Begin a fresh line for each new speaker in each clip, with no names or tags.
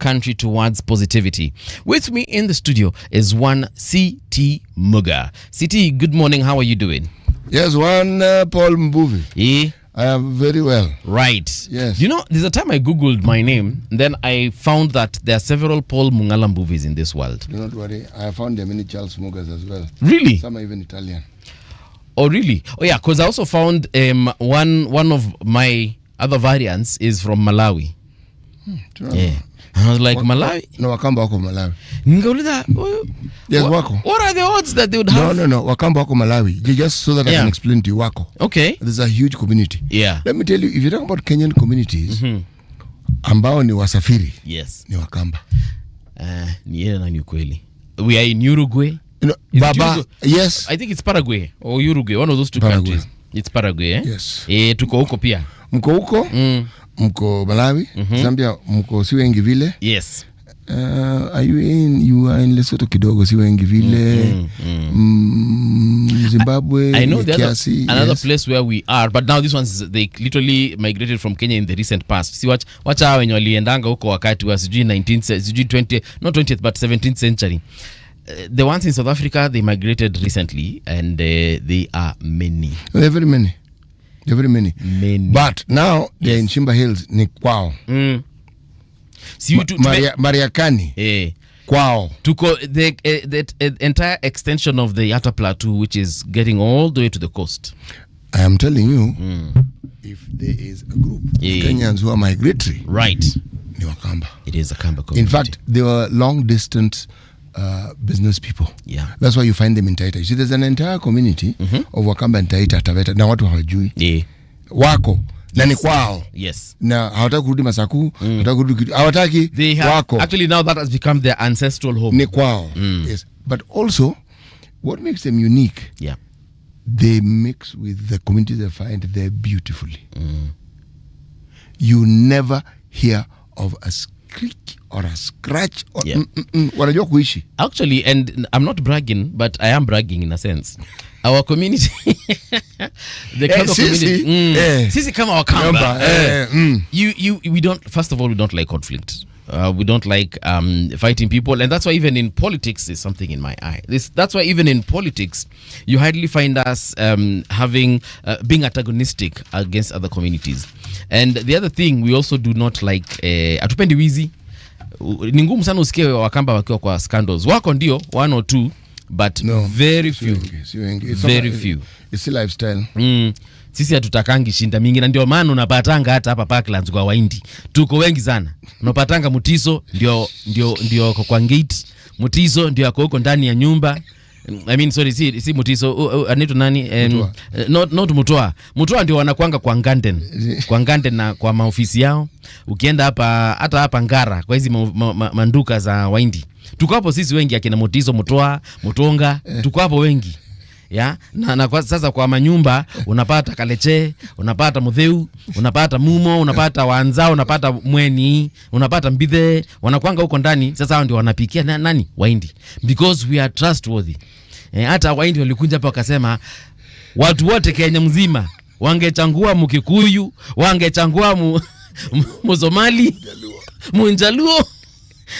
country towards positivity. With me in the studio is one CT Muga. CT, good morning. How are you doing?
Yes, one Paul Mbuvi.
Yeah.
I am very well.
Right.
Yes.
You know, there's a time I Googled my name, then I found that there are several Paul Mung'ala Mbuvis in this world.
Do not worry. I found there many Charles Mugas as well.
Really?
Some are even Italian.
Oh, really? Oh, yeah, because I also found one of my other variants is from Malawi. Yeah. I was like, Malawi?
No, Wakamba wako Malawi.
Yes,
wako.
What are the odds that they would have?
No. Wakamba wako Malawi. Just so that I can explain to you, wako.
Okay.
There's a huge community.
Yeah.
Let me tell you, if you talk about Kenyan communities, ambao ni wasafiri,
yes,
ni Wakamba.
Ni yeye na ni kweli. We are in Uruguay.
You know, Baba, yes.
I think it's Paraguay or Uruguay, one of those two countries. It's Paraguay, eh?
Yes.
Tuko huko pia.
Mko huko? Mko Malawi, Zambia mko si wengi vile.
Yes.
You are in Lesotho kidogo si wengi vile. Zimbabwe.
I know there's another place where we are, but now this one's they literally migrated from Kenya in the recent past. See watch hao wenye waliendanga huko wakati wa sijui 19th, sijui 20th, not 20th but 17th century. The ones in South Africa, they migrated recently and they are many.
They're very many. They're very many. But now they're in Shimba Hills, ni kwao. Mariakani, kwao.
Tuko the entire extension of the Yatta Plateau, which is getting all the way to the coast.
I am telling you, if there is a group of Kenyans who are migratory,
right,
ni Wakamba.
It is a Kamba community.
In fact, they were long distance business people.
Yeah.
That's why you find them in Taita. You see, there's an entire community of Wakamba and Taita, Taveta. Na watu hawajui.
Yeah.
Wako. Na ni kwao.
Yes.
Na hawataki kurudi Masaku, hawataki wako.
Actually, now that has become their ancestral home.
Ni kwao. Yes. But also, what makes them unique?
Yeah.
They mix with the communities they find there beautifully. You never hear of a creak or a scratch or wanajua kuishi.
Actually, and I'm not bragging, but I am bragging in a sense. Our community, the Kamba community, sisi kama Wakamba, we don't. First of all, we don't like conflict. We don't like fighting people, and that's why even in politics is something in my eye. That's why even in politics, you hardly find us having being antagonistic against other communities. And the other thing, we also do not like atupendi wizi. Ni ngumu sana usikie Wakamba wakiwa kwa scandals. Wako ndio one or two, but very few. Very few.
It's a lifestyle.
Sisi hatutakangi shinda mingi, na ndio maana unapatanga hata hapa Parklands kwa Waindi. Tuko wengi sana. Unapatanga Mutiso ndio kwa gate. Mutiso ndio yako huko ndani ya nyumba. I mean, sorry, si Mutiso, anaitwa nani? Not Mutoa. Mutoa ndio wanakuanga kwa Nganden. Kwa Nganden na kwa maofisi yao. Ukienda hata hapa Ngara kwa hizi manduka za Waindi. Tuko hapo sisi wengi akina Mutiso, Mutoa, Mutonga, tuko hapo wengi. Ya, na kwa sasa kwa manyumba unapata Kaleche, unapata Mutheu, unapata Mumo, unapata Wanzao, unapata Mweni, unapata Mbithe, wanakuanga huko ndani. Sasa hao ndio wanapikia nani? Waindi. Because we are trustworthy. Hata Waindi walikuja hapa wakasema watu wote Kenya mzima wangechangua Mkikuyu, wangechangua Msomali, Mjaluo.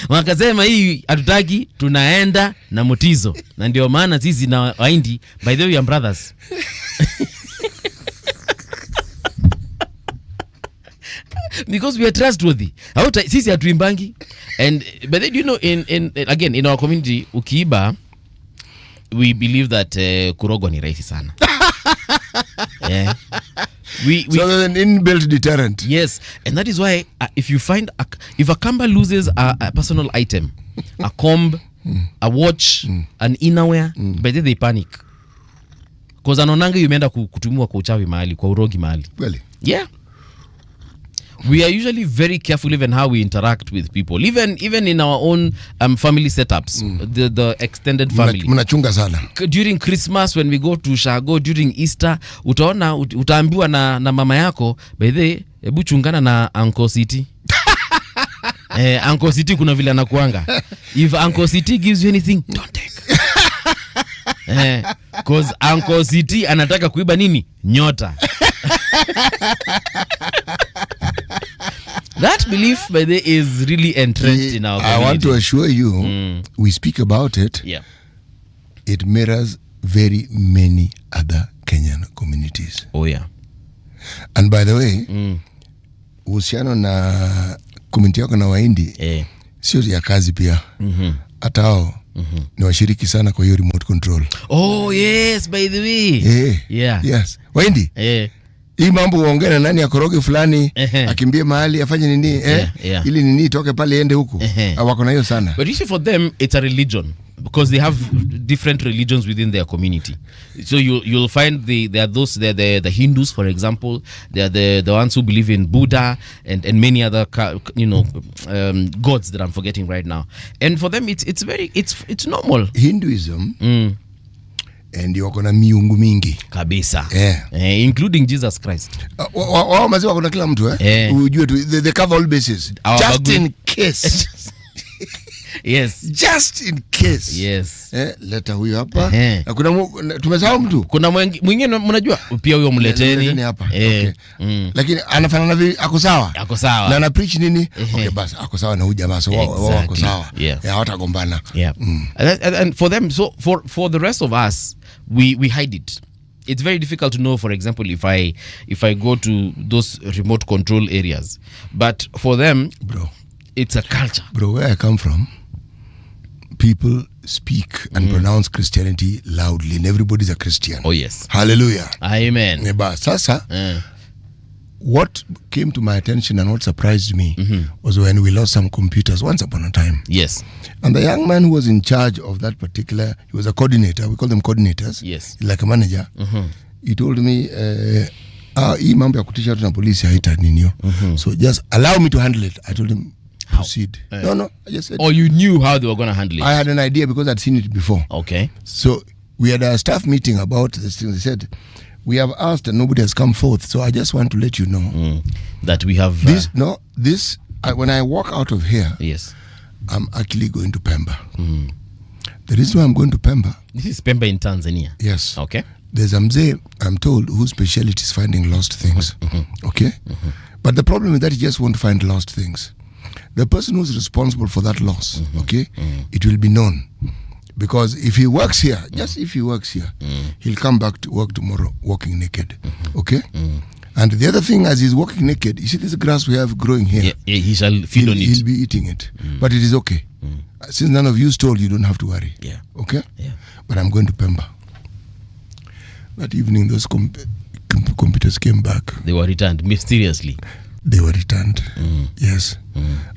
Wakasema hii hatutaki, tunaenda na Mutizo. Na ndio maana sisi na Waindi, by the way, we are brothers. Because we are trustworthy. Sisi hatuimbangi. And but then, you know, again in our community, ukiiba, we believe that kurogo ni rahisi sana. Yeah.
So there's an inbuilt deterrent.
Yes, and that is why if you find if a Kamba loses a personal item, a comb, a watch, an innerwear, by then they panic. Because anonanga yumeenda kutumiwa kwa uchawi mahali, kwa urogi mahali.
Really?
Yeah. We are usually very careful even how we interact with people, even in our own family setups, the extended family.
Mnachunga sana.
During Christmas, when we go to Shago, during Easter, utaambiwa na mama yako, by the way, hebu chungana na Uncle City. Uncle City kuna vile anakuanga. If Uncle City gives you anything, don't take. Cause Uncle City anataka kuiba nini? Nyota. That belief, by the way, is really entrenched in our community.
I want to assure you, we speak about it.
Yeah.
It mirrors very many other Kenyan communities.
Oh yeah.
And by the way, uhusiano na community yako na Wahindi sio ya kazi pia. Hata hao ni washiriki sana kwa hiyo remote control.
Oh yes, by the way. Yeah.
Yes. Wahindi. Hii mambo uongee na nani akoroge fulani, akimbie mahali afanye nini ili nini itoke pale ende huko. Wako na hiyo sana.
But you see, for them it's a religion, because they have different religions within their community. So you'll find the Hindus, for example. They're the ones who believe in Buddha and many other gods that I'm forgetting right now. And for them it's normal.
Hinduism and wako na miungu mingi
kabisa, including Jesus Christ.
Wao maziwa kuna kila mtu ujue tu, they cover all bases. Just in case.
Yes.
Just in case.
Yes.
Leta huyo hapa. Na kuna tumesahau mtu.
Kuna mwingine mnajua pia huyo mleteni
hapa. Okay. Lakini anafanana vile ako sawa.
Ako sawa.
Na ana preach nini? Okay, basi ako sawa na huyu jamaa, so wao ako sawa. Hawatagombana.
And for them, so for the rest of us, we hide it. It's very difficult to know, for example, if I go to those remote control areas. But for them,
bro,
it's a culture.
Bro, where I come from, people speak and pronounce Christianity loudly, and everybody's a Christian.
Oh yes.
Hallelujah.
Amen.
Sasa, what came to my attention and what surprised me was when we lost some computers once upon a time.
Yes.
And the young man who was in charge of that particular, he was a coordinator, we call them coordinators.
Yes.
Like a manager. He told me, hii mambo ya kutisha watu na polisi haita ninio. So just allow me to handle it. I told him, proceed. No, I just said.
Oh, you knew how they were going to handle it?
I had an idea because I'd seen it before.
Okay.
So we had a staff meeting about this thing. They said, we have asked and nobody has come forth. So I just want to let you know
that we have
this. When I walk out of here,
yes,
I'm actually going to Pemba. The reason why I'm going to Pemba,
this is Pemba in Tanzania.
Yes.
Okay.
There's a mzee, I'm told, whose speciality is finding lost things. Okay. But the problem is that he just won't find lost things. The person who's responsible for that loss, okay, it will be known. Because if he works here, just if he works here, he'll come back to work tomorrow walking naked. Okay? And the other thing, as he's walking naked, you see this grass we have growing here?
Yeah, he shall feed on it.
He'll be eating it. But it is okay. Since none of you stole, you don't have to worry.
Yeah.
Okay?
Yeah.
But I'm going to Pemba. That evening, those computers came back.
They were returned mysteriously.
They were returned. Yes.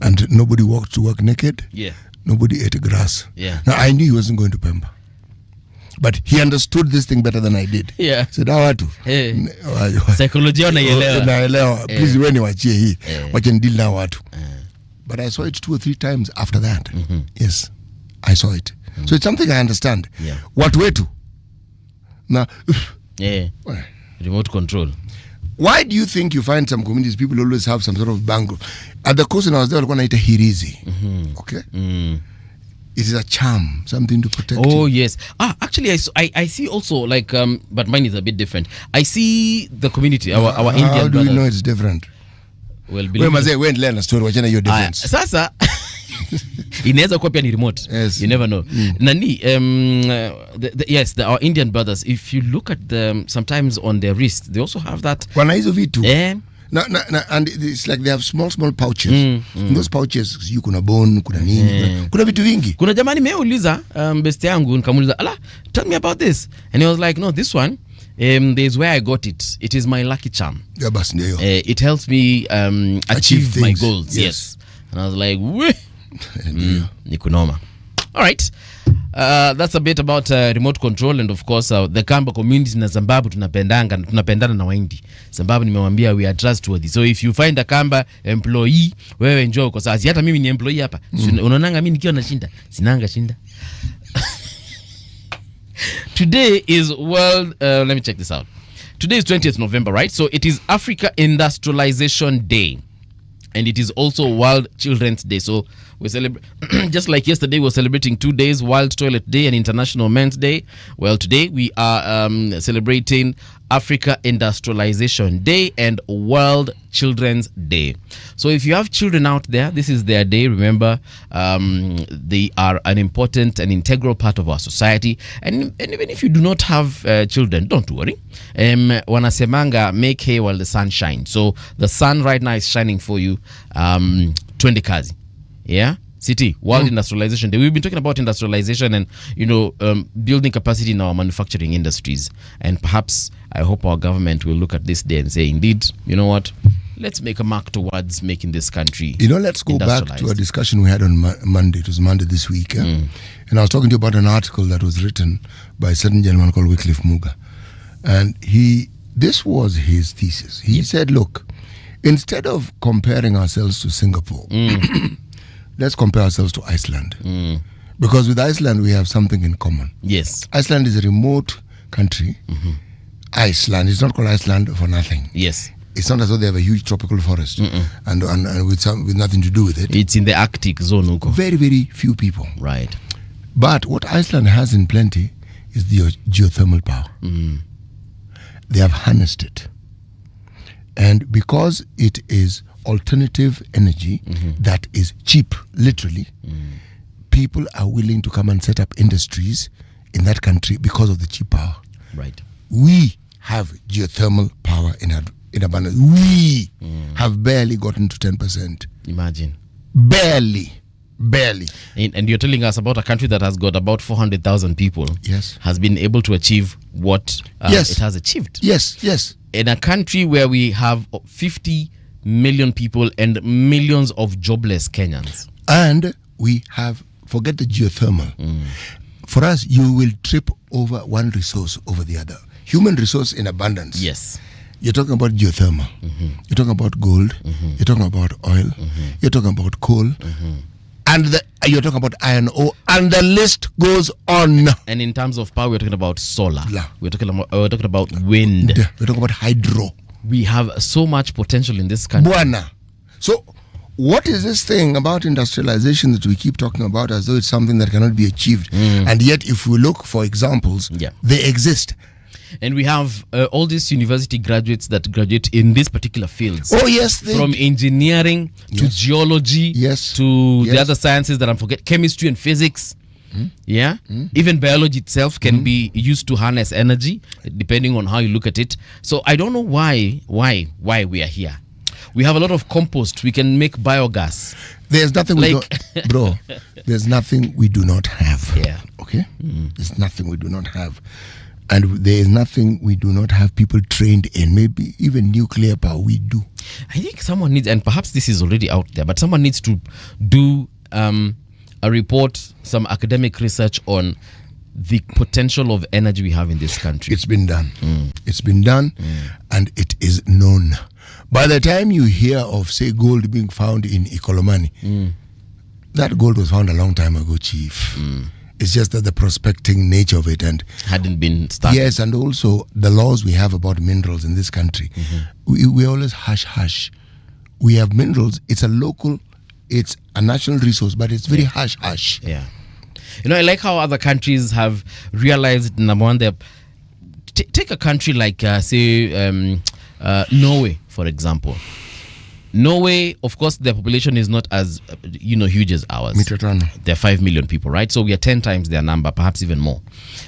And nobody walked to work naked.
Yeah.
Nobody ate grass.
Yeah.
Now, I knew he wasn't going to Pemba. But he understood this thing better than I did.
Yeah.
Said, watu.
Psychology
naelewa. Please, when you watch here, watch and deal now watu. But I saw it 2 or 3 times after that. Yes. I saw it. So it's something I understand.
Yeah.
What wetu? Now,
remote control.
Why do you think you find some communities, people always have some sort of bango? At the coast when I was there, walikuwa naita hirizi. Okay? It is a charm, something to protect you.
Oh, yes. Actually, I see also, like, but mine is a bit different. I see the community, our Indian brothers.
How do you know it's different?
Well,
we learn a story, wachana your difference.
Sasa, inaweza kuwa pia ni remote.
Yes.
You never know. Nani, our Indian brothers, if you look at them, sometimes on their wrist, they also have that.
Wana hizo vitu. And it's like they have small pouches. In those pouches, you kuna bone, kuna nini, kuna vitu vingi.
Kuna jamani nimeuliza best yangu, nikamuuliza, tell me about this. And he was like, no, this one, there's where I got it. It is my lucky charm.
Yeah, bas ndio.
It helps me achieve my goals. Yes. And I was like, ni kunoma. All right. That's a bit about remote control, and of course the Kamba community na Zimbabwe tunapendana na Wahindi. Zimbabwe nimewambia we are trustworthy. So if you find a Kamba employee, wewe enjoy kwa sababu hata mimi ni employee hapa. Unaonanga mimi nikiwa nashinda, sinanga shinda. Today is world let me check this out. Today is 20th November, right? So it is Africa Industrialization Day. And it is also World Children's Day. So We celebrate just like yesterday. We're celebrating 2 days: World Toilet Day and International Men's Day. Well, today we are celebrating Africa Industrialization Day and World Children's Day. So if you have children out there, this is their day. Remember, they are an important and integral part of our society. And even if you do not have children, don't worry. Wanasemanga, make hay while the sun shines. So the sun right now is shining for you. 20 kazi. Yeah? City, World Industrialization Day. We've been talking about industrialization and, building capacity in our manufacturing industries. And perhaps, I hope our government will look at this day and say, indeed, you know what? Let's make a mark towards making this country
let's go back to a discussion we had on Monday. It was Monday this week. And I was talking to you about an article that was written by a certain gentleman called Wycliffe Muga. And this was his thesis. He said, look, instead of comparing ourselves to Singapore, let's compare ourselves to Iceland. Because with Iceland, we have something in common.
Yes.
Iceland is a remote country. Iceland is not called Iceland for nothing.
Yes.
It's not as though they have a huge tropical forest and with nothing to do with it.
It's in the Arctic zone. Uko.
Very, very few people.
Right.
But what Iceland has in plenty is the geothermal power. They have harnessed it. And because it is alternative energy that is cheap, literally, people are willing to come and set up industries in that country because of the cheap power.
Right.
We have geothermal power in abundance. We have barely gotten to 10%.
Imagine.
Barely.
And you're telling us about a country that has got about 400,000 people.
Yes.
Has been able to achieve what it has achieved.
Yes.
In a country where we have 50 million people and millions of jobless Kenyans.
And we have, forget the geothermal. For us, you will trip over one resource over the other. Human resource in abundance.
Yes.
You're talking about geothermal. You're talking about gold. You're talking about oil. You're talking about coal. And you're talking about iron ore. And the list goes on.
And in terms of power, we're talking about solar.
Yeah.
We're talking about wind.
We're talking about hydro.
We have so much potential in this country.
Buana. So what is this thing about industrialization that we keep talking about as though it's something that cannot be achieved? And yet if we look for examples, they exist.
And we have all these university graduates that graduate in these particular fields.
Oh, yes.
From engineering to geology to the other sciences that I'm forgetting, chemistry and physics. Yeah. Even biology itself can be used to harness energy, depending on how you look at it. So I don't know why we are here. We have a lot of compost. We can make biogas.
There's nothing we don't, bro. There's nothing we do not have.
Yeah.
Okay. There's nothing we do not have. And there is nothing we do not have people trained in. Maybe even nuclear power, we do.
I think someone needs, and perhaps this is already out there, but someone needs to do a report, some academic research on the potential of energy we have in this country.
It's been done. It's been done, and it is known. By the time you hear of, say, gold being found in Ikolomani, that gold was found a long time ago, Chief. It's just that the prospecting nature of it and
hadn't been started.
Yes, and also the laws we have about minerals in this country. We always hush. We have minerals. It's a local, it's a national resource, but it's very hush.
Yeah. I like how other countries have realized, number one, take a country like, say, Norway, for example. Norway, of course, their population is not as huge as ours. They're 5 million people, right? So we are 10 times their number, perhaps even more.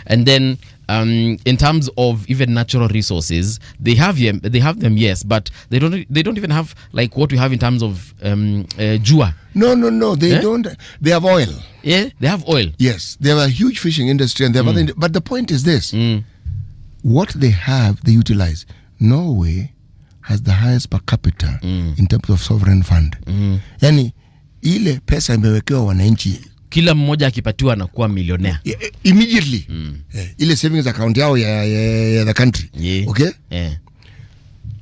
And then in terms of even natural resources, they have them, yes, but they don't even have like what we have in terms of jua.
No, they don't. They have oil.
Yeah, they have oil.
Yes, they have a huge fishing industry, and they have other. But the point is this: what they have, they utilize. Norway has the highest per capita in terms of sovereign fund. Yani ile pesa imewekewa wananchi,
kila mmoja akipatiwa anakuwa millionaire
immediately. Ile savings account yao ya the country. Okay?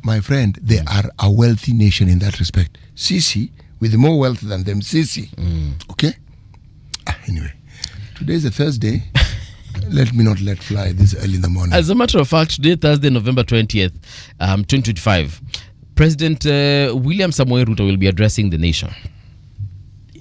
My friend, they are a wealthy nation in that respect. Sisi with more wealth than them. Sisi. Okay? Anyway, today is a Thursday. Let me not let fly this early in the morning.
As a matter of fact, today, Thursday, November 20th, 2025, President William Samoei Ruto will be addressing the nation.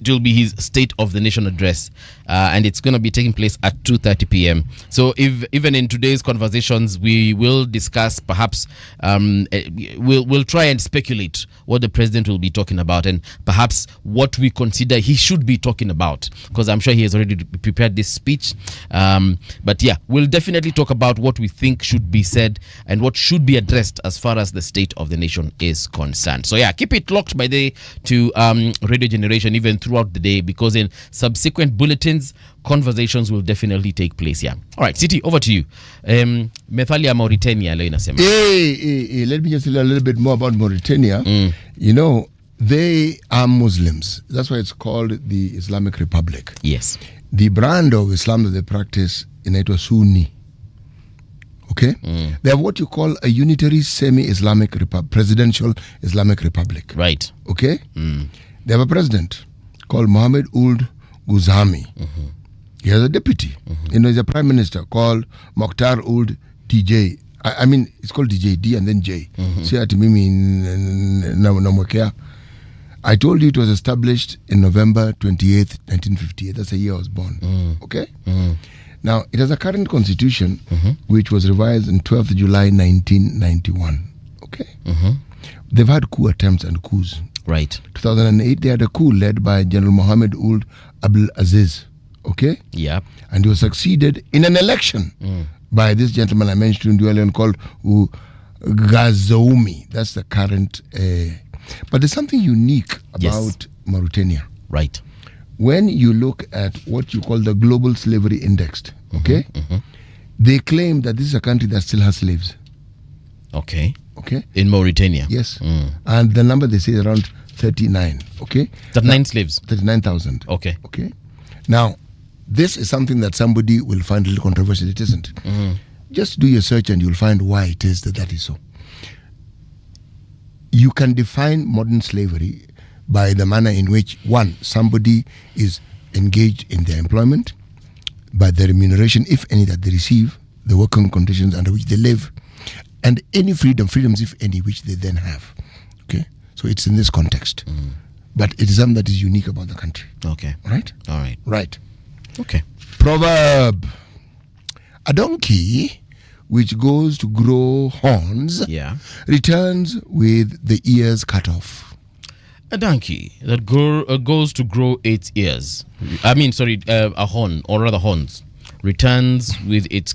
It will be his State of the Nation address, and it's going to be taking place at 2:30 p.m. So if even in today's conversations we will discuss, perhaps we'll try and speculate what the president will be talking about, and perhaps what we consider he should be talking about, because I'm sure he has already prepared this speech. But yeah, we'll definitely talk about what we think should be said and what should be addressed as far as the State of the Nation is concerned. So yeah, keep it locked by day to Radio Generation even throughout the day, because in subsequent bulletins conversations will definitely take place. Yeah. All right, City, over to you. Methali ya Mauritania leo inasema.
Let me just tell you a little bit more about Mauritania. You know, they are Muslims. That's why it's called the Islamic Republic.
Yes.
The brand of Islam that they practice inaitwa Sunni. Okay? They have what you call a unitary semi-Islamic presidential Islamic Republic.
Right.
Okay? They have a president called Mohammed Ould Ghazouani. He has a deputy. You know, he's a prime minister called Mokhtar Ould DJ. I mean, it's called DJ, D and then J. See at Mimi Namwekea. I told you it was established in November 28th, 1958. That's the year I was born. Okay? Now, it has a current constitution which was revised on 12th July 1991. Okay? They've had coup attempts and coups.
Right.
2008, they had a coup led by General Mohammed Ould Abdel Aziz. Okay?
Yeah.
And he was succeeded in an election by this gentleman I mentioned earlier called Ghazouani. That's the current. But there's something unique about Mauritania.
Right.
When you look at what you call the Global Slavery Index, okay, they claim that this is a country that still has slaves.
Okay.
Okay.
In Mauritania.
Yes. And the number they say is around 39. Okay.
39 slaves.
39,000.
Okay.
Okay. Now, this is something that somebody will find a little controversial. It isn't. Just do your search and you'll find why it is that is so. You can define modern slavery by the manner in which, one, somebody is engaged in their employment, by the remuneration, if any, that they receive, the working conditions under which they live, and any freedoms, if any, which they then have. Okay? So it's in this context. But it is something that is unique about the country.
Okay.
Right?
All right.
Right.
Okay.
Proverb. A donkey which goes to grow horns returns with the ears cut off.
A donkey that goes to grow its ears. A horn, or rather horns, returns with its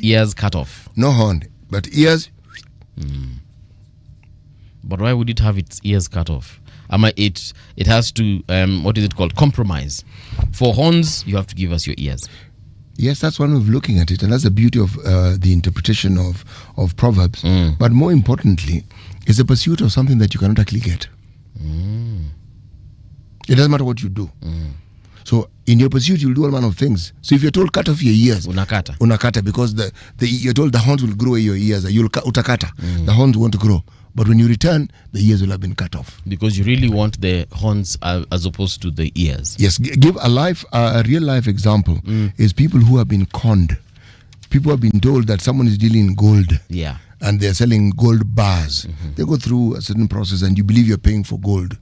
ears cut off.
No horn, but ears.
But why would it have its ears cut off? It has to, what is it called? Compromise. For horns, you have to give us your ears.
Yes, that's one way of looking at it, and that's the beauty of the interpretation of Proverbs. But more importantly, it's the pursuit of something that you cannot actually get. It doesn't matter what you do. So in your pursuit, you'll do all manner of things. So if you're told cut off your ears, unakata, because you're told the horns will grow in your ears. You'll utakata. The horns won't grow. But when you return, the ears will have been cut off.
Because you really want the horns as opposed to the ears.
Yes, give a real life example is people who have been conned. People have been told that someone is dealing in gold.
Yeah.
And they're selling gold bars. They go through a certain process and you believe you're paying for gold.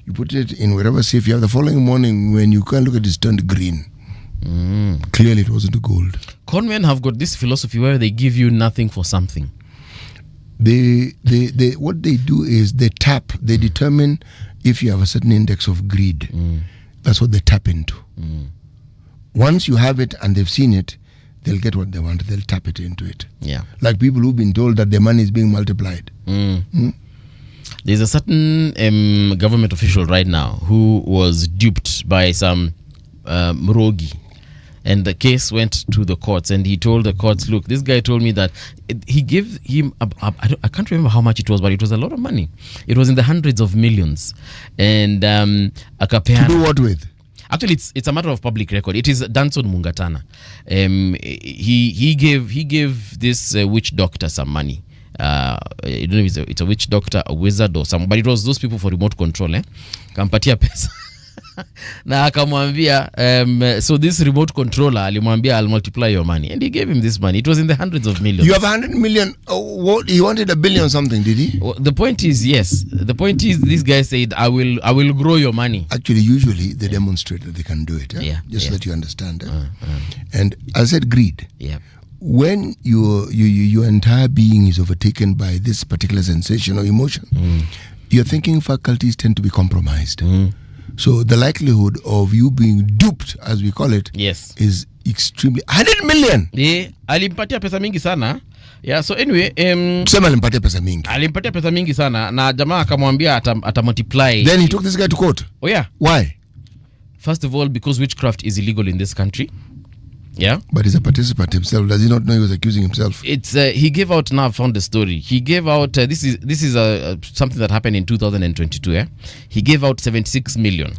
You put it in wherever safe you have. The following morning, when you can look at it, it's turned green. Clearly, it wasn't gold.
Con men have got this philosophy where they give you nothing for something.
They what they do is they determine if you have a certain index of greed. That's what they tap into. Once you have it and they've seen it, they'll get what they want. They'll tap it into it. Yeah. Like people who've been told that their money is being multiplied.
There's a certain government official right now who was duped by some Murogi. And the case went to the courts, and he told the courts, look, this guy told me that he gave him, I can't remember how much it was, but it was a lot of money. It was in the hundreds of millions. And
to do what with?
Actually, it's a matter of public record. It is Danson Mungatana. He gave this witch doctor some money. I don't know if it's a witch doctor, a wizard or something, but it was those people for remote control. Kampatia pesa. Na akamwambia so this remote controller alimwambia I'll multiply your money, and he gave him this money. It was in the hundreds of millions.
You have 100 million. What he wanted $1 billion something, did he?
Well, the point is, yes. The point is, this guy said, I will grow your money.
Actually, usually they demonstrate that they can do it. Just so that you understand. And I said greed.
Yeah. When
your entire being is overtaken by this particular sensation or emotion, your thinking faculties tend to be compromised. So the likelihood of you being duped, as we call it, is extremely 100 million.
Alimpatia pesa mingi sana. Yeah, so anyway,
kusema alimpatia pesa mingi.
Alimpatia pesa mingi sana na jamaa akamwambia ata multiply.
Then he took this guy to court.
Oh yeah.
Why?
First of all, because witchcraft is illegal in this country. Yeah,
but he's a participant himself. Does he not know he was accusing himself?
It's he gave out. Now I found the story. He gave out. This is something that happened in 2022. Yeah, he gave out 76 million.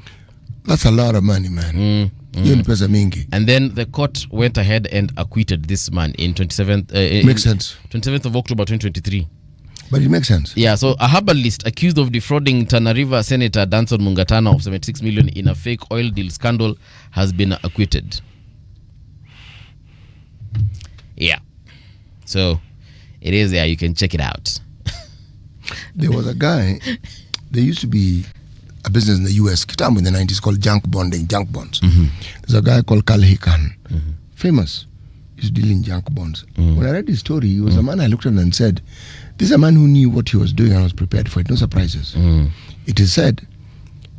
That's a lot of money, man. Pesa mingi.
And then the court went ahead and acquitted this man in 27th.
Makes sense.
27th of October 2023.
But it makes sense.
Yeah, so a herbalist accused of defrauding Tana River Senator Danson Mungatana of 76 million in a fake oil deal scandal has been acquitted. Yeah, so it is there. You can check it out.
There was a guy. There used to be a business in the U.S. kitambo in the 90s called junk bonds. There's a guy called Carl Hikan, famous. He's dealing junk bonds. When I read his story, he was a man I looked at and said, this is a man who knew what he was doing and was prepared for it. No surprises. It is said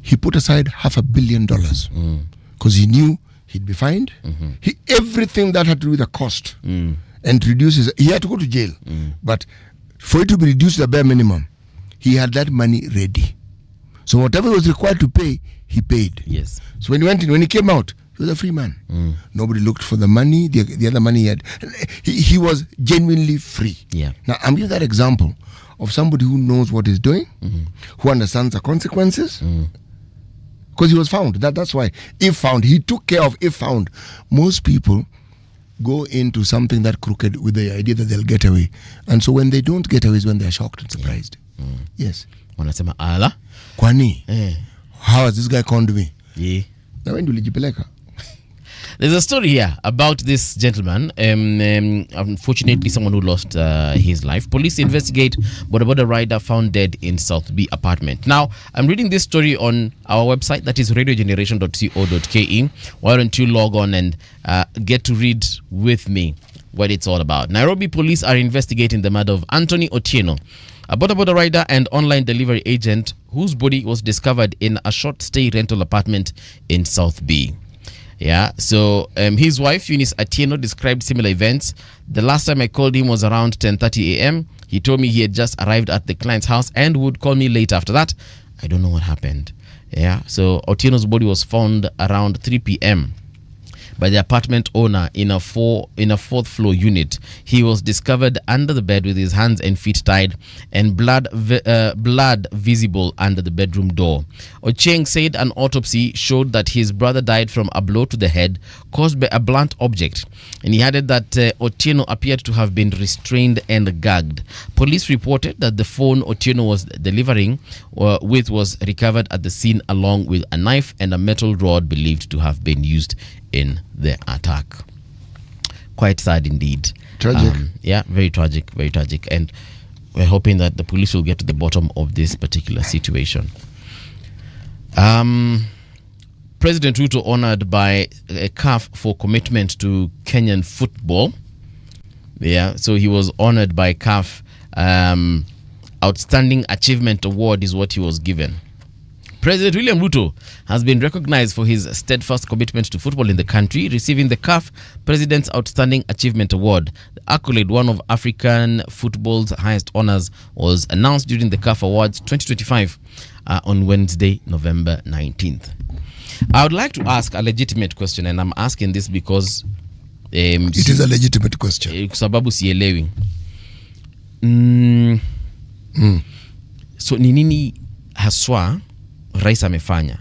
he put aside $500 million because he knew he'd be fined. Everything that had to do with the cost and reduces, he had to go to jail. But for it to be reduced to the bare minimum, he had that money ready. So whatever was required to pay, he paid.
Yes.
So when he came out, he was a free man. Nobody looked for the money, the other money he had. He was genuinely free.
Yeah.
Now, I'm giving that example of somebody who knows what he's doing, who understands the consequences. Because he was found. That's why. If found, he took care of if found. Most people go into something that crooked with the idea that they'll get away. And so when they don't get away is when they're shocked and surprised. Yes.
Wanasema ala.
Kwani? How has this guy conned me?
Yeah.
Na wewe ulijipeleka.
There's a story here about this gentleman. Unfortunately, someone who lost his life. Police investigate boda rider found dead in South B apartment. Now, I'm reading this story on our website, that is radiogeneration.co.ke. Why don't you log on and get to read with me what it's all about. Nairobi police are investigating the murder of Anthony Otieno, a boda rider and online delivery agent whose body was discovered in a short stay rental apartment in South B. Yeah, so his wife, Eunice Atieno, described similar events. The last time I called him was around 10:30 a.m. He told me he had just arrived at the client's house and would call me later. After that, I don't know what happened. Yeah, so Otieno's body was found around 3 p.m. by the apartment owner in a fourth floor unit. He was discovered under the bed with his hands and feet tied and blood visible under the bedroom door. Ocheng said an autopsy showed that his brother died from a blow to the head caused by a blunt object, and he added that Otieno appeared to have been restrained and gagged. Police reported that the phone Otieno was delivering with was recovered at the scene, along with a knife and a metal rod believed to have been used in the attack. Quite sad indeed.
Tragic.
Yeah, very tragic, and we're hoping that the police will get to the bottom of this particular situation. President Ruto honored by a CAF for commitment to Kenyan football. Yeah, so he was honored by CAF. Outstanding Achievement Award is what he was given. President William Ruto has been recognized for his steadfast commitment to football in the country, receiving the CAF President's Outstanding Achievement Award. The accolade, one of African football's highest honors, was announced during the CAF Awards 2025 on Wednesday, November 19th. I would like to ask a legitimate question, and I'm asking this because
it is a legitimate question.
Sababu sielewi. So ni nini haswa Rais amefanya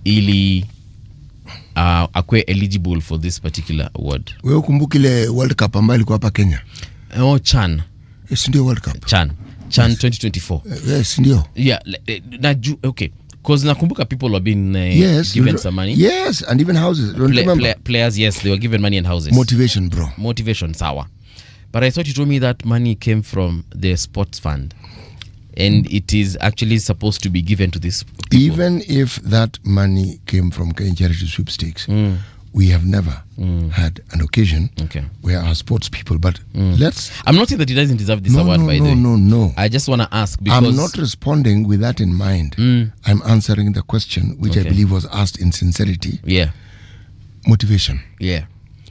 ili akwe eligible for this particular award?
Wewe ukumbuki ile World Cup ambayo ilikuwa hapa Kenya?
Chan.
Yes, ndio World Cup.
Chan 2024.
Yes, ndio.
Yeah, okay. Because nakumbuka people were being given some money.
Yes, and even houses.
Players, yes, they were given money and houses.
Motivation, bro.
Motivation, sawa. But I thought you told me that money came from the sports fund. And it is actually supposed to be given to this people.
Even if that money came from Kenya Charity Sweepstakes, we have never had an occasion where our sports people, but let's...
I'm not saying that he doesn't deserve this award, by the way.
No.
I just want to ask because...
I'm not responding with that in mind. I'm answering the question, which I believe was asked in sincerity.
Yeah.
Motivation.
Yeah.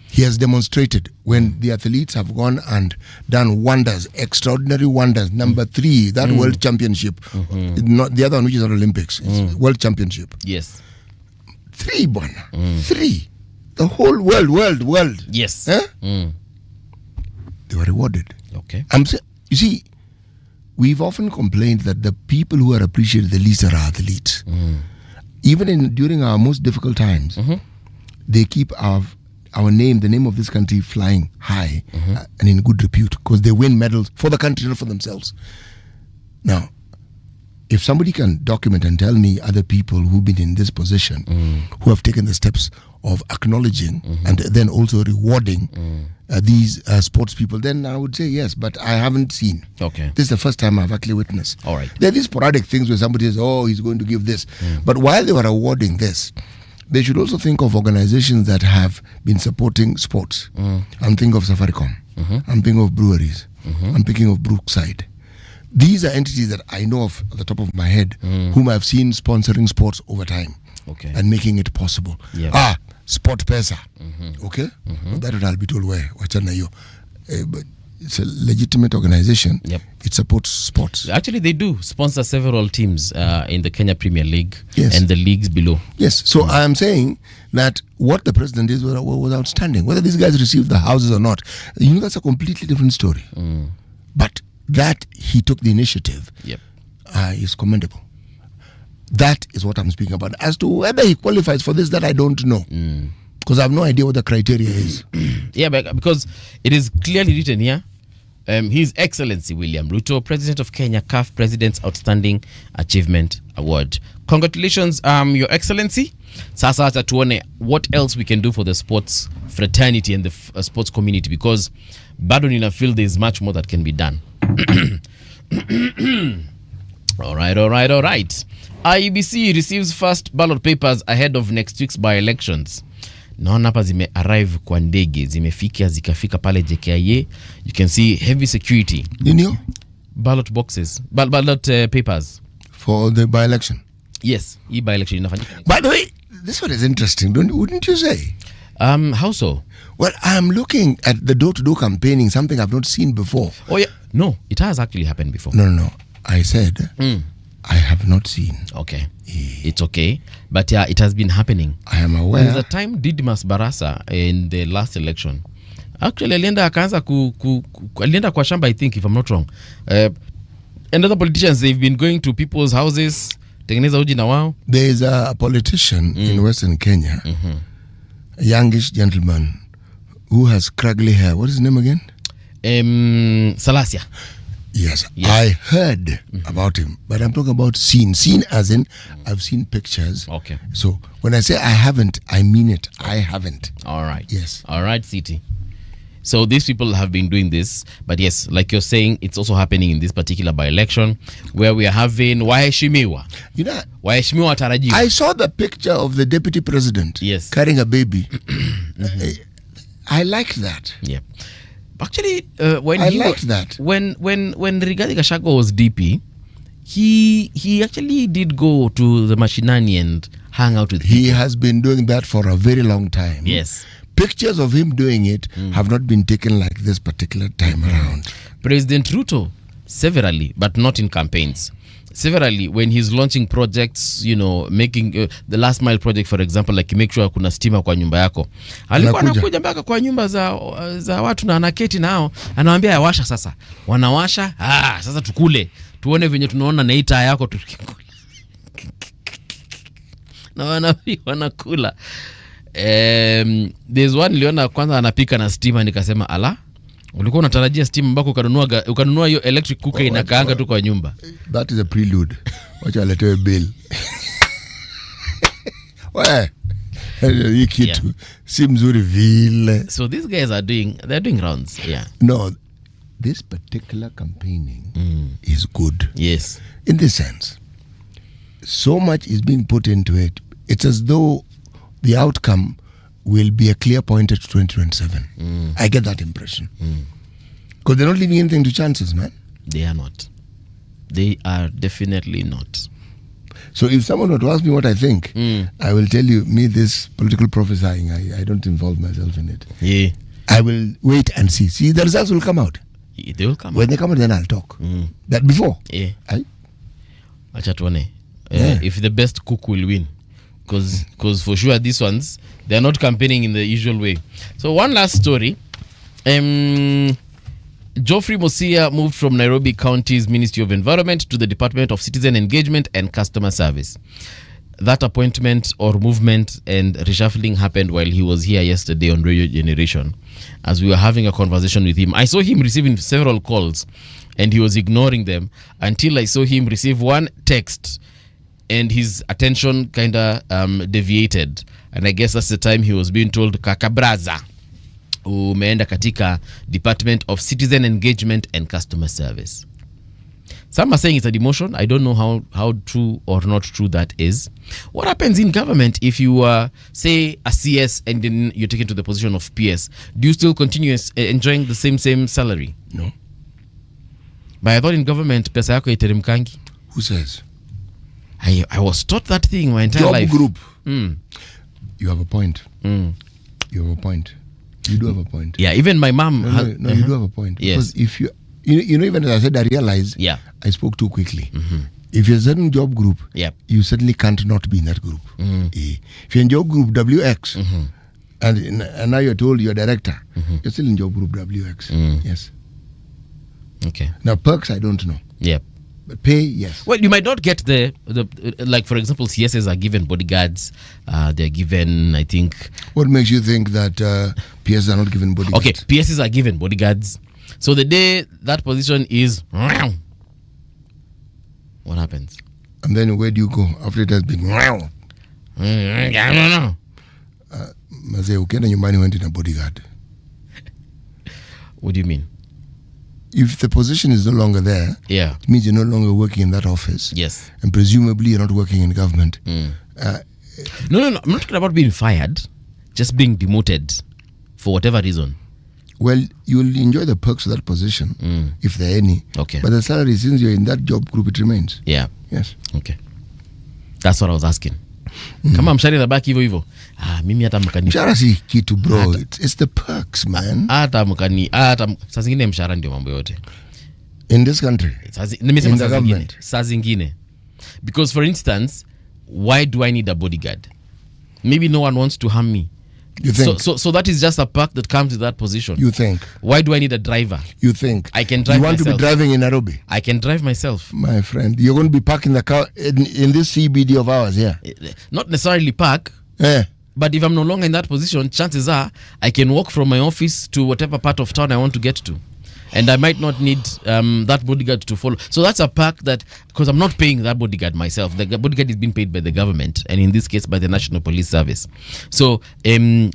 He has demonstrated when the athletes have gone and done wonders, extraordinary wonders. Number 3, that World Championship. Not the other one, which is not Olympics. It's World Championship.
Yes.
3, Bwana. 3. The whole world.
Yes.
They were rewarded.
Okay.
You see, we've often complained that the people who are appreciated the least are our athletes. Even during our most difficult times, they keep our name, the name of this country, flying high and in good repute because they win medals for the country, not for themselves. Now, if somebody can document and tell me other people who've been in this position, who have taken the steps of acknowledging and then also rewarding these sports people, then I would say yes, but I haven't seen.
Okay.
This is the first time I've actually witnessed.
All right.
There are these sporadic things where somebody says, oh, he's going to give this. But while they were awarding this, they should also think of organizations that have been supporting sports. I'm thinking of Safaricom. I'm thinking of breweries. I'm thinking of Brookside. These are entities that I know of at the top of my head, whom I've seen sponsoring sports over time and making it possible. Yep. Sport Pesa. Okay? That would I'll be told where. But it's a legitimate organization.
Yep.
It supports sports.
Actually, they do sponsor several teams in the Kenya Premier League
and
the leagues below.
Yes. So I am saying that what the president did was outstanding. Whether these guys received the houses or not, that's a completely different story. But that he took the initiative is commendable. That is what I'm speaking about. As to whether he qualifies for this, that I don't know. Because I have no idea what the criteria is.
Because it is clearly written here. His Excellency William Ruto, President of Kenya, CAF President's Outstanding Achievement Award. Congratulations, Your Excellency. Sasa hata tuone what else we can do for the sports fraternity and the sports community, because bado nina feel there is much more that can be done. All right. IEBC receives first ballot papers ahead of next week's by-elections. Naona hapa zime arrive kwa ndege, zikafika pale JKIA. You can see heavy security.
Nini?
Ballot boxes, ballot papers
for the by-election.
Yes, by-election inafanyika.
By the way, this one is interesting, wouldn't you say?
How so?
Well, I'm looking at the door-to-door campaigning, something I've not seen before.
Oh yeah, no, it has actually happened before.
No. I said I have not seen.
Okay. It's okay. But yeah, it has been happening.
I am aware.
There's a time Didmas Barasa in the last election. Actually, alienda akaanza alienda kwa shamba, I think, if I'm not wrong. And other politicians, they've been going to people's houses, tengeneza uji na wao.
There is a politician in Western Kenya, a youngish gentleman who has scraggly hair. What is his name again?
Salasia.
Yes, I heard about him, but I'm talking about seen as in I've seen pictures.
Okay.
So when I say I haven't, I mean it. I haven't.
All right.
Yes.
All right, City. So these people have been doing this, but yes, like you're saying, it's also happening in this particular by-election where we are having waheshimiwa. Waheshimiwa watarajiwa.
I saw the picture of the deputy president carrying a baby. I like that.
Yeah. Actually, when Rigathi Gachagua was DP, he actually did go to the mashinani and hang out with
He has been doing that for a very long time.
Yes.
Pictures of him doing it have not been taken like this particular time around.
President Ruto, severally, but not in campaigns. Severally, when he's launching projects, making the last mile project, for example, like make sure kuna stima kwa nyumba yako. Alikuwa anakuja mpaka kwa nyumba za watu na anaketi nao, anawaambia yawasha sasa. Wanawasha, sasa tukule. Tuone venye tunaona na ita yako tukikula. Na wanakula. There's one niliona kwanza anapika na stima, nikasema ala, ulikuwa unatarajia stima mbako ukanunua hiyo electric cooker inakaanga tu kwa nyumba.
That is a prelude. Wacha aletewe bill. Hii kitu si mzuri vile.
So these guys they're doing rounds. Yeah.
No, this particular campaigning is good.
Yes.
In this sense, so much is being put into it. It's as though the outcome will be a clear pointer to 2027. I get that impression. Because they're not leaving anything to chances, man.
They are not. They are definitely not.
So if someone were to ask me what I think, I will tell you, me, this political prophesying, I don't involve myself in it.
Yeah.
I will wait and see. See, the results will come out.
They will come
When
out.
they come out, then I'll talk. That before.
Yeah. Acha tuone.
Yeah.
If the best cook will win. Because for sure these ones, they are not campaigning in the usual way. So one last story. Geoffrey Mosia moved from Nairobi County's Ministry of Environment to the Department of Citizen Engagement and Customer Service. That appointment or movement and reshuffling happened while he was here yesterday on Radio Generation. As we were having a conversation with him, I saw him receiving several calls and he was ignoring them until I saw him receive one text and his attention kind of deviated. And I guess that's the time he was being told, Kakabraza, umeenda katika Department of Citizen Engagement and Customer Service. Some are saying it's a demotion. I don't know how true or not true that is. What happens in government if you say a CS and then you're taken to the position of PS? Do you still continue enjoying the same salary?
No.
But I thought in government pesa yako iteremkangi.
Who says?
I was taught that thing my entire life.
Job group. You have a point. You have a point. You do have a point.
Yeah, even my mom.
No, you do have a point.
Yes.
Because if you know, even as I said, I realized I spoke too quickly. If you're a certain job group, you certainly can't not be in that group. If you're in job group WX, and now you're told you're a director, you're still in job group WX. Yes.
Okay.
Now perks, I don't know.
Yeah.
But pay, yes.
Well, you might not get the like, for example, CSs are given bodyguards. They're given, I think.
What makes you think that PSs are not given bodyguards?
Okay, PSs are given bodyguards. So the day that position is, what happens?
And then where do you go after it has been?
I don't know.
Mase, ukienda nyumbani went in a bodyguard.
What do you mean?
If the position is no longer there, it means you're no longer working in that office.
Yes.
And presumably you're not working in government.
No. I'm not talking about being fired, just being demoted for whatever reason.
Well, you will enjoy the perks of that position, if there are any.
Okay.
But the salary, since you're in that job group, it remains.
Yeah.
Yes.
Okay. That's what I was asking. Kama mshahara inabaki hivyo hivyo. Mimi hata mkani.
Mshahara si kitu bro. It's the perks, man.
Hata saa zingine mshahara ndio mambo yote.
In this country.
Nimesema saa zingine. Because for instance, why do I need a bodyguard? Maybe no one wants to harm me.
You think?
So that is just a perk that comes with that position.
You think?
Why do I need a driver?
You think?
I can drive myself.
You want to be driving in Nairobi?
I can drive myself.
My friend, you're going to be parking the car in this CBD of ours,
Not necessarily park. But if I'm no longer in that position, chances are I can walk from my office to whatever part of town I want to get to. And I might not need that bodyguard to follow. So that's a perk that, because I'm not paying that bodyguard myself. The bodyguard is being paid by the government, and in this case by the National Police Service. So I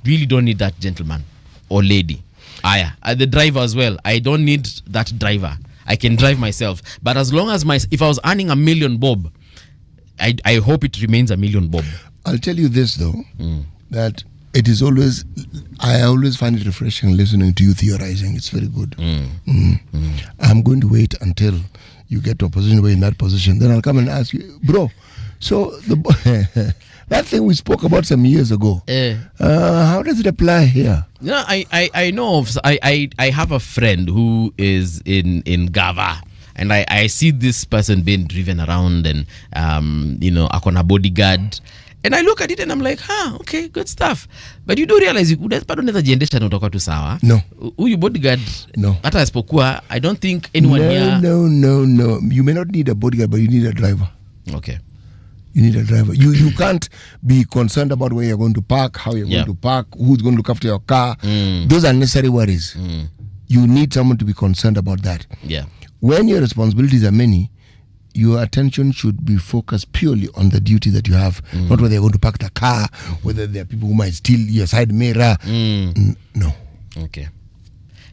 really don't need that gentleman or lady. The driver as well. I don't need that driver. I can drive myself. But as long as if I was earning $1 million bob, I hope it remains $1 million bob.
I'll tell you this though, that it is always, I always find it refreshing listening to you theorizing. It's very good. I'm going to wait until you get to a position where you're in that position. Then I'll come and ask you, bro, so that thing we spoke about some years ago, how does it apply here?
No, I know of, I have a friend who is in Gava. And I see this person being driven around and, akona bodyguard. And I look at it and I'm like, okay, good stuff. But you do realize you could never jiendesha na utoka tu sawa.
No.
Uyu bodyguard,
no.
Hata asipokuwa, I don't think anyone here.
No. You may not need a bodyguard, but you need a driver.
Okay.
You need a driver. You can't be concerned about where you're going to park, how you're going to park, who's going to look after your car. Those are necessary worries. You need someone to be concerned about that.
Yeah.
When your responsibilities are many, your attention should be focused purely on the duty that you have, not whether you're going to park the car, whether there are people who might steal your side mirror. No.
Okay.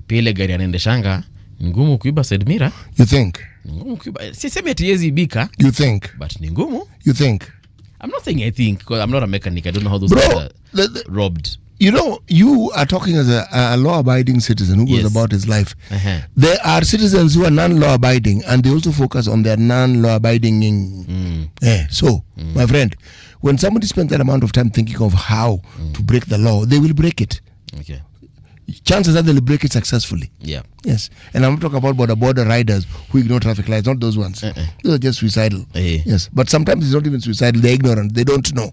Pia ile gari anaendeshanga ngumu kuiba side mirror.
You think?
Ngumu kuiba. Sisemi ati yezi ibika.
You think?
But ni ngumu.
You think?
I'm not saying I think, because I'm not a mechanic. I don't know how those
Bro,
things are robbed.
You know, you are talking as a law-abiding citizen who goes
Yes.
about his life.
Uh-huh.
There are citizens who are non-law-abiding, and they also focus on their non-law-abiding. So, my friend, when somebody spends that amount of time thinking of how to break the law, they will break it.
Okay.
Chances are they'll break it successfully.
Yeah.
Yes. And I'm talking about border riders who ignore traffic lights, not those ones. Those are just suicidal. Yes. But sometimes it's not even suicidal. They're ignorant. They don't know.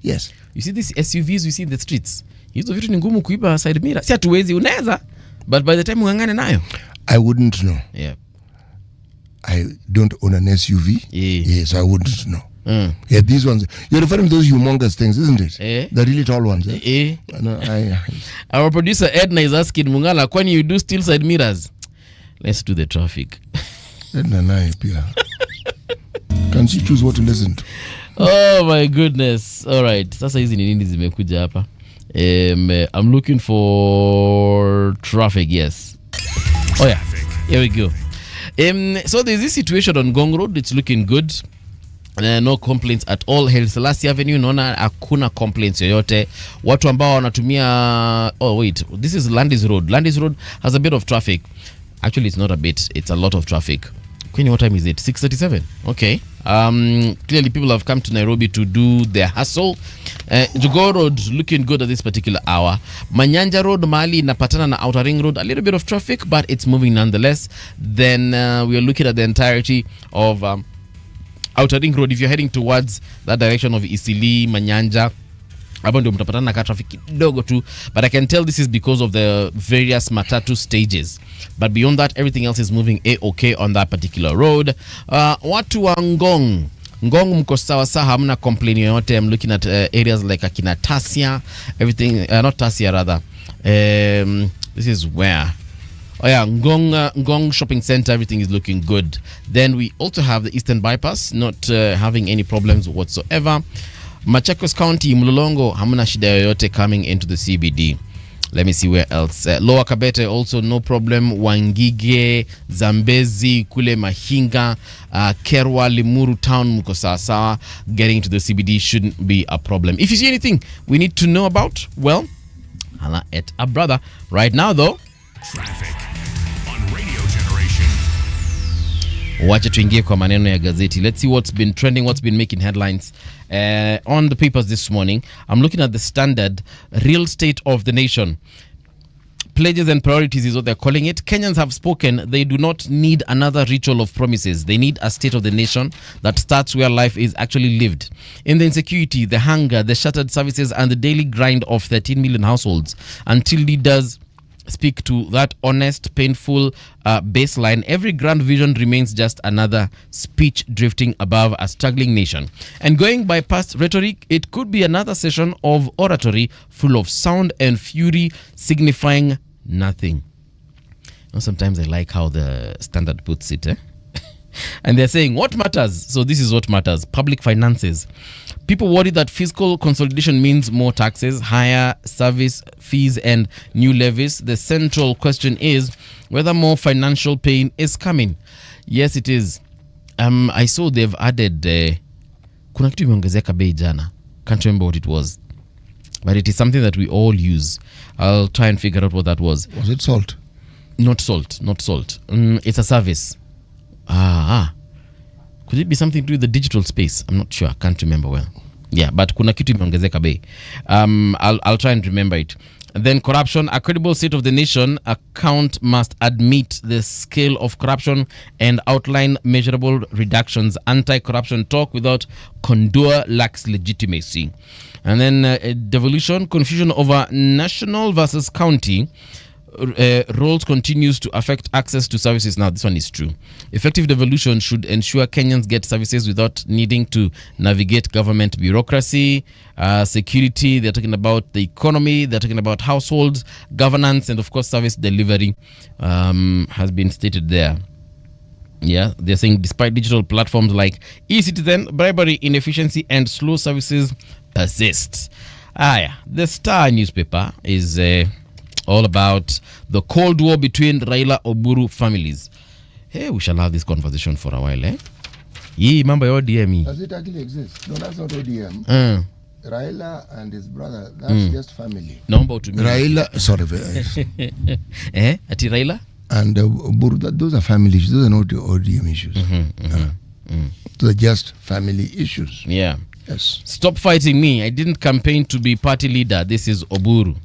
Yes.
You see these SUVs we see in the streets. Hizo vitu ni ngumu kuiba side mirror. Si hatuwezi, unaweza. But by the time ungangane nayo.
I wouldn't know.
Yeah.
I don't own an SUV.
Yeah.
So I wouldn't know. Yeah, these ones. You're referring to those humongous things, isn't it? The really tall ones. No,
Our producer Ednah is asking Mung'ala, when you do still side mirrors, let's do the traffic.
Ednah, can she choose what to listen to?
Oh my goodness. All right. Sasa hizi ni nini zimekuja hapa? I'm looking for traffic. Yes. Oh yeah. Here we go. So there's this situation on Ngong Road. It's looking good. No complaints at all. Haile Selassie Avenue, naona hakuna complaints yoyote. Watu ambao wanatumia this is Landis Road. Landis Road has a bit of traffic. Actually, it's not a bit. It's a lot of traffic. Queenie, what time is it? 6:37. Okay. Clearly people have come to Nairobi to do their hustle. Jogoo Road looking good at this particular hour. Manyanja Road, Mali, napatana na Outer Ring Road, a little bit of traffic, but it's moving nonetheless. Then we are looking at the entirety of Outer Ring Road. If you're heading towards that direction of Isili, Manyanja, hapo ndio mtapatana na traffic kidogo tu, but I can tell this is because of the various matatu stages. But beyond that, everything else is moving okay on that particular road. Watu wa Ngong mko sawa sawa, hamna complaint yoyote. I'm looking at areas like Akina Tasia, everything, not Tasia rather. This is where? Oh yeah, Ngong Shopping Center, everything is looking good. Then we also have the Eastern Bypass, not having any problems whatsoever. Machakos County, Mlolongo, hamna shida yoyote coming into the CBD. Let me see where else. Lower Kabete, also no problem. Wangige, Zambezi, Kule Mahinga, Kerwa, Limuru Town, mko sawa sawa. Getting to the CBD shouldn't be a problem. If you see anything we need to know about, well, hala at a brother. Right now though,
traffic on Radio Generation.
Wacha tuingie kwa maneno ya gazeti. Let's see what's been trending, what's been making headlines on the papers this morning. I'm looking at the Standard, real state of the nation. Pledges and priorities is what they're calling it. Kenyans have spoken. They do not need another ritual of promises. They need a state of the nation that starts where life is actually lived. In the insecurity, the hunger, the shattered services, and the daily grind of 13 million households, until leaders speak to that honest, painful baseline, every grand vision remains just another speech drifting above a struggling nation. And going by past rhetoric, it could be another session of oratory full of sound and fury signifying nothing. You know, sometimes I like how the Standard puts it, and they're saying what matters. So this is what matters: public finances. People worry that fiscal consolidation means more taxes, higher service fees, and new levies. The central question is whether more financial pain is coming. Yes, it is. I saw they've added kuna kitu imeongezeka bei jana. Can't remember what it was, but it is something that we all use. I'll try and figure out what that was.
Was it salt?
Not salt. It's a service. Could it be something to do with the digital space? I'm not sure. I can't remember well. Yeah, but kuna kitu imeongezeka bei. I'll try and remember it. Then corruption, a credible state of the nation account must admit the scale of corruption and outline measurable reductions. Anti-corruption talk without contour lacks legitimacy. And then devolution, confusion over national versus county. Roles continues to affect access to services. Now, this one is true. Effective devolution should ensure Kenyans get services without needing to navigate government bureaucracy, security. They're talking about the economy. They're talking about households, governance, and of course, service delivery has been stated there. Yeah, they're saying despite digital platforms like e-citizen, bribery, inefficiency, and slow services persist. The Star newspaper is all about the Cold War between Raila Oburu families. Hey, we shall have this conversation for a while, eh? Yee, mambo ya ODM.
Does it actually exist? No, that's not ODM. Raila and his brother, that's just family.
Naomba utumie.
Raila, sorry.
Ati Raila?
And Oburu, those are family issues. Those are not ODM issues. Those are just family issues.
Yeah.
Yes.
Stop fighting me. I didn't campaign to be party leader. This is Oburu.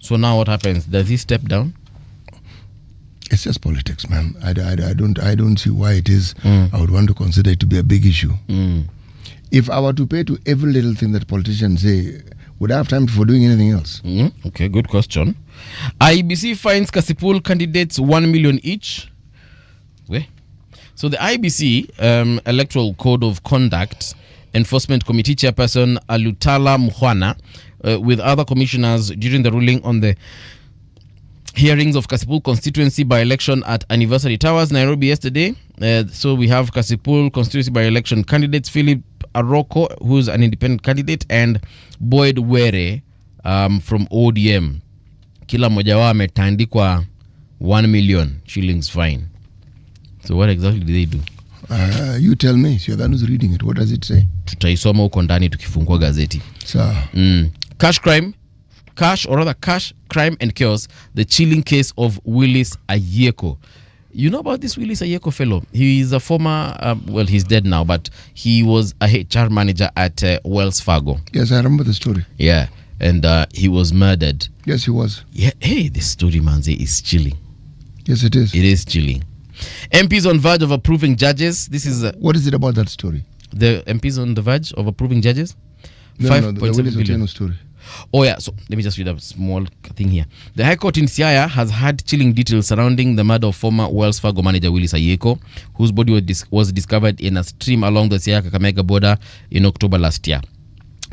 So now what happens? Does he step down?
It's just politics, man. I don't see why it is. I would want to consider it to be a big issue. If I were to pay to every little thing that politicians say, would I have time for doing anything else?
Okay, good question. IBC fines Kasipul candidates 1 million each. So the IBC Electoral Code of Conduct Enforcement Committee Chairperson Alutala Muhwana with other commissioners during the ruling on the hearings of Kasipul constituency by-election at Anniversary Towers, Nairobi yesterday. So we have Kasipul constituency by-election candidates Philip Aroko, who's an independent candidate, and Boyd Were from ODM. Kila mmoja wao ametandikwa 1 million shillings fine. So what exactly do they do?
You tell me. You're the one who's reading it. What does it say?
Tutaisoma huko ndani tukifungua gazeti.
So,
Cash, crime and chaos, the chilling case of Willis Ayeko. You know about this Willis Ayeko fellow? He is a former, he's dead now, but he was a HR manager at Wells Fargo.
Yes, I remember the story.
Yeah, and he was murdered.
Yes, he was.
Yeah, hey, this story, manze, is chilling.
Yes, it is.
It is chilling. MPs on verge of approving judges. This is...
what is it about that story?
The MPs on the verge of approving judges?
No, the Willis Otieno story.
Oh yeah, so let me just read a small thing here. The High Court in Siaya has had chilling details surrounding the murder of former Wells Fargo manager Willis Ayeko, whose body was discovered in a stream along the Siaya-Kakamega border in October last year.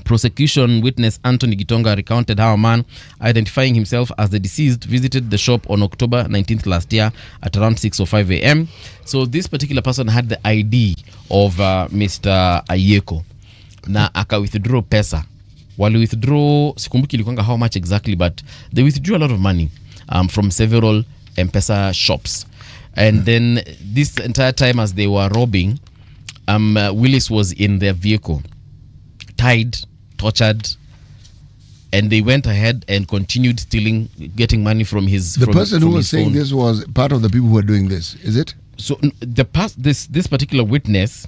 Prosecution witness Anthony Gitonga recounted how a man identifying himself as the deceased visited the shop on October 19th last year at around 6:05 a.m. So this particular person had the ID of Mr. Ayeko na aka withdraw pesa. Wali withdraw, sikumbuki ilikuanga how much exactly, but they withdrew a lot of money from several M-Pesa shops. And then this entire time as they were robbing, Willis was in their vehicle, tied, tortured, and they went ahead and continued stealing, getting money from his
The person who was saying this was part of the people who were doing this, is it?
So this particular witness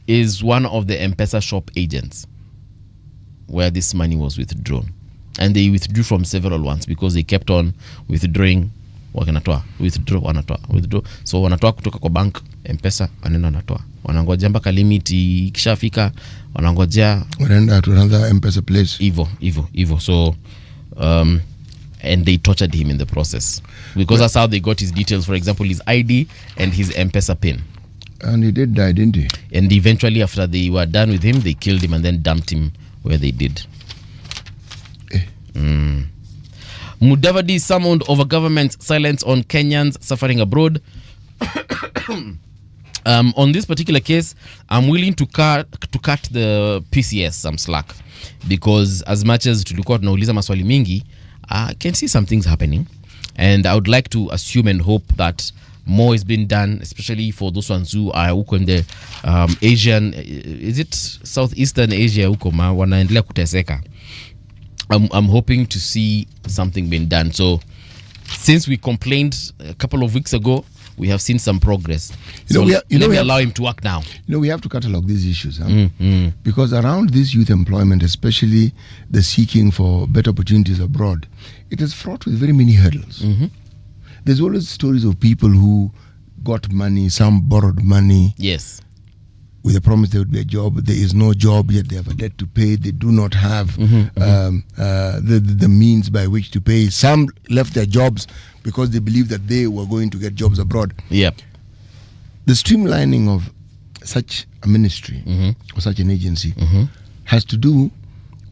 is one of the M-Pesa shop agents where this money was withdrawn, and they withdrew from several ones because they kept on withdrawing. Withdraw. So wanatoa kutoka kwa bank M-Pesa, wanaenda wanatoa, wanangojea mpaka limit ikishafika, wanangojea
wanaenda to another M-Pesa place.
Evo. So and they tortured him in the process because that's how they got his details, for example his ID and his M-Pesa pin.
And he did die, didn't he?
And eventually after they were done with him, they killed him and then dumped him where they did. Mudavadi summoned over government's silence on Kenyans suffering abroad. On this particular case, I'm willing to cut the PCS some slack, because as much as tulikuwa tunauliza maswali mingi, I can see some things happening, and I would like to assume and hope that more is being done, especially for those ones who are huko in the Asian, is it Southeastern Asia huko wanaendelea kuteseka. I'm hoping to see something being done. So since we complained a couple of weeks ago, we have seen some progress. Let me allow him to work now.
We have to catalog these issues, because around this youth employment, especially the seeking for better opportunities abroad, it is fraught with very many hurdles. There's always stories of people who got money, some borrowed money.
Yes.
With a promise there would be a job. There is no job, yet they have a debt to pay. They do not have the means by which to pay. Some left their jobs because they believed that they were going to get jobs abroad.
Yep.
The streamlining of such a ministry or such an agency has to do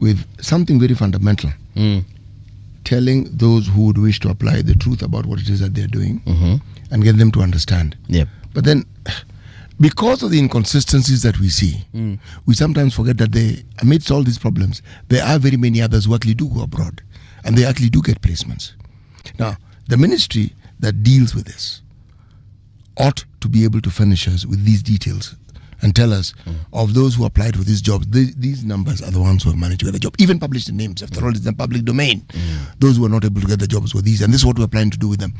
with something very fundamental. Telling those who would wish to apply the truth about what it is that they're doing and get them to understand.
Yep.
But then, because of the inconsistencies that we see, we sometimes forget that amidst all these problems, there are very many others who actually do go abroad, and they actually do get placements. Now, the ministry that deals with this ought to be able to furnish us with these details and tell us of those who applied for these jobs. These numbers are the ones who have managed to get the job. Even publish the names, after all, it's in public domain. Those who are not able to get the jobs were these, and this is what we're planning to do with them.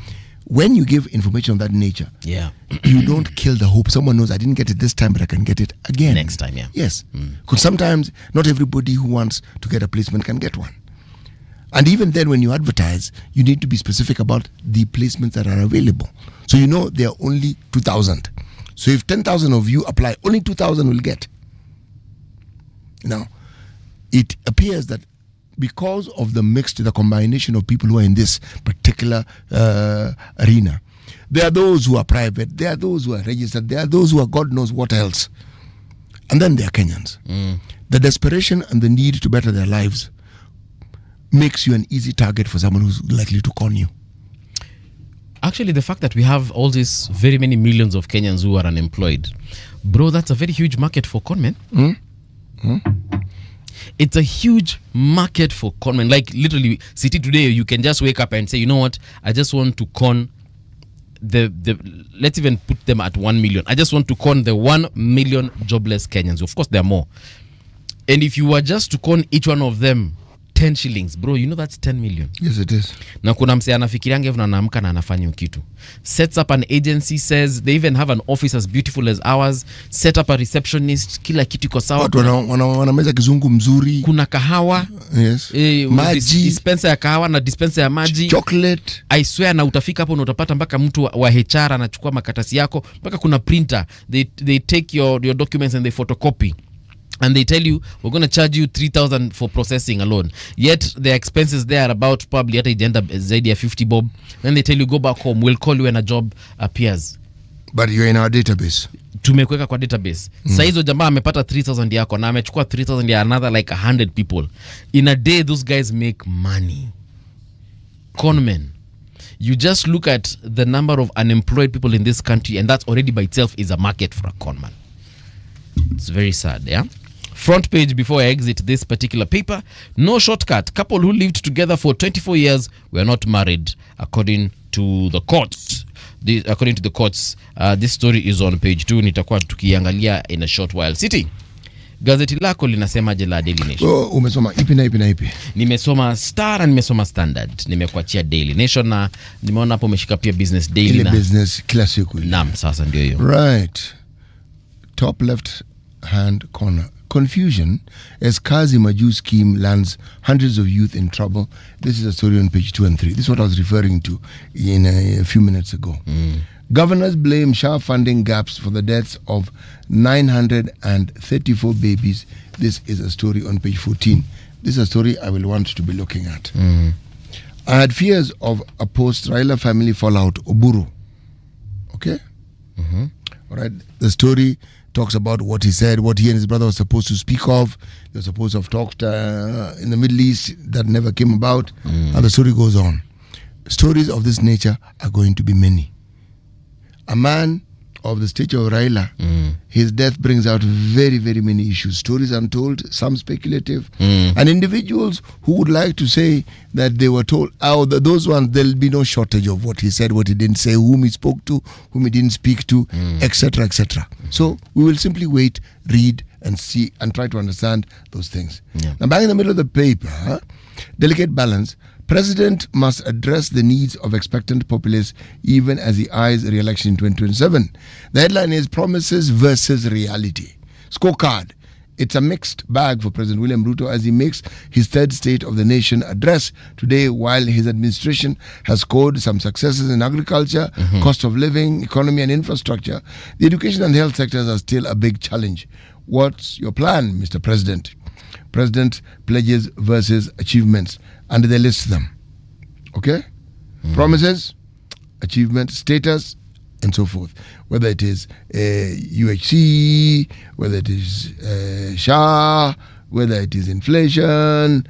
When you give information of that nature, you don't kill the hope. Someone knows, I didn't get it this time, but I can get it again.
Next time,
Yes. Because sometimes not everybody who wants to get a placement can get one. And even then, when you advertise, you need to be specific about the placements that are available. So you know there are only 2,000. So if 10,000 of you apply, only 2,000 will get. Now, it appears that because of the combination of people who are in this particular arena, there are those who are private, there are those who are registered, there are those who are God knows what else. And then there are Kenyans. The desperation and the need to better their lives makes you an easy target for someone who's likely to con you.
Actually, the fact that we have all these very many millions of Kenyans who are unemployed, bro, that's a very huge market for conmen. It's a huge market for conmen. Like literally, city today, you can just wake up and say, you know what, I just want to con let's even put them at 1 million. I just want to con the 1 million jobless Kenyans. Of course, there are more. And if you were just to con each one of them 10 shillings, bro, you know that's 10 million.
Yes, it is.
Na kuna mse anafikirianga hivyo na anaamka na anafanya kitu. Sets up an agency, says they even have an office as beautiful as ours, set up a receptionist, kila kitu iko sawa.
Watu wanameza kizungu mzuri.
Kuna kahawa.
Yes. Maji.
Dispenser ya kahawa na dispenser ya maji.
Chocolate.
I swear, na utafika hapo na utapata mpaka mtu wa HR anachukua makatasi yako, mpaka kuna printer. They take your documents and they photocopy. And they tell you, we're going to charge you 3,000 for processing alone. Yet the expenses there are about probably at agenda zaidi ya 50 bob. Then they tell you, go back home, we'll call you when a job appears.
But you're in our database.
Tumekuweka kwa database. Sasa hizo jamaa amepata 3,000 yako na amechukua 3,000 ya another like 100 people. In a day, those guys make money. Conmen. You just look at the number of unemployed people in this country, and that already by itself is a market for a conman. It's very sad, yeah? Front page before I exit this particular paper. No shortcut. Couple who lived together for 24 years were not married, according to the courts. This story is on page 2. Nitakuwa tukiangalia in a short while. City, gazeti lako linasemaje la Daily Nation?
Umesoma ipi na ipi?
Nimesoma Star na nimesoma Standard. Nimekuachia Daily Nation na nimeona hapo umeshika pia Business Daily.
Ile business kila siku.
Naam, sasa ndio hiyo.
Right. Top left hand corner. Confusion as Kazi Maju scheme lands hundreds of youth in trouble. This is a story on page 2 and 3. This is what I was referring to in a few minutes ago. Governors blame Shah funding gaps for the deaths of 934 babies. This is a story on page 14. This is a story I will want to be looking at. I had fears of a post-Raila family fallout, Oburu. Okay? All right. The story talks about what he said, what he and his brother were supposed to speak of. They were supposed to have talked in the Middle East. That never came about. And the story goes on. Stories of this nature are going to be many. A man of the stature of Raila, his death brings out very, very many issues. Stories untold, some speculative. And individuals who would like to say that they were told, those ones, there'll be no shortage of what he said, what he didn't say, whom he spoke to, whom he didn't speak to, etc., etc. So we will simply wait, read, and see, and try to understand those things. Now, back in the middle of the paper, delicate balance. President must address the needs of expectant populace even as he eyes re-election in 2027. The headline is Promises versus Reality. Scorecard. It's a mixed bag for President William Ruto as he makes his third State of the Nation address today, while his administration has scored some successes in agriculture, cost of living, economy and infrastructure. The education and health sectors are still a big challenge. What's your plan, Mr. President? President pledges versus achievements. And they list them. Okay? Promises, achievement, status, and so forth. Whether it is UHC, whether it is SHA, whether it is inflation.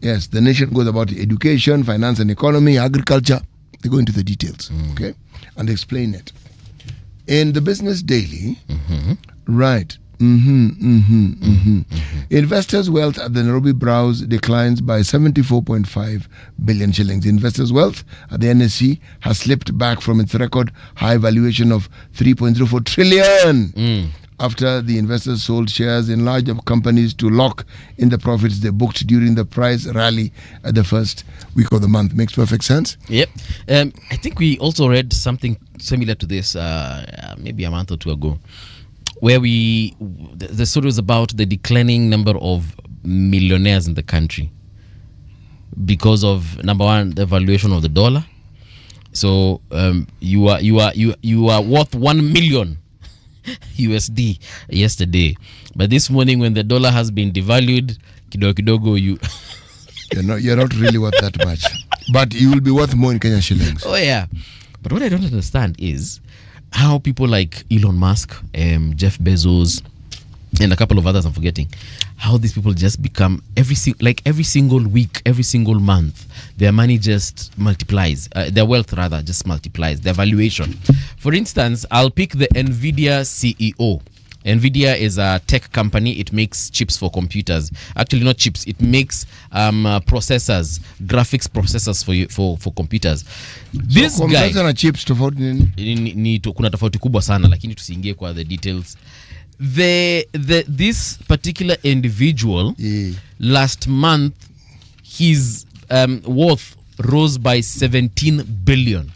Yes, the nation goes about education, finance and economy, agriculture. They go into the details. Okay? And explain it. In the Business Daily, right. Investors' wealth at the Nairobi Browse declines by 74.5 billion shillings. Investors' wealth at the NSC has slipped back from its record high valuation of 3.04 trillion after the investors sold shares in large companies to lock in the profits they booked during the price rally at the first week of the month. Makes perfect sense.
Yep. I think we also read something similar to this maybe a month or two ago, where the story was about the declining number of millionaires in the country because of, number one, the valuation of the dollar. So you are worth 1 million USD yesterday, but this morning when the dollar has been devalued, kidogo
you're not really worth that much, but you will be worth more in Kenya shillings.
Oh yeah, but what I don't understand is how people like Elon Musk, Jeff Bezos, and a couple of others I'm forgetting, how these people just become every single week, every single month, their money just multiplies. Their wealth rather just multiplies. Their valuation. For instance, I'll pick the Nvidia CEO. Nvidia is a tech company. It makes chips for computers. Actually, not chips. It makes processors, graphics processors for computers. This
so,
guy
na chips tofauti
ni kuna tofauti kubwa sana, lakini tusiingie kwa the details. This particular individual last month, his worth rose by 17 billion.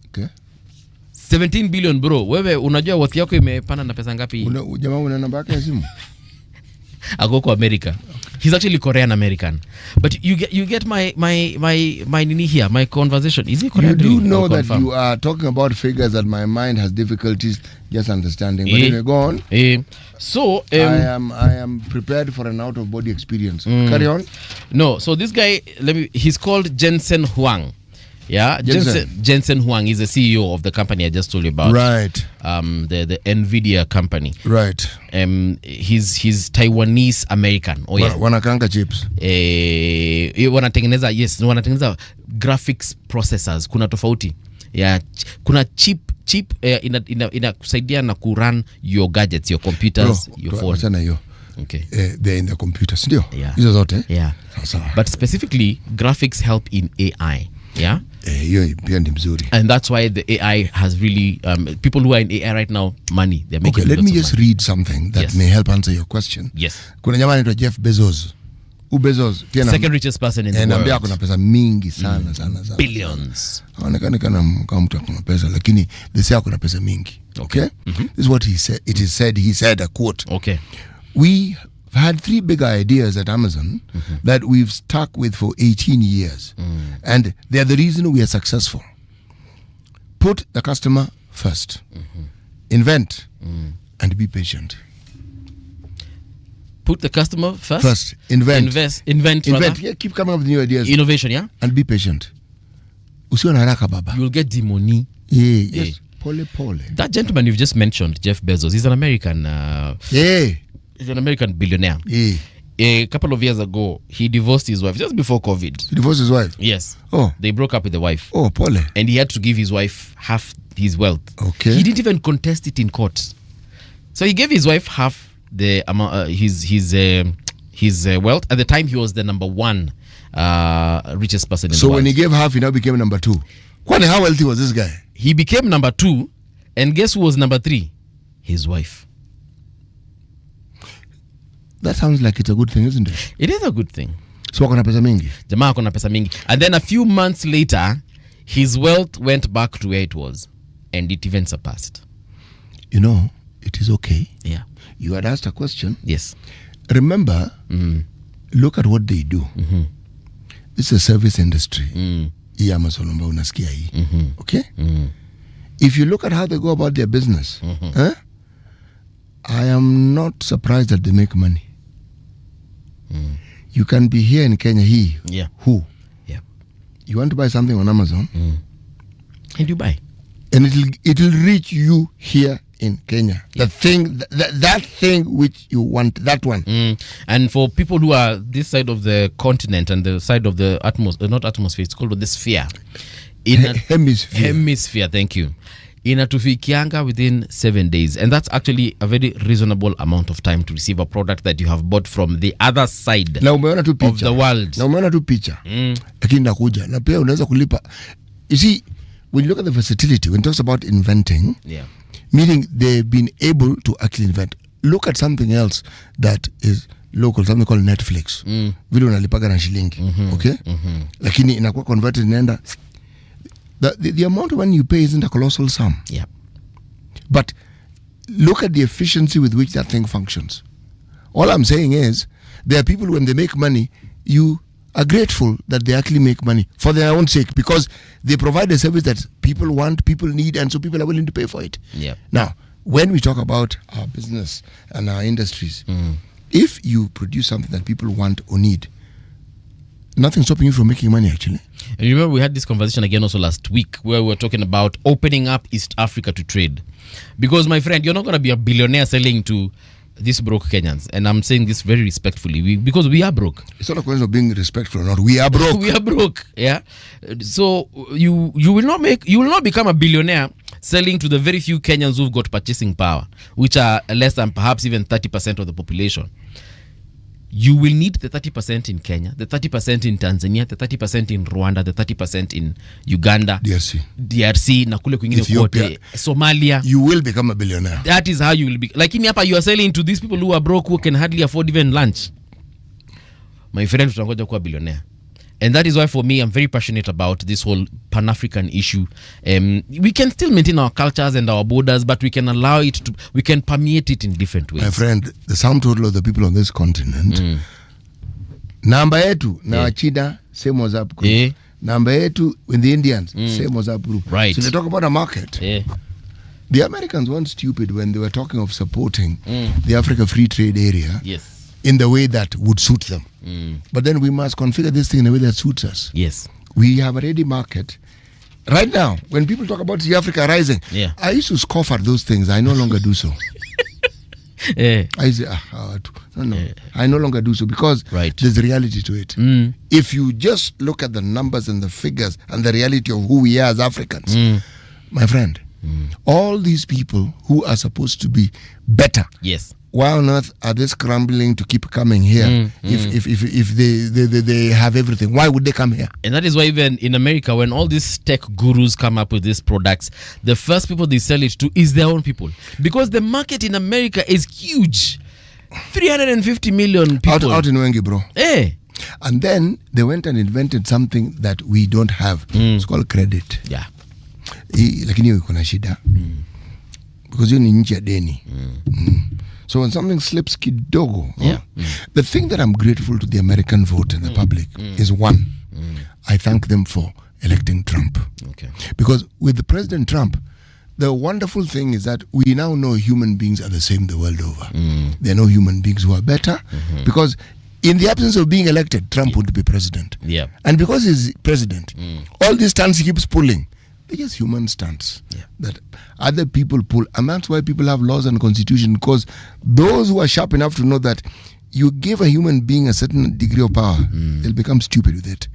Okay.
17 billion bro. Wewe unajua worth yako imepanda na pesa ngapi?
Jamaa una namba yake ya simu?
Ako America. He's actually Korean American. But you get my nini here, my conversation. Is he Korean?
You do know that you are talking about figures that my mind has difficulties just understanding. But anyway, go on.
So
I am prepared for an out of body experience. Carry on.
No, so this guy, he's called Jensen Huang. Yeah, Jensen Huang is the CEO of the company I just told you about.
Right.
The Nvidia company.
Right.
He's Taiwanese American. Oh yeah.
Wanakanga chips.
Wanatengeneza graphics processors. Kuna tofauti. Yeah, kuna chip inakusaidia na kurun your gadgets, your computers, your phone. Okay.
They're in the computers. Ndio.
Yeah.
Hizo zote.
Yeah. But specifically graphics help in AI. Yeah. And that's why the AI has really people who are in AI right now, money they're making.
Okay, let me just read something that may help answer your question.
Yes.
Kuna jamaa anaitwa Jeff Bezos. Bezos
second richest person in the world.
Anambia kuna pesa mingi sana.
Billions.
Anaonekana kama mtu akona pesa, lakini this yako kuna pesa mingi. Okay? This is what he said. It is said, he said, a quote.
Okay.
We had 3 big ideas at Amazon that we've stuck with for 18 years. And they're the reason we are successful. Put the customer first. Invent and be patient.
Put the customer first?
First. Invent.
Invent.
Yeah, keep coming up with new ideas.
Innovation, yeah?
And be patient. Usiwe na haraka baba.
You'll get the money.
Yes. Pole.
That gentleman you've just mentioned, Jeff Bezos, he's an American... He's an American billionaire. A couple of years ago, he divorced his wife just before COVID.
He divorced his wife?
Yes.
Oh.
They broke up with the wife.
Oh, pole.
And he had to give his wife half his wealth.
Okay.
He didn't even contest it in court. So he gave his wife half the amount, his wealth. At the time, he was the number 1 richest person in the world.
So when he gave half, he now became number 2. Kwani, how wealthy was this guy?
He became number 2, and guess who was number 3? His wife.
That sounds like it's a good thing, isn't it?
It is a good thing.
So akona pesa mingi.
Jamaa akona pesa mingi. And then a few months later, his wealth went back to where it was, and it even surpassed.
You know, it is okay.
Yeah.
You had asked a question.
Yes.
Remember, look at what they do. It's a service industry. Hii Amazon ambayo unasikia hii. Okay? If you look at how they go about their business, I am not surprised that they make money. You can be here in Kenya. Who?
Yeah.
You want to buy something on Amazon,
and you buy,
and it'll reach you here in Kenya. Yeah. The thing that thing which you want, that one.
And for people who are this side of the continent and the side of the not atmosphere, it's called the sphere.
Hemisphere.
Thank you. inatufikianga within 7 days, and that's actually a very reasonable amount of time to receive a product that you have bought from the other side
na umeona tu picha
of the world.
Na umeona tu picha lakini nakuja na pia unaweza kulipa. You see, when you look at the versatility, when it talks about inventing, meaning they've been able to actually invent. Look at something else that is local, something called Netflix. Vile unalipaga na shilingi, okay? Lakini inakuwa converted inaenda. The amount of money you pay isn't a colossal sum.
Yeah.
But look at the efficiency with which that thing functions. All I'm saying is, there are people when they make money, you are grateful that they actually make money for their own sake because they provide a service that people want, people need, and so people are willing to pay for it.
Yeah.
Now, when we talk about our business and our industries, if you produce something that people want or need, nothing's stopping you from making money, actually.
And you remember we had this conversation again also last week where we were talking about opening up East Africa to trade. Because, my friend, you're not going to be a billionaire selling to these broke Kenyans. And I'm saying this very respectfully because we are broke.
It's not a question of being respectful or not. We are broke.
We are broke, yeah. So you will not become a billionaire selling to the very few Kenyans who've got purchasing power, which are less than perhaps even 30% of the population. You will need the 30% in Kenya, the 30% in Tanzania, the 30% in Rwanda, the 30% in Uganda, DRC, na kule kwingine kote, Somalia.
You will become a billionaire.
That is how you will be. Like in hapa, you are selling to these people who are broke, who can hardly afford even lunch. My friend, tutangoja kuwa billionaire. And that is why, for me, I'm very passionate about this whole Pan-African issue. We can still maintain our cultures and our borders, but we can allow it to, we can permeate it in different ways.
My friend, the sum total of the people on this continent, namba yetu na Wachina, same WhatsApp group. Namba yetu with the Indians, same WhatsApp group.
Right.
So they talk about a market. The Americans weren't stupid when they were talking of supporting the Africa Free Trade Area.
Yes.
In the way that would suit them. But then we must configure this thing in a way that suits us.
Yes.
We have a ready market. Right now, when people talk about the Africa rising, I used to scoff at those things. I no longer do so. I say, I no longer do so because there's a reality to it. If you just look at the numbers and the figures and the reality of who we are as Africans, my friend, all these people who are supposed to be better, why on earth are they scrambling to keep coming here if they have everything? Why would they come here?
And that is why even in America, when all these tech gurus come up with these products, the first people they sell it to is their own people. Because the market in America is huge. 350 million people.
Out in Wengi, bro. And then they went and invented something that we don't have. It's called credit.
Yeah.
Lakini yuko na shida. Because you ni nchi ya deni. So when something slips kidogo, the thing that I'm grateful to the American vote and the public is one, I thank them for electing Trump. Because with the President Trump, the wonderful thing is that we now know human beings are the same the world over. There are no human beings who are better because in the absence of being elected, Trump would be president. And because he's president, all these stunts he keeps pulling, they're just human stunts that other people pull. And that's why people have laws and constitution, because those who are sharp enough to know that you give a human being a certain degree of power, they'll become stupid with it.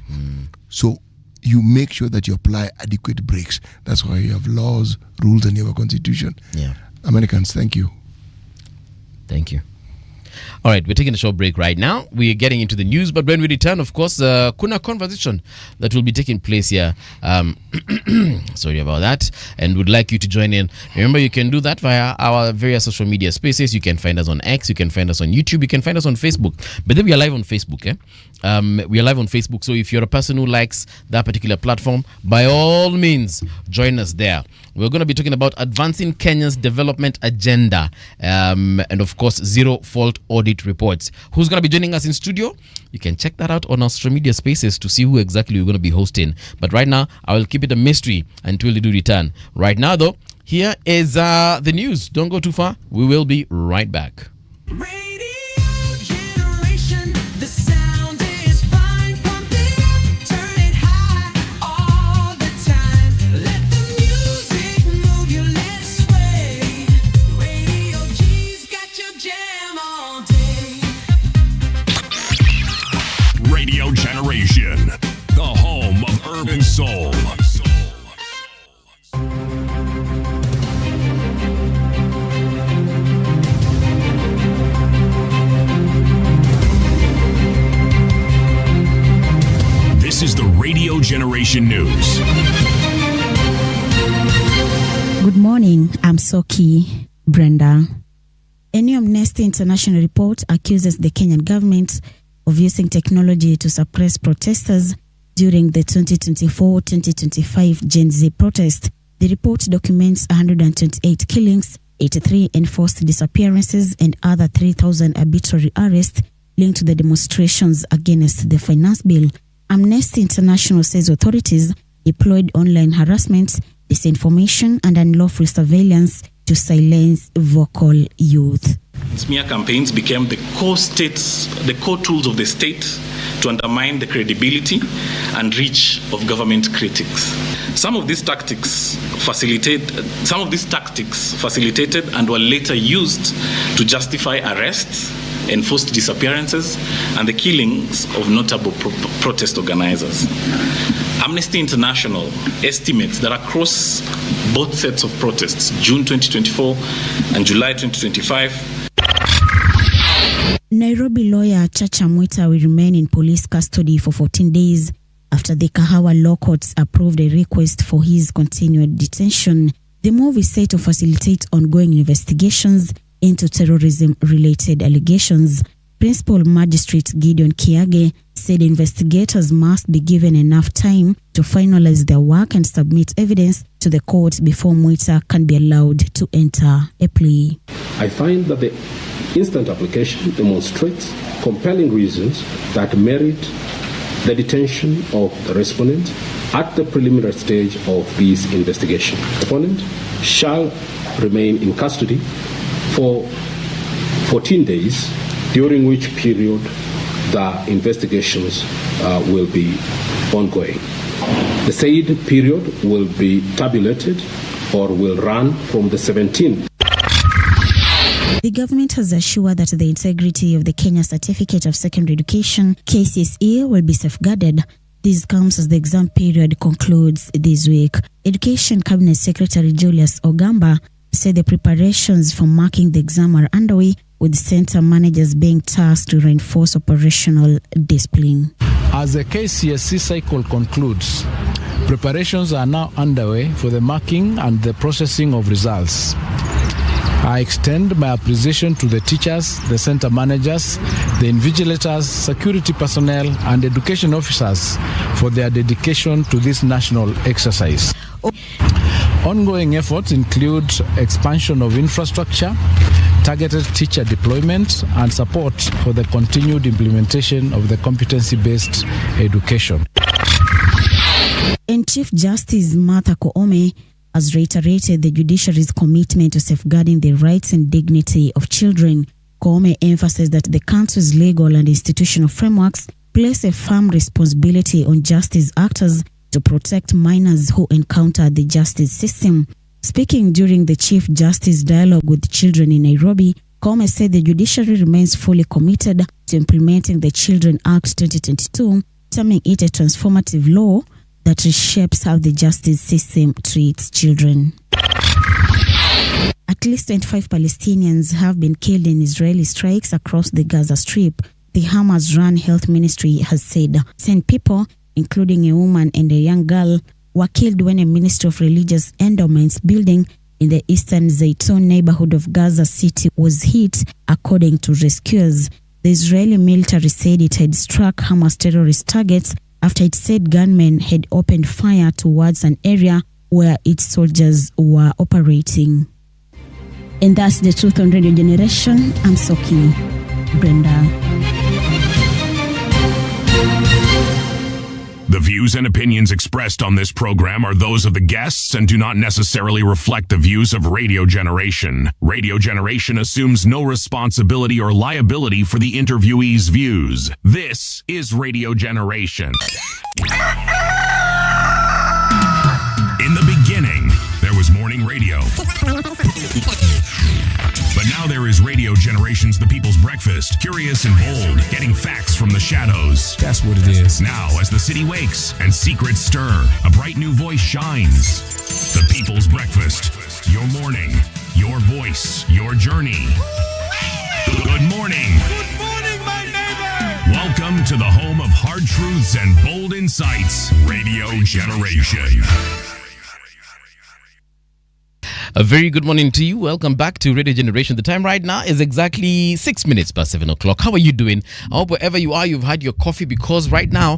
So you make sure that you apply adequate brakes. That's why you have laws, rules, and you have a constitution. Americans, thank you.
Thank you. All right, we're taking a short break right now. We're getting into the news, but when we return, of course, kuna conversation that will be taking place here. Sorry about that. And would like you to join in. Remember, you can do that via our various social media spaces. You can find us on X, you can find us on YouTube, you can find us on Facebook. But then we are live on Facebook, we are live on Facebook. So if you're a person who likes that particular platform, by all means, join us there. We're going to be talking about advancing Kenya's development agenda, and of course, zero fault audit reports. Who's going to be joining us in studio? You can check that out on our social media spaces to see who exactly we're going to be hosting. But right now, I will keep it a mystery until they do return. Right now, though, here is the news. Don't go too far. We will be right back.
Radio Generation, the home of urban soul. is the Radio Generation News.
Good morning, I'm Soki Brenda. A new Amnesty International report accuses the Kenyan government of using technology to suppress protesters during the 2024-2025 Gen Z protest. The report documents 128 killings, 83 enforced disappearances, and other 3,000 arbitrary arrests linked to the demonstrations against the finance bill. Amnesty International says authorities deployed online harassment, disinformation, and unlawful surveillance to silence vocal youth.
Smear campaigns became the core tools of the state to undermine the credibility and reach of government critics. Some of these tactics facilitated and were later used to justify arrests, enforced disappearances, and the killings of notable protest organizers. Amnesty International estimates that across both sets of protests, June 2024 and July 2025,
Nairobi lawyer Chacha Mwita will remain in police custody for 14 days after the Kahawa Law Courts approved a request for his continued detention. The move is said to facilitate ongoing investigations into terrorism-related allegations. Principal Magistrate Gideon Kiage said investigators must be given enough time to finalize their work and submit evidence to the court before Mwita can be allowed to enter a plea.
I find that the instant application demonstrates compelling reasons that merit the detention of the respondent at the preliminary stage of this investigation. The respondent shall remain in custody for 14 days, during which period the investigations will be ongoing. The said period will be tabulated or will run from the 17th.
The government has assured that the integrity of the Kenya Certificate of Secondary Education, KCSE, will be safeguarded. This comes as the exam period concludes this week. Education Cabinet Secretary Julius Ogamba said the preparations for marking the exam are underway, with center managers being tasked to reinforce operational discipline.
As the KCSE cycle concludes, preparations are now underway for the marking and the processing of results. I extend my appreciation to the teachers, the center managers, the invigilators, security personnel, and education officers for their dedication to this national exercise. Ongoing efforts include expansion of infrastructure, targeted teacher deployment, and support for the continued implementation of the competency-based education.
And Chief Justice Martha Koome has reiterated the judiciary's commitment to safeguarding the rights and dignity of children. Koome emphasized that the country's legal and institutional frameworks place a firm responsibility on justice actors to protect minors who encounter the justice system. Speaking during the Chief Justice Dialogue with Children in Nairobi, Koome said the judiciary remains fully committed to implementing the Children Act 2022, terming it a transformative law that reshapes how the justice system treats children. At least 25 Palestinians have been killed in Israeli strikes across the Gaza Strip. The Hamas-run health ministry has said 10 people, including a woman and a young girl, were killed when a Ministry of Religious Endowments building in the eastern Zaytun neighborhood of Gaza City was hit, according to rescuers. The Israeli military said it had struck Hamas terrorist targets after it said gunmen had opened fire towards an area where its soldiers were operating. And that's the truth on Radio Generation. I'm Soki Brenda.
The views and opinions expressed on this program are those of the guests and do not necessarily reflect the views of Radio Generation. Radio Generation assumes no responsibility or liability for the interviewee's views. This is Radio Generation. In the beginning, there was morning radio. But now there is Radio Generation's The People's Breakfast. Curious and bold, getting facts from the shadows.
That's what it is.
Now, as the city wakes and secrets stir, a bright new voice shines. The People's Breakfast. Your morning, your voice, your journey. Good morning.
Good morning, my neighbor.
Welcome to the home of hard truths and bold insights, Radio Generation.
A very good morning to you. Welcome back to Radio Generation. The time right now is exactly 6 minutes past 7 o'clock. How are you doing? I hope wherever you are, you've had your coffee, because right now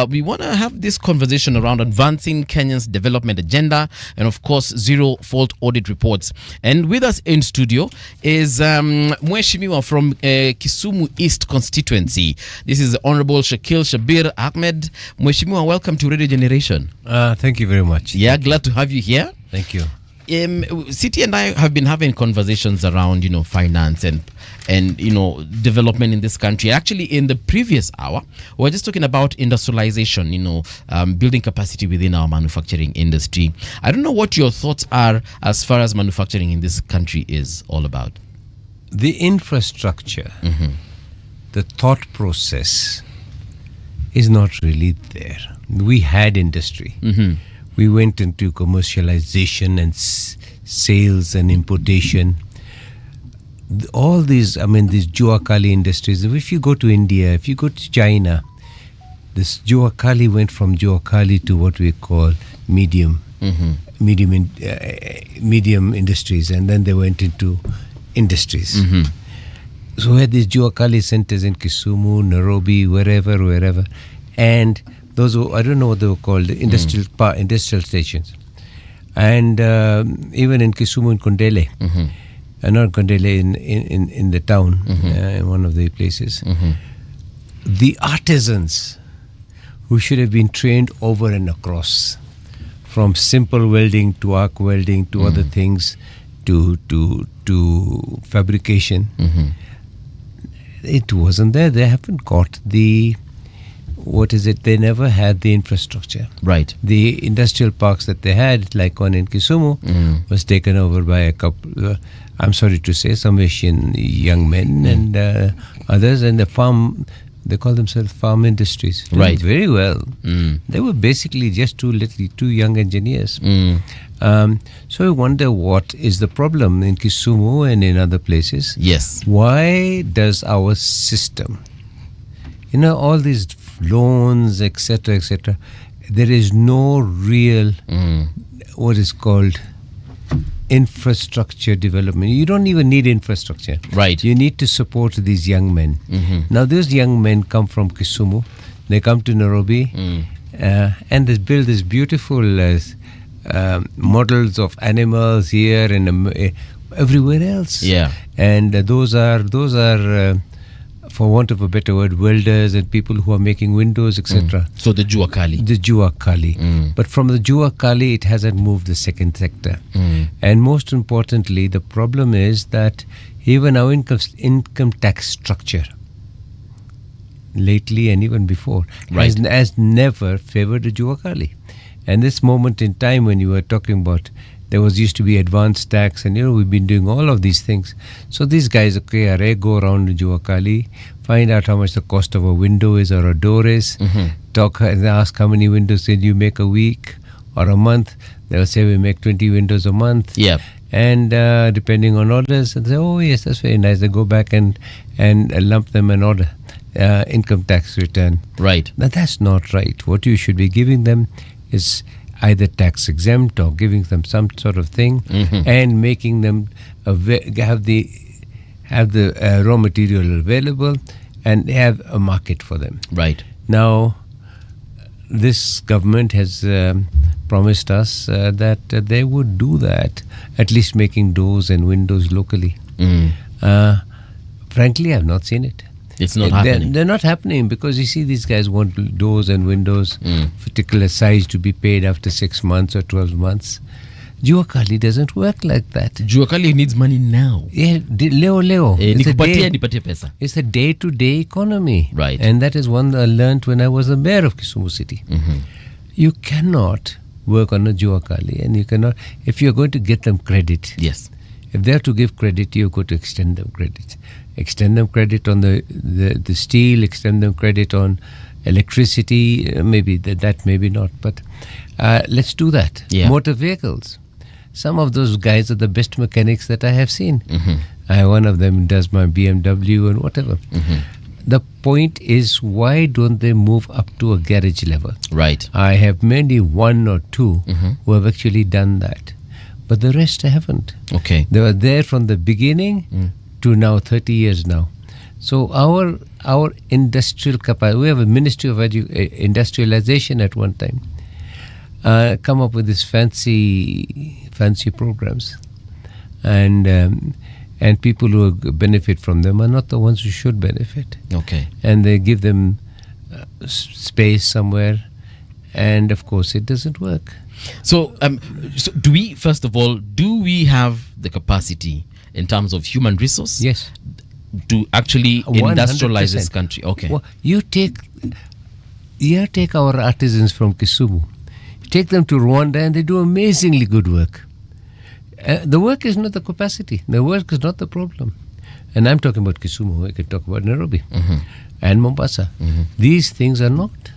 we want to have this conversation around advancing Kenya's development agenda and, of course, zero fault audit reports. And with us in studio is Mheshimiwa from Kisumu East constituency. This is Honorable Shakil Shabir Ahmed. Mheshimiwa, welcome to Radio Generation.
Thank you very much.
Yeah, glad to have you here.
Thank you.
City and I have been having conversations around, finance and development in this country. Actually, in the previous hour, we were just talking about industrialization, building capacity within our manufacturing industry. I don't know what your thoughts are as far as manufacturing in this country is all about.
The infrastructure, the thought process is not really there. We had industry. We went into commercialization and sales and importation. All these, these Juakali industries. If you go to India, if you go to China, this Juakali went from Juakali to what we call medium industries, and then they went into industries. So we had these Juakali centers in Kisumu, Nairobi, wherever, and those were, I don't know what they were called, industrial stations. And even in Kisumu and Kondele, not Kondele, in the town, in one of the places, the artisans who should have been trained over and across, from simple welding to arc welding to other things, to fabrication, it wasn't there. They haven't got the... They never had the infrastructure.
Right.
The industrial parks that they had, like one in Kisumu, was taken over by a couple, I'm sorry to say, some Asian young men and others, and the farm, they call themselves farm industries.
Right.
Very well. They were basically just two young engineers. So I wonder what is the problem in Kisumu and in other places.
Yes.
Why does our system, all these loans, etc., there is no real what is called infrastructure development. You don't even need infrastructure.
Right.
You need to support these young men. Now those young men come from Kisumu, they come to Nairobi, and they build these beautiful models of animals here and everywhere else.
Yeah.
And those are for want of a better word, welders and people who are making windows, etc.
So the Juakali.
But from the Juakali, it hasn't moved the second sector. And most importantly, the problem is that even our income tax structure, lately and even before, has never favored the Juakali. And this moment in time when you were talking about, there used to be advanced tax, and we've been doing all of these things. So these guys, go around in Juakali, find out how much the cost of a window is or a door is, talk and ask how many windows did you make a week or a month. They'll say we make 20 windows a month.
Yeah.
And depending on orders, they say, oh yes, that's very nice. They go back and lump them an order, income tax return.
Right.
Now that's not right. What you should be giving them is either tax exempt or giving them some sort of thing, and making them have the raw material available and have a market for them.
Right.
Now, this government has promised us that they would do that, at least making doors and windows locally. Frankly, I've not seen it.
It's not happening.
They're not happening because you see these guys want doors and windows, particular size to be paid after 6 months or 12 months. Juakali doesn't work like that.
Juakali needs money now.
Yeah, leo.
Nipatie pesa.
It's a day-to-day economy.
Right.
And that is one I learned when I was the mayor of Kisumu City. You cannot work on a Juakali, and you cannot, if you're going to get them credit.
Yes.
If they're to give credit, you've got to extend them credit. Extend them credit on the steel, extend them credit on electricity, maybe that, maybe not. But let's do that.
Yeah.
Motor vehicles. Some of those guys are the best mechanics that I have seen. One of them does my BMW and whatever. The point is, why don't they move up to a garage level?
Right.
I have maybe one or two who have actually done that, but the rest haven't.
Okay.
They were there from the beginning to now, 30 years now. So our industrial capacity, we have a Ministry of Industrialization at one time, come up with these fancy programs, and people who benefit from them are not the ones who should benefit.
Okay.
And they give them space somewhere, and of course it doesn't work.
So, so do we have the capacity in terms of human resource?
Yes.
To actually
100%.
industrialize this country? Okay.
Well, you take our artisans from Kisumu, take them to Rwanda, and they do amazingly good work. The work is not the capacity. The work is not the problem. And I'm talking about Kisumu. I could talk about Nairobi and Mombasa. These things are not.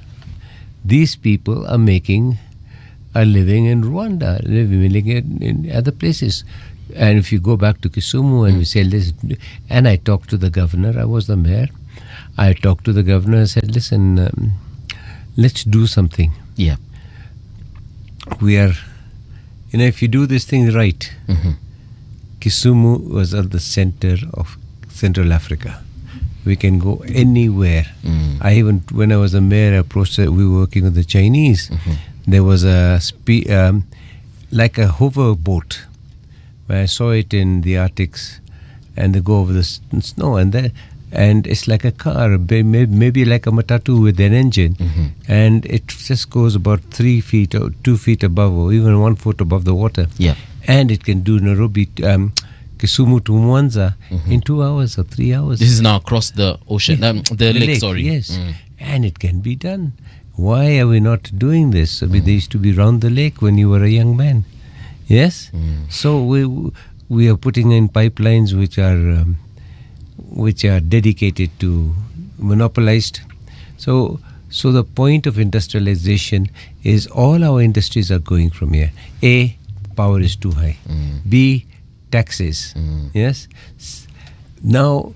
These people are making a living in Rwanda, living in other places. And if you go back to Kisumu and we say, listen, and I talked to the governor, I was the mayor. I talked to the governor and said, listen, let's do something.
Yeah.
We are, if you do this thing right, Kisumu was at the center of Central Africa. We can go anywhere. When I was a mayor, we were working with the Chinese. There was like a hover boat. Where I saw it in the Arctics, and they go over the snow, and it's like a car, maybe like a matatu with an engine, and it just goes about 3 feet or 2 feet above, or even 1 foot above the water.
Yeah.
And it can do Nairobi, Kisumu to Mwanza in 2 hours or 3 hours.
This is now across the ocean, the lake. Sorry.
Yes, and it can be done. Why are we not doing this? I mean, they used to be round the lake when you were a young man. Yes, so we are putting in pipelines which are dedicated to monopolized. So the point of industrialization is all our industries are going from here. A, power is too high. B, taxes. Yes. Now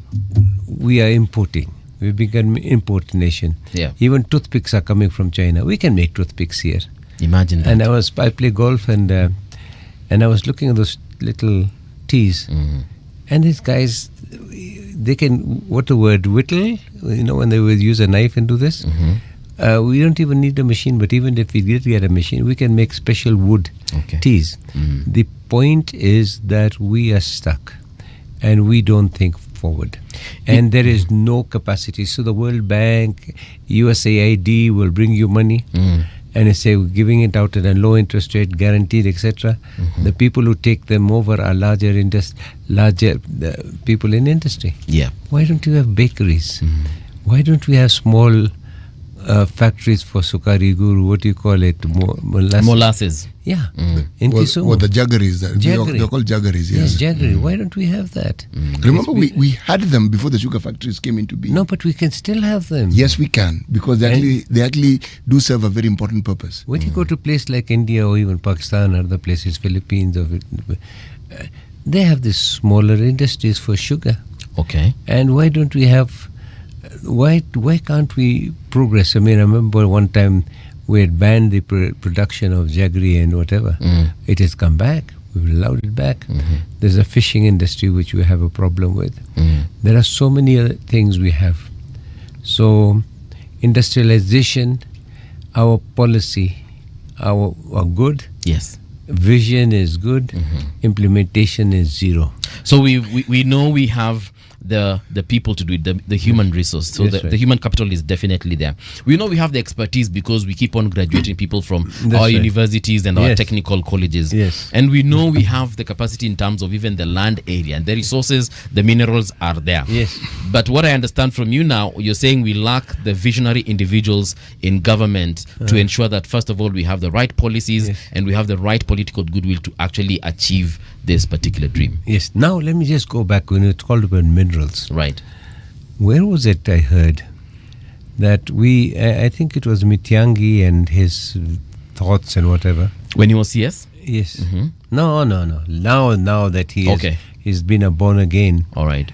we are importing. We've become an import nation.
Yeah.
Even toothpicks are coming from China. We can make toothpicks here.
Imagine that.
And I play golf, and I was looking at those little teas, and these guys, they can, whittle, when they would use a knife and do this. We don't even need a machine, but even if we did get a machine, we can make special wood teas. The point is that we are stuck, and we don't think forward. And there is no capacity. So the World Bank, USAID will bring you money. And they say we're giving it out at a low interest rate, guaranteed, etc. The people who take them over are larger people in industry.
Yeah.
Why don't you have bakeries? Why don't we have small factories for sukari guru? What do you call it?
Molasses.
Yeah. In Kisumu.
What the jaggeries? They're called jaggeries. Yes.
Jaggery. Why don't we have that?
Remember, we had them before the sugar factories came into being.
No, but we can still have them.
Yes, we can, because they actually do serve a very important purpose.
When you go to a place like India or even Pakistan or other places, Philippines, they have these smaller industries for sugar.
Okay.
And why don't we have? Why can't we progress? I mean, I remember one time we had banned the production of jaggery and whatever. It has come back. We've allowed it back. There's a fishing industry which we have a problem with. There are so many other things we have. So industrialization, our policy, are good.
Yes.
Vision is good. Implementation is zero.
So we know we have the people to do it, the human resource. So the human capital is definitely there. We know we have the expertise because we keep on graduating people from our universities and our technical colleges.
Yes.
And we know we have the capacity in terms of even the land area and the resources, the minerals are there.
Yes.
But what I understand from you now, you're saying we lack the visionary individuals in government to ensure that, first of all, we have the right policies and we have the right political goodwill to actually achieve this particular dream.
Yes. Now let me just go back when it's called about minerals.
Right.
Where was it I heard that I think it was Mitiangi and his thoughts and whatever.
When he was CS?
Yes. No. Now that he's been a born again.
All right.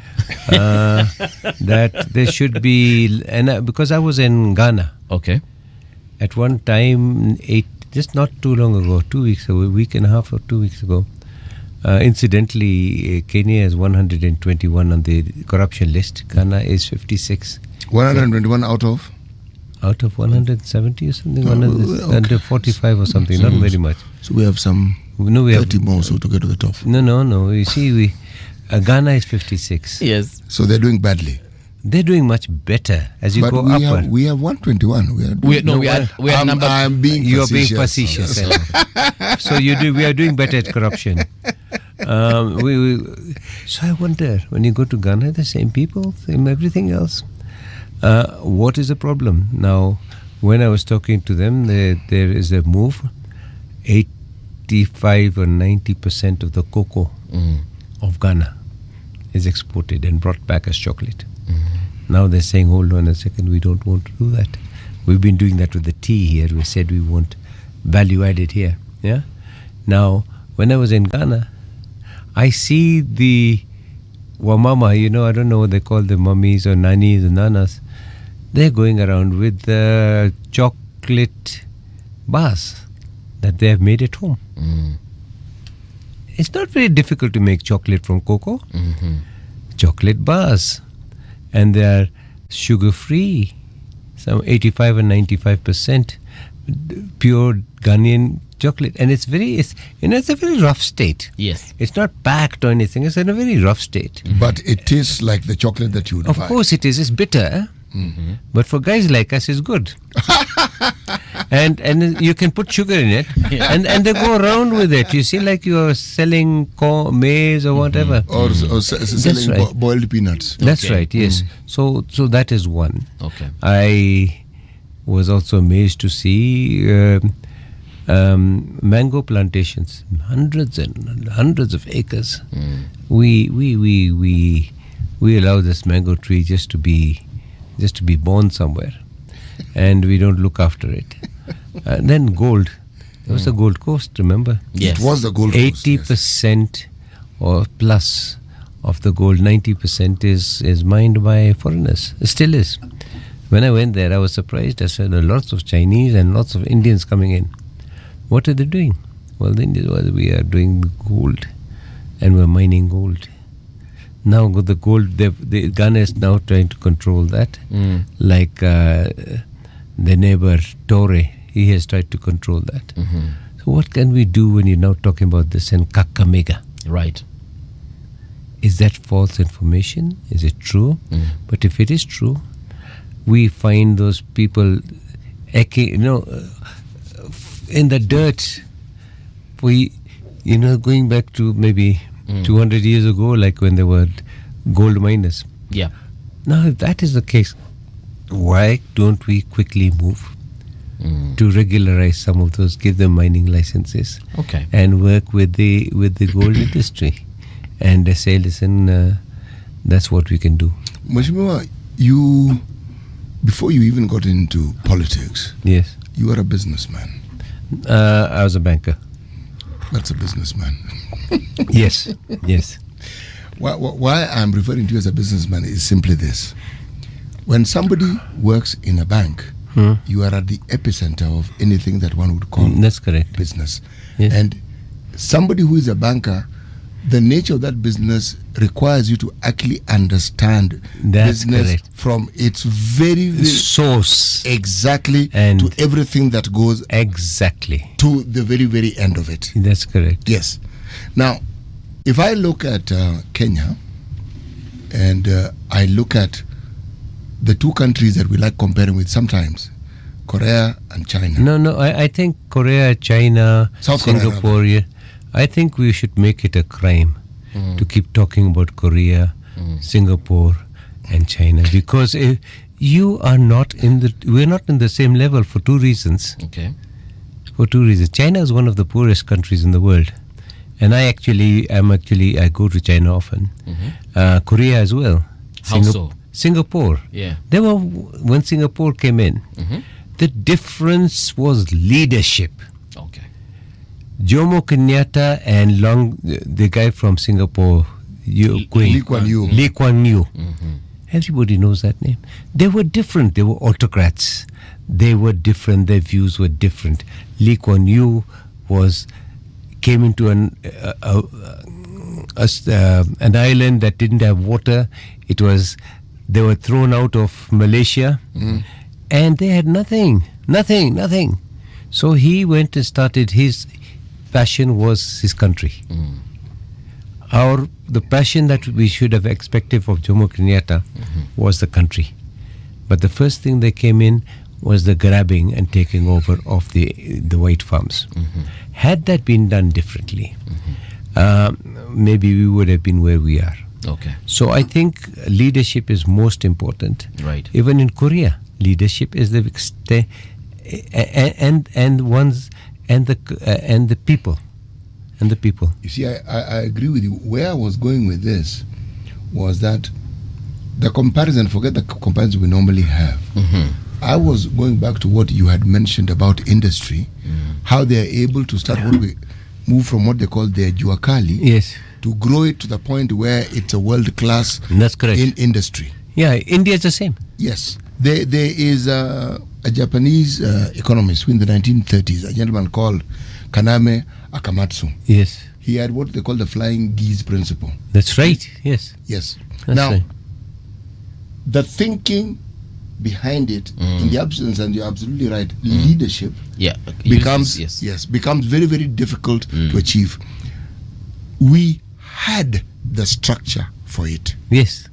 That there should be, because I was in Ghana.
Okay.
At one time, just not too long ago, 2 weeks ago, a week and a half or 2 weeks ago. Incidentally, Kenya is 121 on the corruption list. Ghana is 56.
121 out of?
Out of 170 or something, under 45 or something, not very much.
So we have some 30 more so to get to the top.
No. You see, Ghana is 56.
Yes.
So they're doing badly.
They're doing much better as you
But
go
we
upward.
we have 121.
We are number.
I'm being
You're being
facetious.
facetious. So we are doing better at corruption. So I wonder, when you go to Ghana, the same people, same everything else. What is the problem? Now, when I was talking to them, there is a move. 85 or 90% of the cocoa of Ghana is exported and brought back as chocolate. Now they're saying, hold on a second, we don't want to do that. We've been doing that with the tea here. We said we want value added here. Yeah. Now, when I was in Ghana, I see the wamama, I don't know what they call the mummies or nannies or nanas. They're going around with the chocolate bars that they have made at home. It's not very difficult to make chocolate from cocoa. Chocolate bars. And they are sugar-free. Some 85 and 95% pure Ghanaian chocolate. And it's a very rough state.
Yes.
It's not packed or anything. It's in a very rough state.
But it tastes like the chocolate that you would
Of
buy.
course it is. It's bitter. But for guys like us, it's good. and you can put sugar in it, and they go around with it. You see, like you are selling maize or whatever.
Or selling
right.
boiled peanuts.
That's right. Yes. So that is one.
Okay.
I was also amazed to see mango plantations, hundreds and hundreds of acres. We allow this mango tree just to be born somewhere, and we don't look after it. Then gold. It was the Gold Coast, remember?
Yes.
It was the Gold Coast.
80% or plus of the gold, 90% is mined by foreigners. It still is. When I went there, I was surprised. I saw lots of Chinese and lots of Indians coming in. What are they doing? Well, the Indians, we are doing gold, and we're mining gold. Now the gold, the Ghana is now trying to control that. Like the neighbor Tore, he has tried to control that. So what can we do when you're now talking about this in Kakamega?
Right.
Is that false information? Is it true? But if it is true, we find those people in the dirt. Going back to maybe 200 years ago, like when there were gold miners.
Yeah.
Now, if that is the case, why don't we quickly move to regularize some of those, give them mining licenses,
Okay.
and work with the gold industry, and they say, listen, that's what we can do.
Jemimah, before you even got into politics,
Yes,
you were a businessman.
I was a banker.
That's a businessman.
Yes.
Why I'm referring to you as a businessman is simply this. When somebody works in a bank, you are at the epicenter of anything that one would call
That's correct.
business.
Yes.
And somebody who is a banker, the nature of that business requires you to actually understand
That's
business
correct.
from its very, very
Source.
exactly
And
to everything that goes
Exactly.
to the very, very end of it.
That's correct.
Yes. Now, if I look at Kenya and I look at the two countries that we like comparing with sometimes, Korea and China.
No, I think Korea, China,
South Korea,
Singapore, I think we should make it a crime to keep talking about Korea, Singapore, and China, because we're not in the same level for two reasons.
Okay.
For two reasons. China is one of the poorest countries in the world. And I go to China often. Korea as well.
How so?
Singapore.
Yeah.
When Singapore came in, the difference was leadership.
Okay.
Jomo Kenyatta and the guy from Singapore,
Lee Kuan Yew.
Lee Kuan Yew. Everybody knows that name. They were different. They were autocrats. They were different. Their views were different. Lee Kuan Yew came into an island that didn't have water. They were thrown out of Malaysia, and they had nothing. So he went and started. His passion was his country. The passion that we should have expected of Jomo Kenyatta was the country. But the first thing that came in was the grabbing and taking over of the white farms. Had that been done differently, maybe we would have been where we are.
Okay.
So I think leadership is most important.
Right.
Even in Korea, leadership is the people. And the people.
You see, I agree with you. Where I was going with this was that the comparison, forget the comparison we normally have. I was going back to what you had mentioned about industry, how they are able to start move from what they call their juakali to grow it to the point where it's a world-class industry.
Yeah, India is the same.
Yes. There is a Japanese economist who in the 1930s, a gentleman called Kaname Akamatsu.
Yes.
He had what they call the flying geese principle.
That's right. Yes.
Yes.
That's
now,
right.
The thinking behind it, in the absence, and you're absolutely right, leadership becomes very, very difficult to achieve. We had the structure for it.
Yes.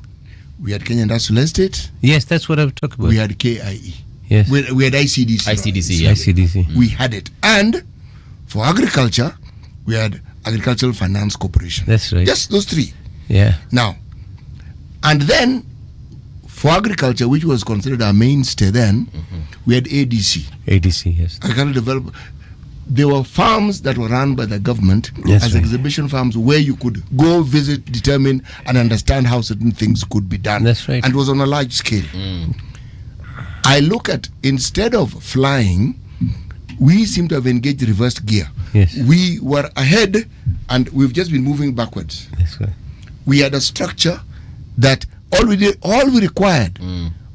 We had Kenya Industrial Estate.
Yes, that's what I'm talking about.
We had KIE.
Yes.
We had ICDC.
ICDC.
We had it. And for agriculture, we had Agricultural Finance Corporation.
That's right.
Just those three.
Yeah.
Now, and then for agriculture, which was considered our mainstay then, we had ADC.
ADC, yes.
Agricultural Development. There were farms that were run by the government as exhibition farms where you could go visit, determine, and understand how certain things could be done.
That's right.
And it was on a large scale. I look at, instead of flying, we seem to have engaged reversed gear.
Yes.
We were ahead and we've just been moving backwards.
That's right.
We had a structure that all we required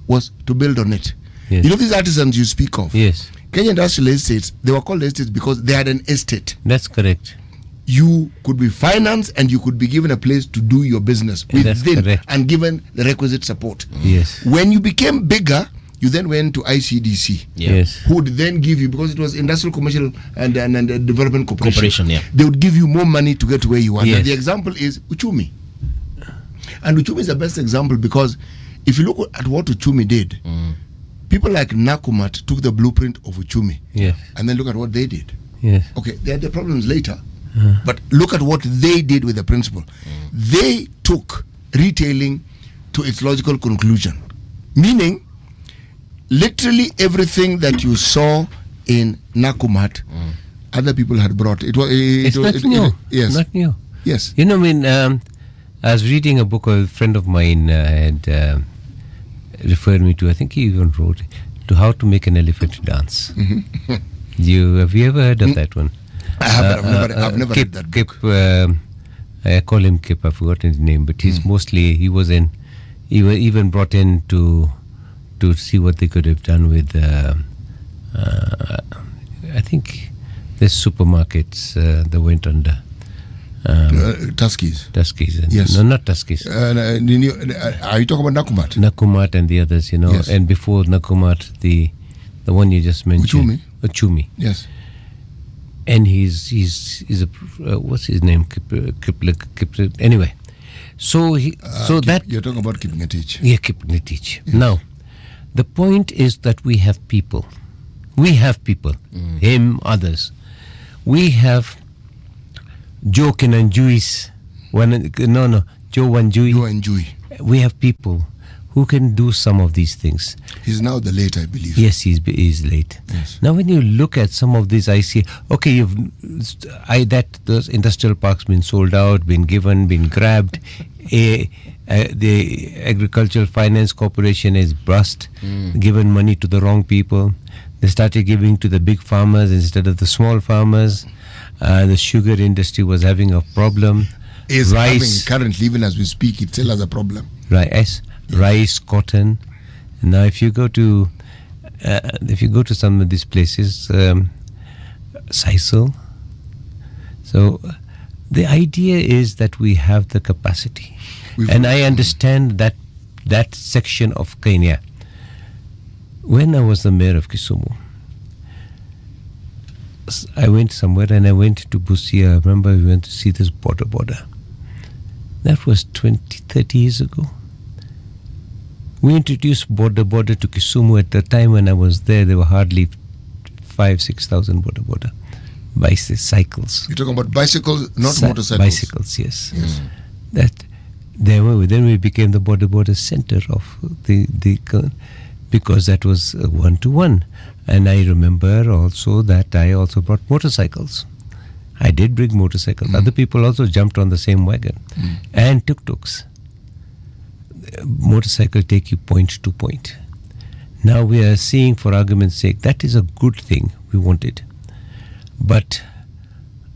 was to build on it.
Yes.
You know these artisans you speak of?
Yes.
Kenya Industrial Estates, they were called estates because they had an estate.
That's correct.
You could be financed and you could be given a place to do your business within and given the requisite support.
Yes.
When you became bigger, you then went to ICDC.
Yes.
Who would then give you, because it was Industrial Commercial and Development Corporation.
Yeah.
They would give you more money to get where you are.
Yes.
Now, the example is Uchumi. And Uchumi is the best example because if you look at what Uchumi did, people like Nakumat took the blueprint of Uchumi.
Yes.
And then look at what they did.
Yes.
Okay, they had their problems later. But look at what they did with the principle. They took retailing to its logical conclusion. Meaning, literally everything that you saw in Nakumat, other people had brought.
It's not new.
Yes.
Not new.
Yes.
You know, I was reading a book a friend of mine had referred me to. I think he even wrote to how to make an elephant dance. Have you ever heard of that one?
I haven't. I've never read that book.
I call him Kip. I've forgotten his name, but he's he was even brought in to see what they could have done with. I think there's supermarkets that went under.
Tuskies.
Yes. No, not Tuskies.
Are you talking about Nakumat?
Nakumat and the others, you know.
Yes.
And before Nakumat, the one you just mentioned. Uchumi.
Yes.
And he's a what's his name? Anyway, so
you're talking about keeping a teach.
Yeah, keeping a teach. Yes. Now, the point is that we have people. Him, others. We have Joe Kinanjui's Joe Wanjui. We have people who can do some of these things.
He's now the late, I believe.
Yes, he's late.
Yes.
Now, when you look at some of these, I see, okay, those industrial parks been sold out, been given, been grabbed. The Agricultural Finance Corporation is bust, given money to the wrong people. They started giving to the big farmers instead of the small farmers. The sugar industry was having a problem.
Is
Rice,
having currently, even as we speak, it still has a problem.
Rice, cotton. Now, if you go to some of these places, Sisal. So the idea is that we have the capacity, and I understand that section of Kenya. When I was the mayor of Kisumu, I went somewhere and I went to Busia. I remember we went to see this border. That was 20-30 years ago. We introduced border to Kisumu. At the time when I was there were hardly 5,000-6,000 border bicycles.
You're talking about bicycles, not motorcycles.
Bicycles, yes. Then we became the border center of the because that was 1-to-1. And I remember also that I also brought motorcycles. I did bring motorcycles. Other people also jumped on the same wagon. And tuk-tuks. Motorcycle take you point to point. Now we are seeing, for argument's sake, that is a good thing. We want it. But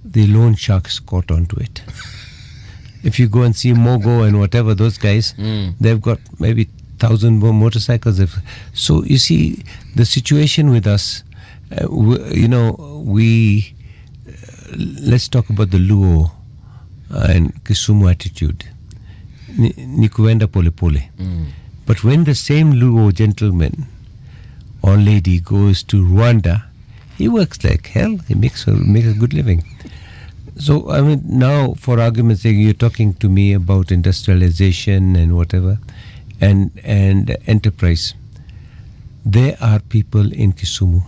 the loan sharks caught onto it. If you go and see Mogo and whatever, those guys, they've got maybe 1,000 more motorcycles. So you see, the situation with us, let's talk about the Luo and Kisumu attitude. Ni kuenda pole pole. But when the same Luo gentleman or lady goes to Rwanda, he works like hell. He makes a good living. So, I mean, now, for argument's sake, you're talking to me about industrialization and whatever, and enterprise. There are people in Kisumu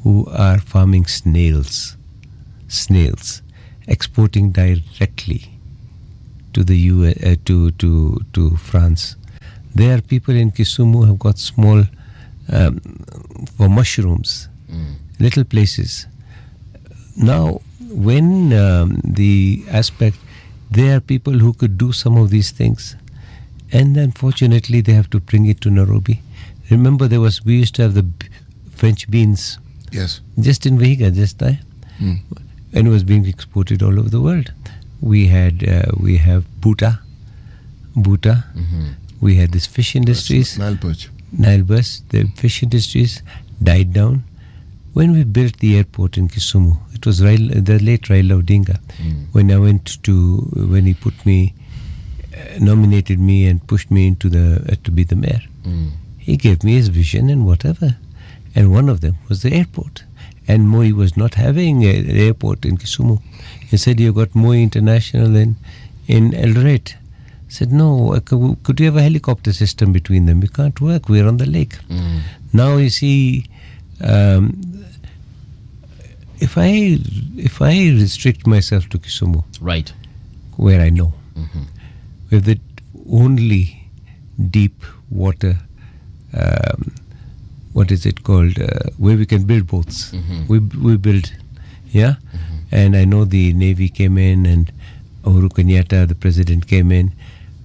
who are farming snails, exporting directly to the US, to France. There are people in Kisumu who have got small for mushrooms, little places. Now, when the aspect, there are people who could do some of these things, and unfortunately they have to bring it to Nairobi. Remember, we used to have the French beans.
Yes.
Just in Vihiga, just there, and it was being exported all over the world. We have Buta. We had this fish industries.
Nile perch.
The fish industries died down. When we built the airport in Kisumu, it was the late Raila Odinga. When he nominated me and pushed me into to be the mayor. He gave me his vision and whatever. And one of them was the airport. And Moi was not having an airport in Kisumu. He said, "You got Moi International in Eldoret." I said, "No, could you have a helicopter system between them? We can't work. We're on the lake." Now you see, if I restrict myself to Kisumu,
Right.
where I know, we have the only deep water, what is it called, where we can build boats. We build, and I know the Navy came in and Uhuru Kenyatta, the president, came in.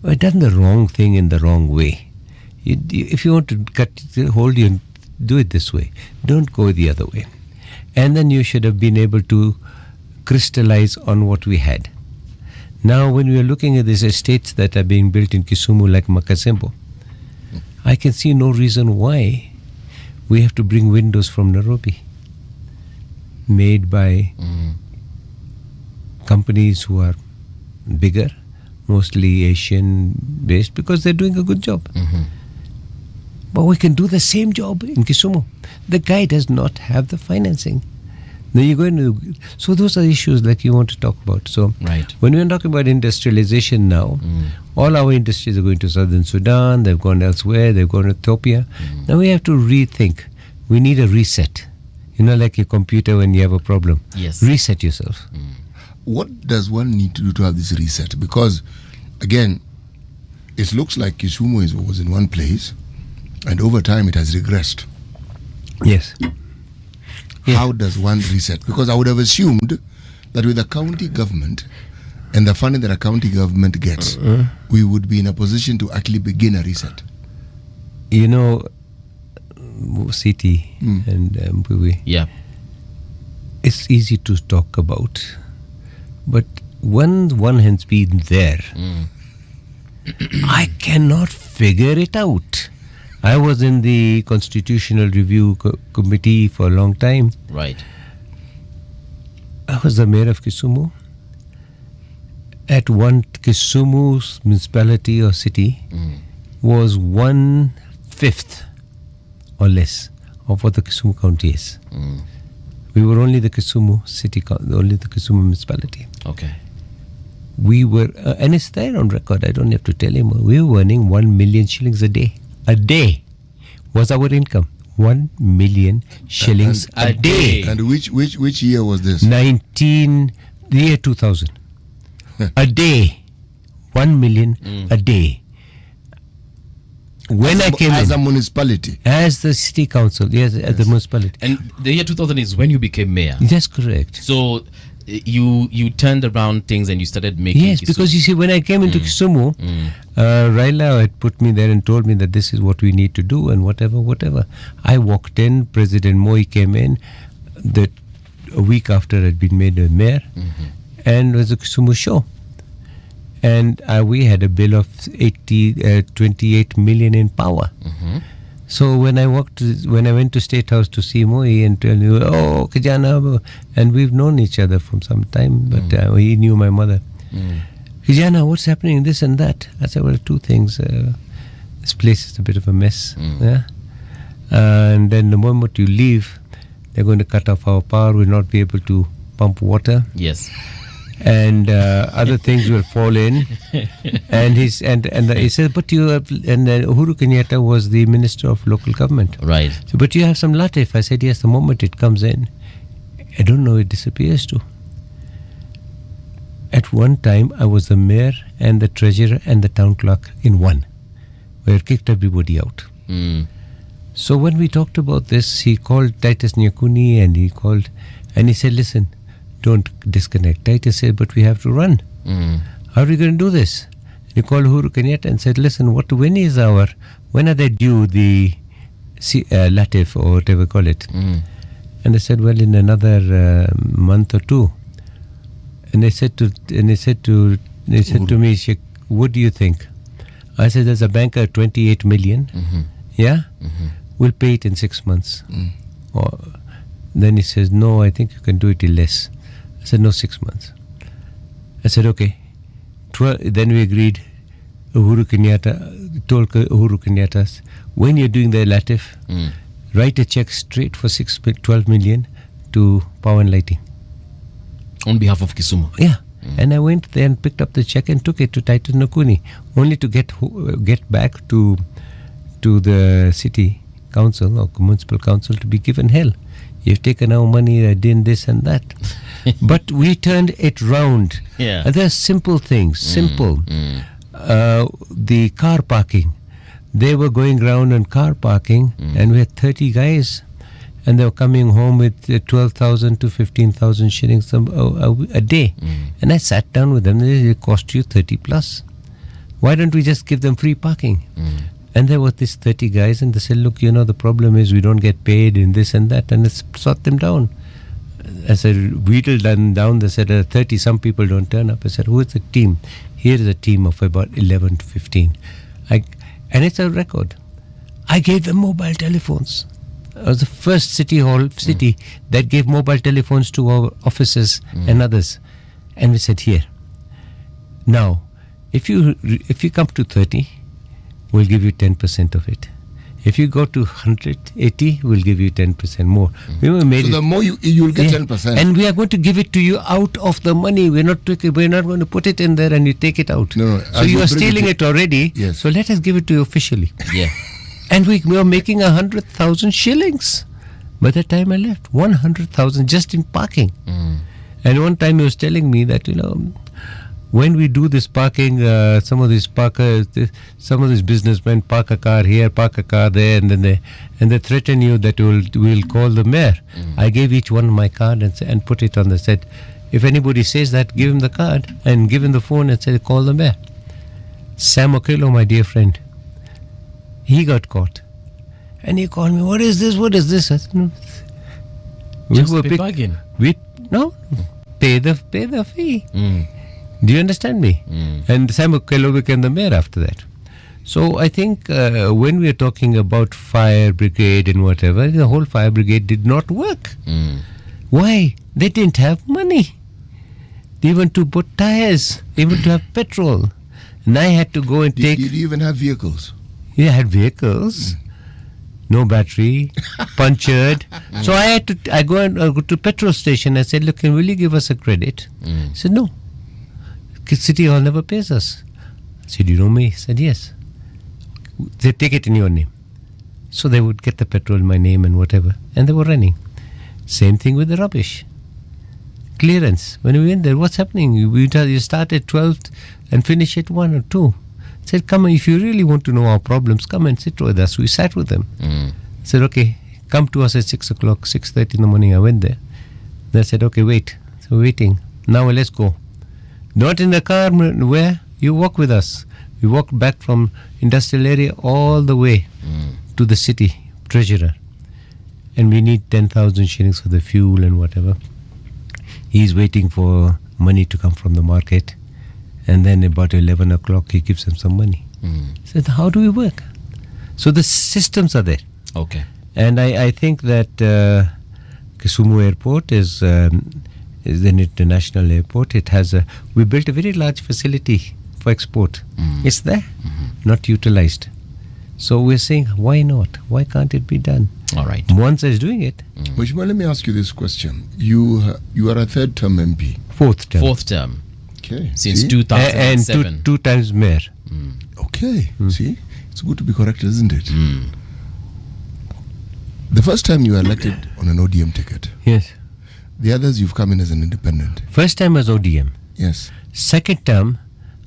I've done the wrong thing in the wrong way. If you want to hold you, do it this way. Don't go the other way. And then you should have been able to crystallize on what we had. Now, when we are looking at these estates that are being built in Kisumu, like Makasembo, I can see no reason why we have to bring windows from Nairobi, made by companies who are bigger, mostly Asian-based, because they're doing a good job. But we can do the same job in Kisumu. The guy does not have the financing. Now you're going to, so those are issues like you want to talk about. So when we're talking about industrialization now, all our industries are going to southern Sudan, they've gone elsewhere, they've gone to Ethiopia. Now we have to rethink. We need a reset. Like your computer when you have a problem.
Yes.
Reset yourself.
What does one need to do to have this reset? Because, again, it looks like Kisumu was in one place, and over time it has regressed.
Yes.
How does one reset? Because I would have assumed that with the county government and the funding that a county government gets, we would be in a position to actually begin a reset.
city and Mbuvi.
Yeah.
It's easy to talk about, but when one has been there, I cannot figure it out. I was in the Constitutional Review Committee for a long time.
Right.
I was the mayor of Kisumu. At one Kisumu municipality or city was 1/5 or less of what the Kisumu county is. We were only the Kisumu city, only the Kisumu municipality.
Okay.
We were, and it's there on record, I don't have to tell him, we were earning 1 million shillings a day. A day was our income. 1 million shillings a day.
And which year was this?
The year 2000. A day. 1 million a day. When I came
as
in,
a municipality.
as the city council, yes, at the municipality.
And the year 2000 is when you became mayor.
That's correct.
So you turned around things and you started making.
Yes, because you see, when I came into Kisumu, Raila had put me there and told me that this is what we need to do and whatever. I walked in, President Moi came in, a week after I'd been made a mayor, and it was a Kisumu show. And we had a bill of 28 million in power. So when I went to State House to see Moi and tell you, oh, Kijana, and we've known each other from some time, but he knew my mother. Kijana, what's happening, this and that? I said, well, two things. This place is a bit of a mess. Yeah? And then the moment you leave, they're going to cut off our power. We'll not be able to pump water.
Yes.
And other things will fall in. And he said, but you have, and Uhuru Kenyatta was the Minister of Local Government.
Right.
So, but you have some latif. I said, yes, the moment it comes in, I don't know, it disappears too. At one time, I was the mayor and the treasurer and the town clerk in one. We had kicked everybody out. So when we talked about this, he called Titus Nyakuni and he said, listen, don't disconnect. Titus said, but we have to run. How are we going to do this? He called Uhuru Kenyatta and said, listen, when are they due the latif or whatever you call it? And they said, well, in another month or two. And they said to me, Sheikh, what do you think? I said, there's a banker, 28 million. Yeah? We'll pay it in 6 months. Or, then he says, no, I think you can do it in less. I said, no, 6 months. I said, okay. Then we agreed. Uhuru Kenyatta told Uhuru Kenyatta, when you're doing the latif, write a check straight for 12 million to Power and Lighting.
On behalf of Kisumu.
Yeah. And I went there and picked up the check and took it to Titus Nyakuni, only to get back to the city council or municipal council to be given hell. You've taken our money, I did this and that. But we turned it round.
Yeah.
There are simple things, the car parking. They were going around on car parking and we had 30 guys and they were coming home with 12,000 to 15,000 shillings a day. And I sat down with them, it cost you 30 plus. Why don't we just give them free parking? And there were these 30 guys and they said, look, the problem is we don't get paid in this and that, and let's sort them down. I said, wheedled them down. They said, 30, some people don't turn up. I said, who is the team? Here is a team of about 11 to 15. And it's a record. I gave them mobile telephones. I was the first city that gave mobile telephones to our officers and others. And we said, here. Now, if you come to 30, we'll give you 10% of it. If you go to 180, we'll give you 10% more. So
the more you'll get 10%.
And we are going to give it to you out of the money. We're not going to put it in there and you take it out.
No.
So you are stealing it already.
Yes.
So let us give it to you officially.
Yeah.
And we were making 100,000 shillings. By the time I left, 100,000 just in parking. And one time he was telling me that, when we do this parking, some of these businessmen park a car here, park a car there, and then they threaten you that we'll call the mayor. I gave each one my card and put it on the set. If anybody says that, give him the card and give him the phone and say, call the mayor. Sam Okello, my dear friend, he got caught. And he called me, what is this? What is this? I said, no.
bargain.
No, pay the fee. Do you understand me? And Sam Okello became the mayor after that. So I think when we are talking about fire brigade and whatever, the whole fire brigade did not work. Why? They didn't have money. Even to put tires, even to have petrol. And I had to go and take...
Did you even have vehicles?
Yeah, I had vehicles. No battery, punctured. So I go to petrol station. I said, look, will you give us a credit? He said, no. City Hall never pays us. I said, you know me? He said, yes. They take it in your name. So they would get the petrol in my name and whatever. And they were running. Same thing with the rubbish. Clearance. When we went there, what's happening? You start at 12 and finish at 1 or 2. I said, come on, if you really want to know our problems, come and sit with us. We sat with them. I said, okay, come to us at 6 o'clock, 6:30 in the morning. I went there. They said, okay, wait. So waiting. Now let's go. Not in the car, where? You walk with us. We walked back from industrial area all the way to the city treasurer. And we need 10,000 shillings for the fuel and whatever. He's waiting for money to come from the market. And then about 11 o'clock, he gives them some money. Said, how do we work? So the systems are there.
Okay.
And I think that Kisumu Airport is an international airport. It has we built a very large facility for export. It's there, not utilized. So we're saying, why not? Why can't it be done?
All right.
Monza is doing it.
Mheshimiwa, let me ask you this question. You are a third-term MP.
Fourth term.
Fourth term.
Okay.
Since
See?
2007.
And two times mayor.
Okay. See? It's good to be corrected, isn't it? The first time you were elected on an ODM ticket.
Yes.
The others you've come in as an independent.
First time was ODM.
Yes.
Second term,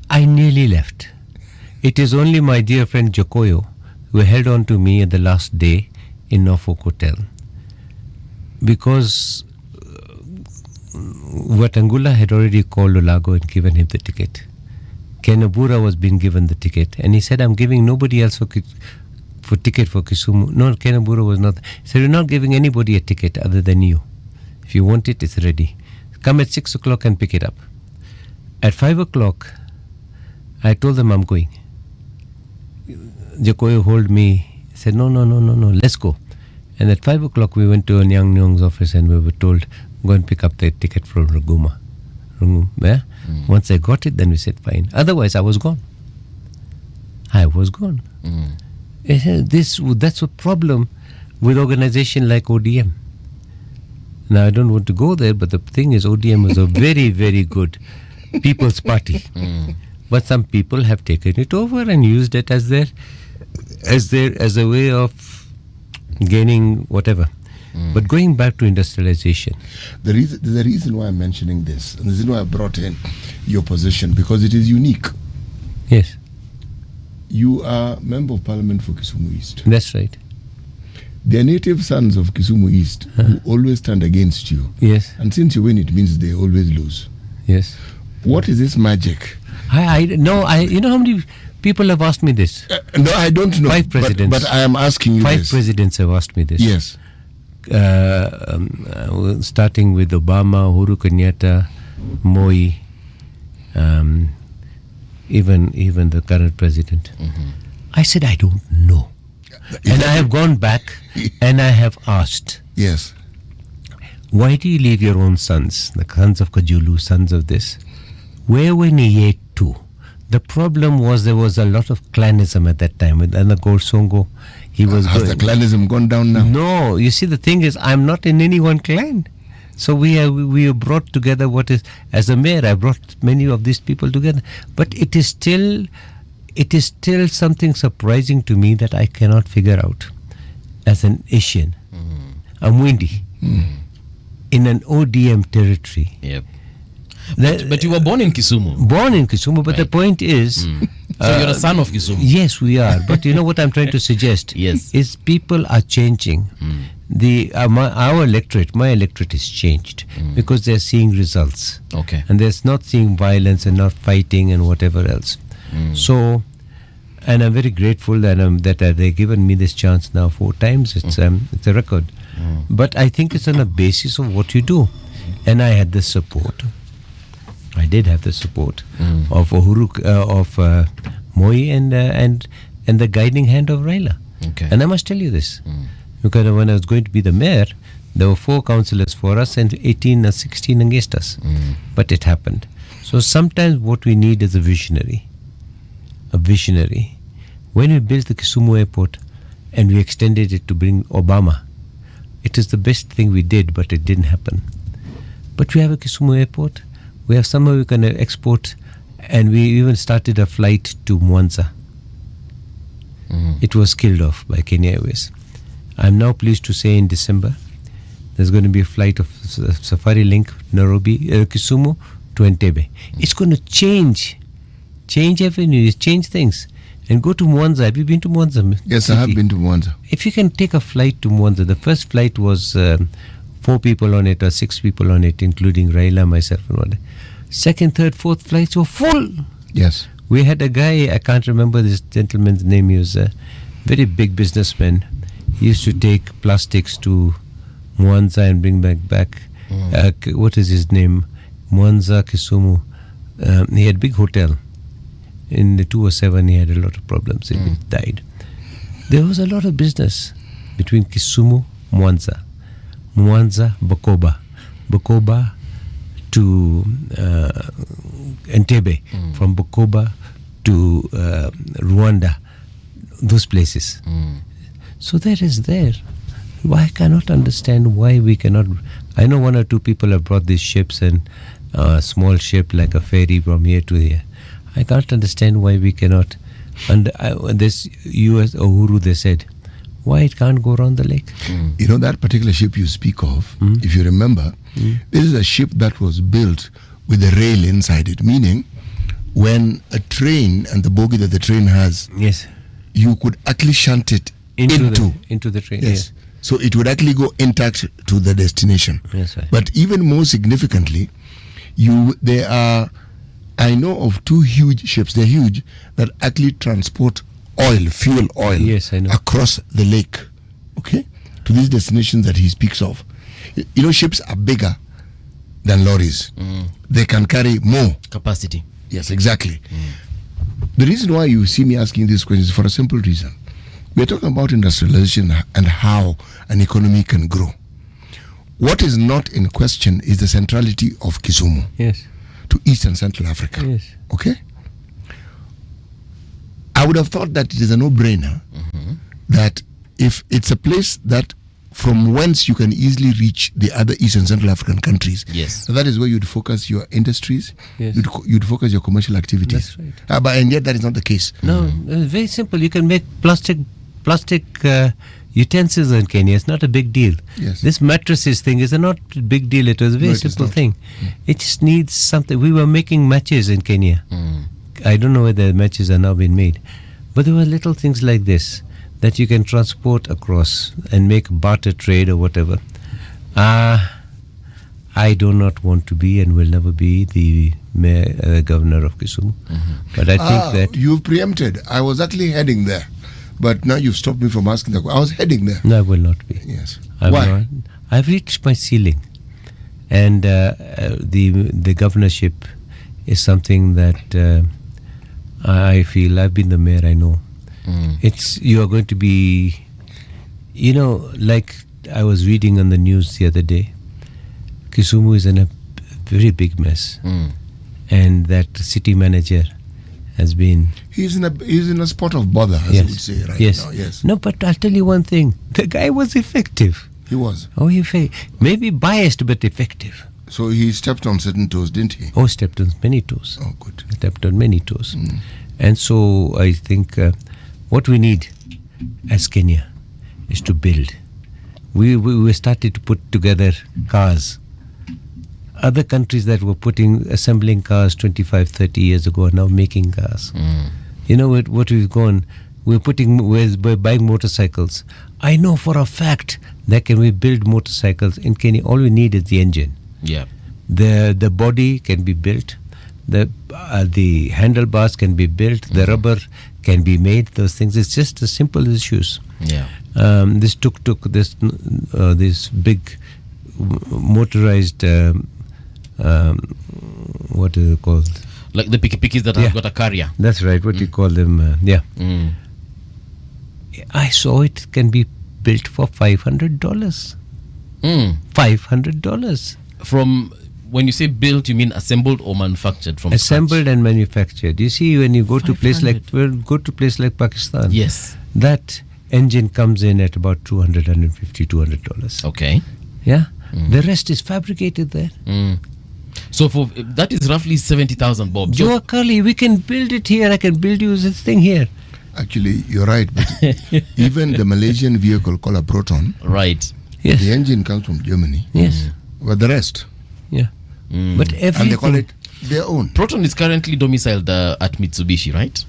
I nearly left. It is only my dear friend Jokoyo who held on to me at the last day in Norfolk Hotel. Because Watangula had already called Olago and given him the ticket. Kenabura was being given the ticket. And he said, I'm giving nobody else for ticket for Kisumu. No, Kenabura was not. He said, we're not giving anybody a ticket other than you. If you want it, it's ready. Come at 6 o'clock and pick it up. At 5 o'clock, I told them I'm going. Jokoyo hold me, said, no, let's go. And at 5 o'clock, we went to Nyang Nyong's office and we were told, go and pick up the ticket from Runguma. Yeah? Once I got it, then we said, fine. Otherwise, I was gone. That's a problem with organization like ODM. Now, I don't want to go there, but the thing is, ODM is a very, very good people's party. But some people have taken it over and used it as a way of gaining whatever. But going back to industrialization,
there's a reason why I'm mentioning this, and the reason why I brought in your position, because it is unique.
Yes,
you are member of parliament for Kisumu East.
That's right.
They are native sons of Kisumu East who always stand against you.
Yes.
And since you win, it means they always lose.
Yes.
What is this magic?
You know how many people have asked me this?
No, I don't know.
5 presidents.
But I am asking you
5
this.
presidents have asked me this.
Yes.
Starting with Obama, Uhuru Kenyatta, Moi, even the current president. I said, I don't know. And I have gone back and I have asked.
Yes.
Why do you leave your own sons, the sons of Kajulu, sons of this? Where were Nye to? The problem was there was a lot of clanism at that time. With Anna Gorsongo, he was
Has the clanism gone down now?
No, you see, the thing is, I'm not in any one clan. So we have brought together as a mayor, I brought many of these people together. But it is still something surprising to me that I cannot figure out as an Asian. I'm Windy. In an ODM territory.
Yep. But you were born in Kisumu.
Born in Kisumu, but the point is...
So you're a son of Kisumu.
Yes, we are. But you know what I'm trying to suggest?
Yes.
Is people are changing. Our electorate, my electorate is changed because they're seeing results.
Okay.
And they're not seeing violence and not fighting and whatever else. So And I'm very grateful that they've given me this chance now 4 times. It's a record. But I think it's on a basis of what you do. And I had the support. I did have the support of Uhuru, of Moi and the guiding hand of Raila.
Okay.
And I must tell you this, because when I was going to be the mayor, there were 4 councillors for us and 18 or 16 against us. But it happened. So sometimes what we need is a visionary. A visionary. When we built the Kisumu airport and we extended it to bring Obama, it is the best thing we did, but it didn't happen. But we have a Kisumu airport. We have somewhere we can export, and we even started a flight to Mwanza. It was killed off by Kenya Airways. I'm now pleased to say in December, there's going to be a flight of Safari Link, Nairobi, Kisumu to Entebbe. It's going to change avenues, change things. And go to Mwanza. Have you been to Mwanza?
Yes,
City?
I have been to Mwanza.
If you can take a flight to Mwanza, the first flight was 4 people on it or 6 people on it, including Raila, myself, and one. Second, third, fourth flights were full.
Yes.
We had a guy, I can't remember this gentleman's name, he was a very big businessman. He used to take plastics to Mwanza and bring back. What is his name? Mwanza, Kisumu. He had a big hotel. In the 2007, he had a lot of problems. He died. There was a lot of business between Kisumu, Mwanza, Bukoba to Entebbe, from Bukoba to Rwanda, those places. So that is there. I cannot understand why we cannot. I know 1 or 2 people have brought these ships and a small ship like a ferry from here to here. I can't understand why we cannot. And this US Uhuru, they said, why it can't go around the lake?
You know, that particular ship you speak of, if you remember, this is a ship that was built with a rail inside it, meaning when a train and the bogie that the train has,
yes,
you could actually shunt it
into the train.
Yes. So it would actually go intact to the destination.
Yes, right.
But even more significantly, there are, I know of 2 huge ships, they're huge, that actually transport fuel oil,
yes, I know,
across the lake, okay, to these destinations that he speaks of. You know, ships are bigger than lorries. They can carry more
capacity.
Yes, exactly. The reason why you see me asking these questions is for a simple reason. We're talking about industrialization and how an economy can grow. What is not in question is the centrality of Kisumu.
Yes.
To East and Central Africa.
Yes.
Okay? I would have thought that it is a no-brainer that if it's a place that from whence you can easily reach the other East and Central African countries,
yes,
that is where you'd focus your industries,
yes,
you'd focus your commercial activities.
That's right.
And yet that is not the case.
No, it's very simple. You can make plastic utensils in Kenya. It's not a big deal.
Yes.
This mattresses thing is not a big deal. It was a very simple thing. It just needs something. We were making matches in Kenya. I don't know whether matches are now being made, but there were little things like this that you can transport across and make barter trade or whatever. I do not want to be and will never be the governor of Kisumu. But I think that
you've preempted. I was actually heading there. But now you've stopped me from asking that. I was heading there.
No, I will not be.
Yes.
Why? I've reached my ceiling, and the governorship is something that I feel. I've been the mayor. I know. You are going to be, like I was reading on the news the other day. Kisumu is in a very big mess, and that city manager has been.
He's in a spot of bother, as you would say right now. Yes.
No, but I'll tell you one thing. The guy was effective.
He was.
Oh, maybe biased, but effective.
So he stepped on certain toes, didn't he?
Oh, stepped on many toes.
Oh, good.
Stepped on many toes. And so I think what we need as Kenya is to build. We started to put together cars. Other countries that were assembling cars 25, 30 years ago are now making cars. You know what we've gone? We're buying motorcycles. I know for a fact that we build motorcycles in Kenya. All we need is the engine.
Yeah.
The body can be built. The handlebars can be built. The rubber can be made. Those things. It's just as simple issues.
Yeah.
This tuk-tuk, this big motorized, what is it called?
Like the piki-pikis that have got a carrier.
That's right. What you call them? I saw it can be built for $500. $500.
From when you say built, you mean assembled or manufactured from
assembled
scratch?
And manufactured. You see, when you go to place like Pakistan,
yes,
that engine comes in at about $250-$200.
Okay.
Yeah. The rest is fabricated there.
So for that is roughly 70,000 bob.
Joe Curly, we can build it here. I can build you this thing here.
Actually, you're right. But even the Malaysian vehicle called a Proton,
right?
Yes.
The engine comes from Germany.
Yes.
But the rest,
yeah. But everything.
and they call it their own.
Proton is currently domiciled at Mitsubishi, right?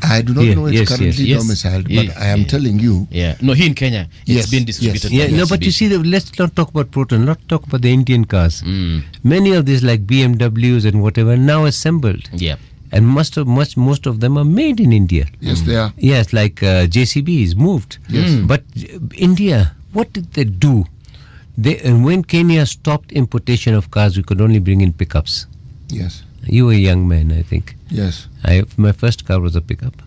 I do not know it's currently
yes.
domiciled, but I am telling you.
Yeah. No, here in Kenya, it's been distributed.
Yeah,
by
no, but you see, let's not talk about Proton. Let's talk about the Indian cars. Many of these, like BMWs and whatever, are now assembled.
Yeah.
And most of them are made in India.
Yes, they are.
Yes, like JCB is moved.
Yes.
But India, what did they do? When Kenya stopped importation of cars, we could only bring in pickups.
Yes.
You were a young man, I think.
Yes.
My first car was a pickup.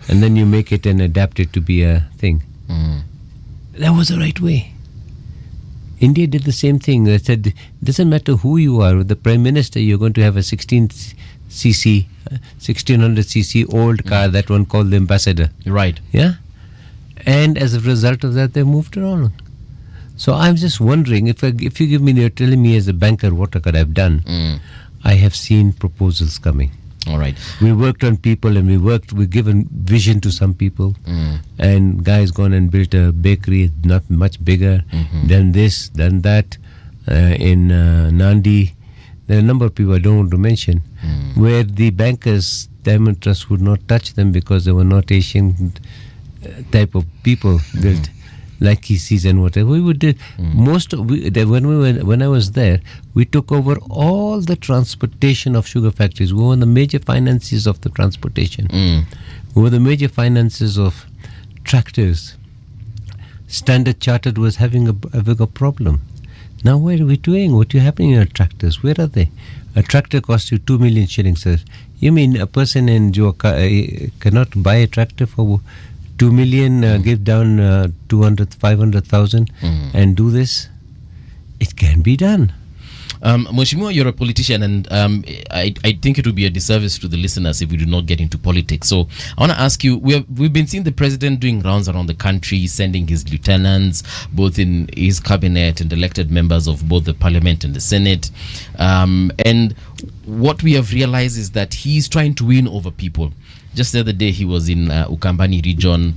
And then you make it and adapt it to be a thing. That was the right way. India did the same thing. They said, it doesn't matter who you are. With the Prime Minister, you're going to have a 1600cc old car, that one called the Ambassador.
Right.
Yeah? And as a result of that, they moved it on. So I'm just wondering, if you give me, you're telling me as a banker what could I have done, I have seen proposals coming.
All right.
We worked on people and we've given vision to some people. And guys gone and built a bakery, not much bigger, done this, done that. In Nandi, there are a number of people I don't want to mention, where the bankers, Diamond Trust, would not touch them because they were not Asian type of people built. Like Kisis and whatever. We would do when I was there, we took over all the transportation of sugar factories. We were the major finances of the transportation. We were the major finances of tractors. Standard Chartered was having a bigger problem. Now what are we doing? What is happening in our tractors? Where are they? A tractor costs you 2 million shillings, sir. You mean a person in Joka cannot buy a tractor for 2 million, give down 200, 500,000 and do this? It can be done.
Mheshimiwa, you're a politician, and I think it would be a disservice to the listeners if we do not get into politics. So I want to ask you, we've been seeing the president doing rounds around the country, sending his lieutenants, both in his cabinet and elected members of both the parliament and the senate. And what we have realized is that he's trying to win over people. Just the other day, he was in Ukambani region,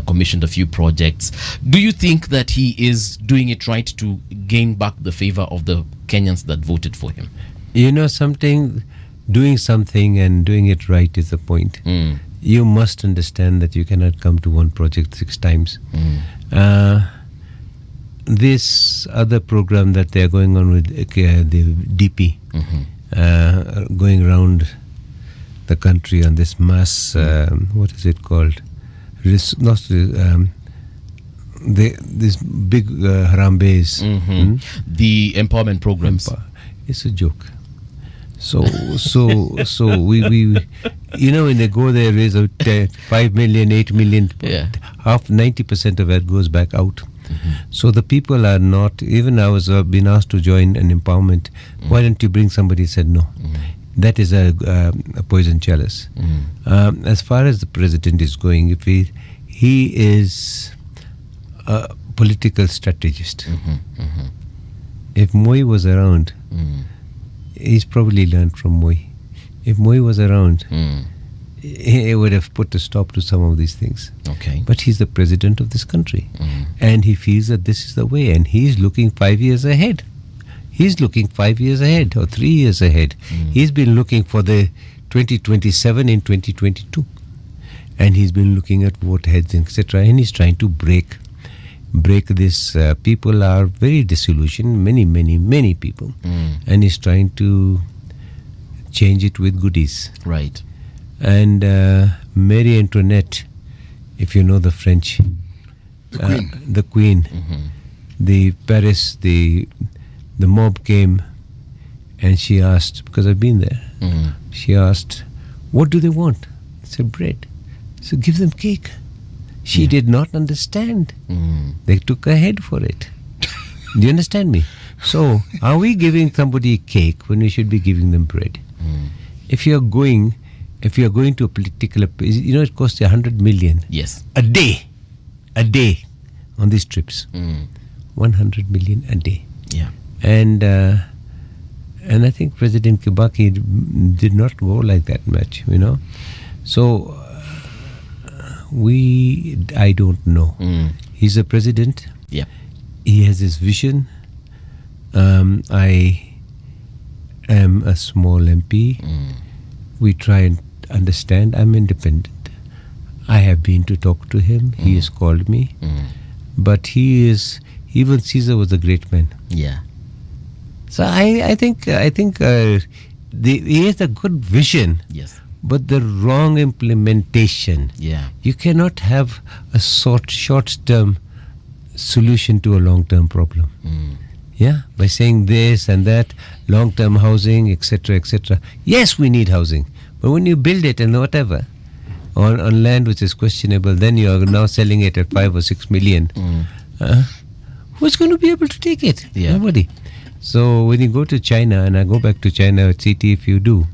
commissioned a few projects. Do you think that he is doing it right to gain back the favor of the Kenyans that voted for him?
You know something, doing something and doing it right is the point. You must understand that you cannot come to one project 6 times. This other program that they are going on with the DP, going around the country on this mass, what is it called? This big Harambes.
The empowerment programs.
It's a joke. So we you know, when they go there, raise out 5 million, 8 million, half 90% of it goes back out. So the people are not. Even I was been asked to join an empowerment. Why don't you bring somebody? Said no. That is a poison chalice. As far as the president is going, if he is a political strategist. If Moi was around, he's probably learned from Moi. If Moi was around, he would have put a stop to some of these things.
Okay.
But he's the president of this country. And he feels that this is the way. And he's looking 5 years ahead. He's looking 5 years ahead or 3 years ahead. He's been looking for the 2027 in 2022. And he's been looking at vote heads, etc. And he's trying to break this. People are very disillusioned, many people. And he's trying to change it with goodies.
Right.
And Marie Antoinette, if you know the French, the Queen, the Paris, the mob came, and she asked, because I've been there, she asked, what do they want? I said, bread. So give them cake. She did not understand. They took her head for it. Do you understand me? So, are we giving somebody cake when we should be giving them bread? If you are going to a particular place, you know, it costs 100 million.
Yes.
A day on these trips. 100 million a day.
Yeah.
And I think President Kibaki did not go like that much, you know. So I don't know. He's a president.
Yeah.
He has his vision. I am a small MP. We try and understand. I'm independent. I have been to talk to him. He has called me. But he is, even Caesar was a great man.
Yeah.
So I think he has a good vision.
Yes.
But the wrong implementation.
Yeah.
You cannot have a short-term solution to a long-term problem. Yeah, by saying this and that, long-term housing, etc., etc. Yes, we need housing, but when you build it and whatever on land which is questionable, then you are now selling it at 5 or 6 million. Who's going to be able to take it?
Yeah.
Nobody. So when you go to China, and I go back to China at CT if you do,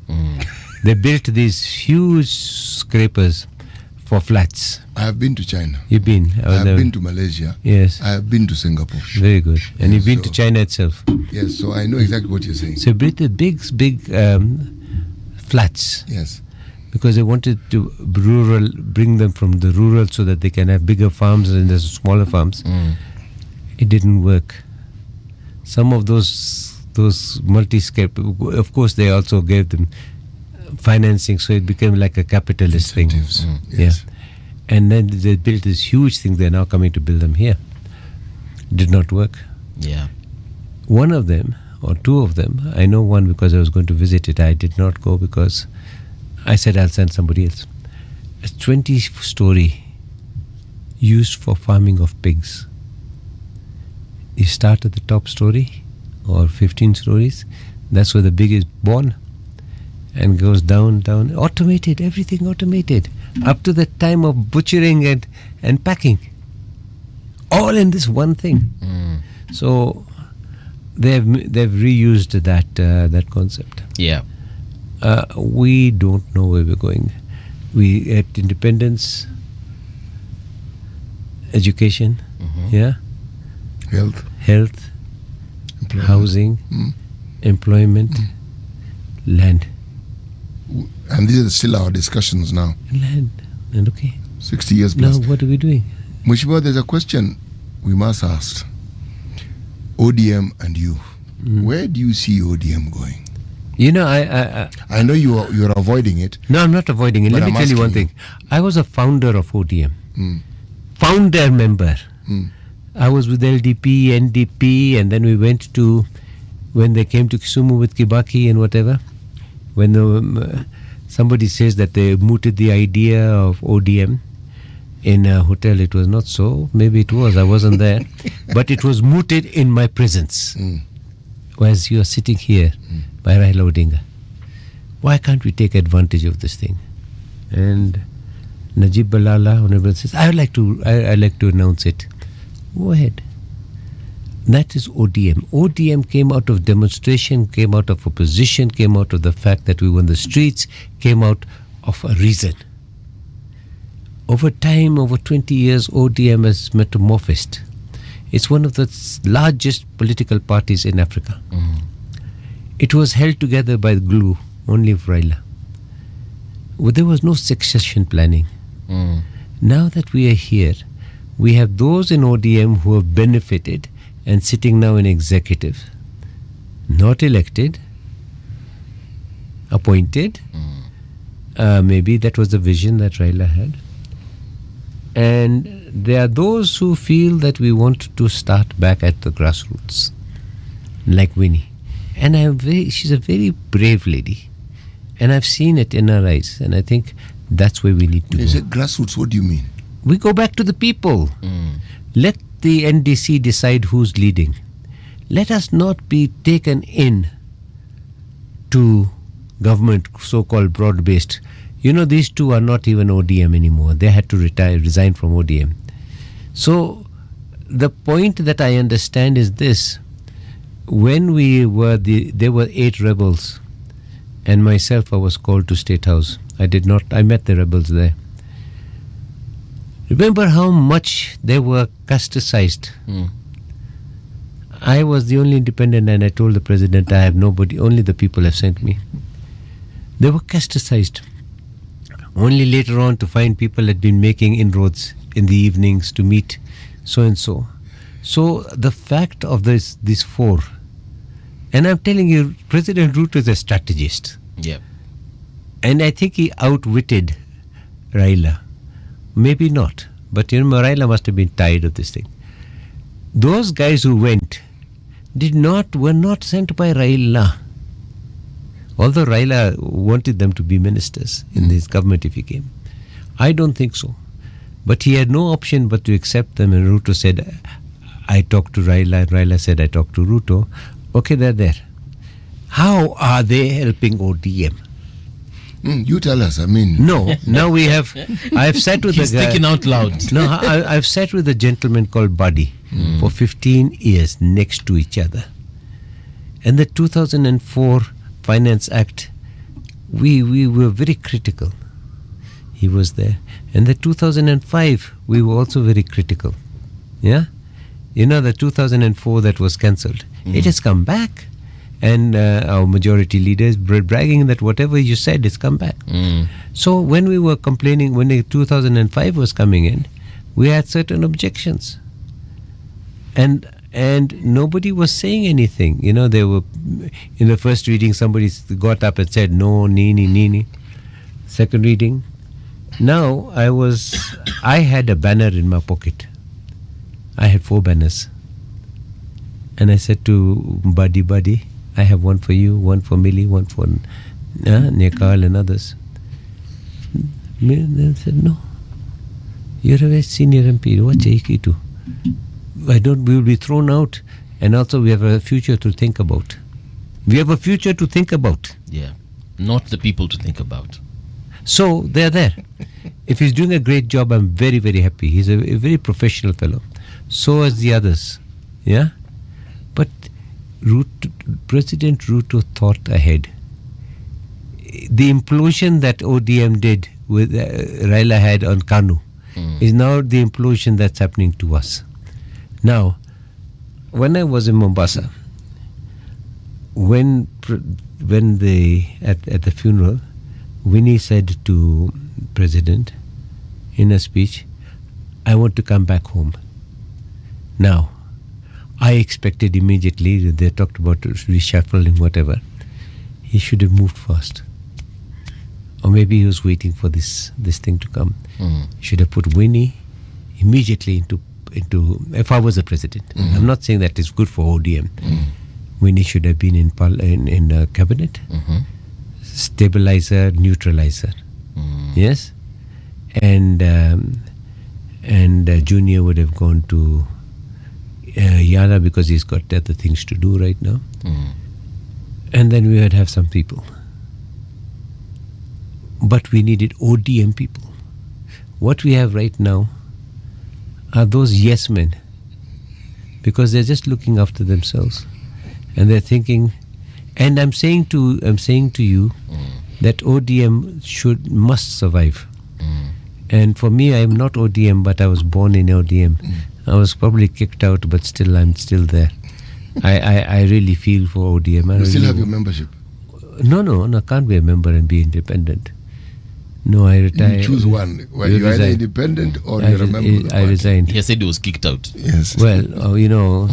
they built these huge scrapers for flats.
I have been to China.
You've been?
I have been to Malaysia.
Yes.
I have been to Singapore.
Very good. And you've been
So-
to China itself.
Yes, so I know exactly what you're saying.
So built the big flats
Yes.
because they wanted to bring them from the rural so that they can have bigger farms and there's smaller farms. It didn't work. Some of those multi-scape, of course, they also gave them financing, so it became like a capitalist thing.
Incentives. Yes.
Yeah. And then they built this huge thing. They're now coming to build them here. Did not work.
Yeah.
One of them, or two of them, I know one because I was going to visit it. I did not go because I said I'll send somebody else. A 20-story used for farming of pigs. You start at the top story, or 15 stories. That's where the pig is born, and goes down. Automated, everything automated, up to the time of butchering and packing. All in this one thing. So they've reused that concept.
Yeah.
We don't know where we're going. We at independence, education, health,
Employment.
housing, employment, land.
And these are still our discussions now.
Land. And okay.
60 years
Now
plus.
what are we doing?
Mheshimiwa, there's a question we must ask. ODM and you. Where do you see ODM going?
You know,
I know you're avoiding it.
No, I'm not avoiding it.
But
Let me
I'm
tell you one
asking
thing. I was a founder of ODM.
Mm.
Founder member.
Mm.
I was with LDP, NDP, and then we went to, when they came to Kisumu with Kibaki and whatever, when somebody says that they mooted the idea of ODM in a hotel, it was not so. Maybe it was. I wasn't there. But it was mooted in my presence. Whereas you are sitting here by Raila Odinga. Why can't we take advantage of this thing? And Najib Balala, honorable, says, I like to announce it. Go ahead. That is ODM. ODM came out of demonstration, came out of opposition, came out of the fact that we were in the streets, came out of a reason. Over time, over 20 years, ODM has metamorphosed. It's one of the largest political parties in Africa. It was held together by glue, only of Raila. Well, there was no succession planning. Now that we are here, we have those in ODM who have benefited and sitting now in executive, not elected, appointed. Maybe that was the vision that Raila had. And there are those who feel that we want to start back at the grassroots, like Winnie. And she's a very brave lady. And I've seen it in our eyes, and I think that's where we need to
You
go.
say grassroots, what do you mean?
We go back to the people. Let the NDC decide who's leading. Let us not be taken in to government, so-called broad-based. You know, these two are not even ODM anymore. They had to resign from ODM. So the point that I understand is this. When there were 8 rebels, and myself, I was called to State House. I met the rebels there. Remember how much they were casteized. I was the only independent, and I told the president, I have nobody, only the people have sent me. They were casteized. Only later on to find people had been making inroads in the evenings to meet so and so. So the fact of these 4, and I'm telling you, President Ruto is a strategist.
Yeah.
And I think he outwitted Raila. Maybe not. But Raila must have been tired of this thing. Those guys who went were not sent by Raila. Although Raila wanted them to be ministers in his government if he came. I don't think so. But he had no option but to accept them, and Ruto said, I talked to Raila, and Raila said, I talked to Ruto. Okay, they're there. How are they helping ODM?
You tell us, I mean.
No, now we have, I've sat with
He's
a guy.
thinking out loud.
No, I've sat with a gentleman called Buddy for 15 years next to each other. And the 2004 Finance Act, we were very critical. He was there. And the 2005, we were also very critical. Yeah? You know, the 2004 that was cancelled. It has come back. And our majority leader is bragging that whatever you said has come back. So when we were complaining, when the 2005 was coming in, we had certain objections. And nobody was saying anything. You know, they were, in the first reading, somebody got up and said, no, nini. Second reading. Now, I had a banner in my pocket. I had 4 banners. And I said to Buddy, I have one for you, one for Millie, one for Nekal and others. They said, no. You're a very senior MP. What do? We will be thrown out, and also we have a future to think about. We have a future to think about.
Yeah. Not the people to think about.
So they're there. If he's doing a great job, I'm very, very happy. He's a very professional fellow. So as the others. Yeah? But President Ruto thought ahead. The implosion that ODM did with Raila had on Kanu is now the implosion that's happening to us. Now, when I was in Mombasa, when at the funeral, Winnie said to President in a speech, I want to come back home. Now, I expected immediately, they talked about reshuffling, whatever. He should have moved fast. Or maybe he was waiting for this thing to come. Should have put Winnie immediately into if I was the president. I'm not saying that is good for ODM. Winnie should have been in cabinet. Stabilizer, neutralizer. Yes? And Junior would have gone to Yala because he's got other things to do right now. And then we would have some people. But we needed ODM people. What we have right now are those yes men, because they're just looking after themselves, and they're thinking. And I'm saying to you that ODM must survive. And for me, I'm not ODM, but I was born in ODM. I was probably kicked out, but still, I'm still there. I really feel for ODM.
You still have your membership?
No, I can't be a member and be independent. No, I retired.
You choose one. Well, you're either independent or you're a member of the party.
I resigned.
He said he was kicked out.
Yes.
Well,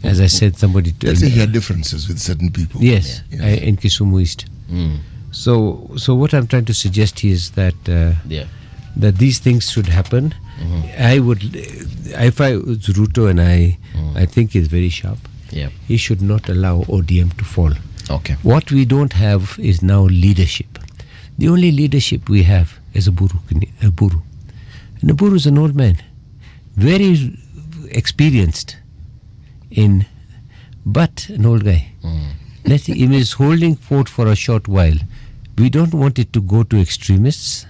as I said, somebody...
Let's say he had differences with certain people.
Yes, in Kisumu East. So what I'm trying to suggest is that that these things should happen. I would, if I was Ruto, and I think he's very sharp. He should not allow ODM to fall.
Okay.
What we don't have is now leadership. The only leadership we have is a Buru. And a Buru is an old man, very experienced but an old guy. He is holding fort for a short while. We don't want it to go to extremists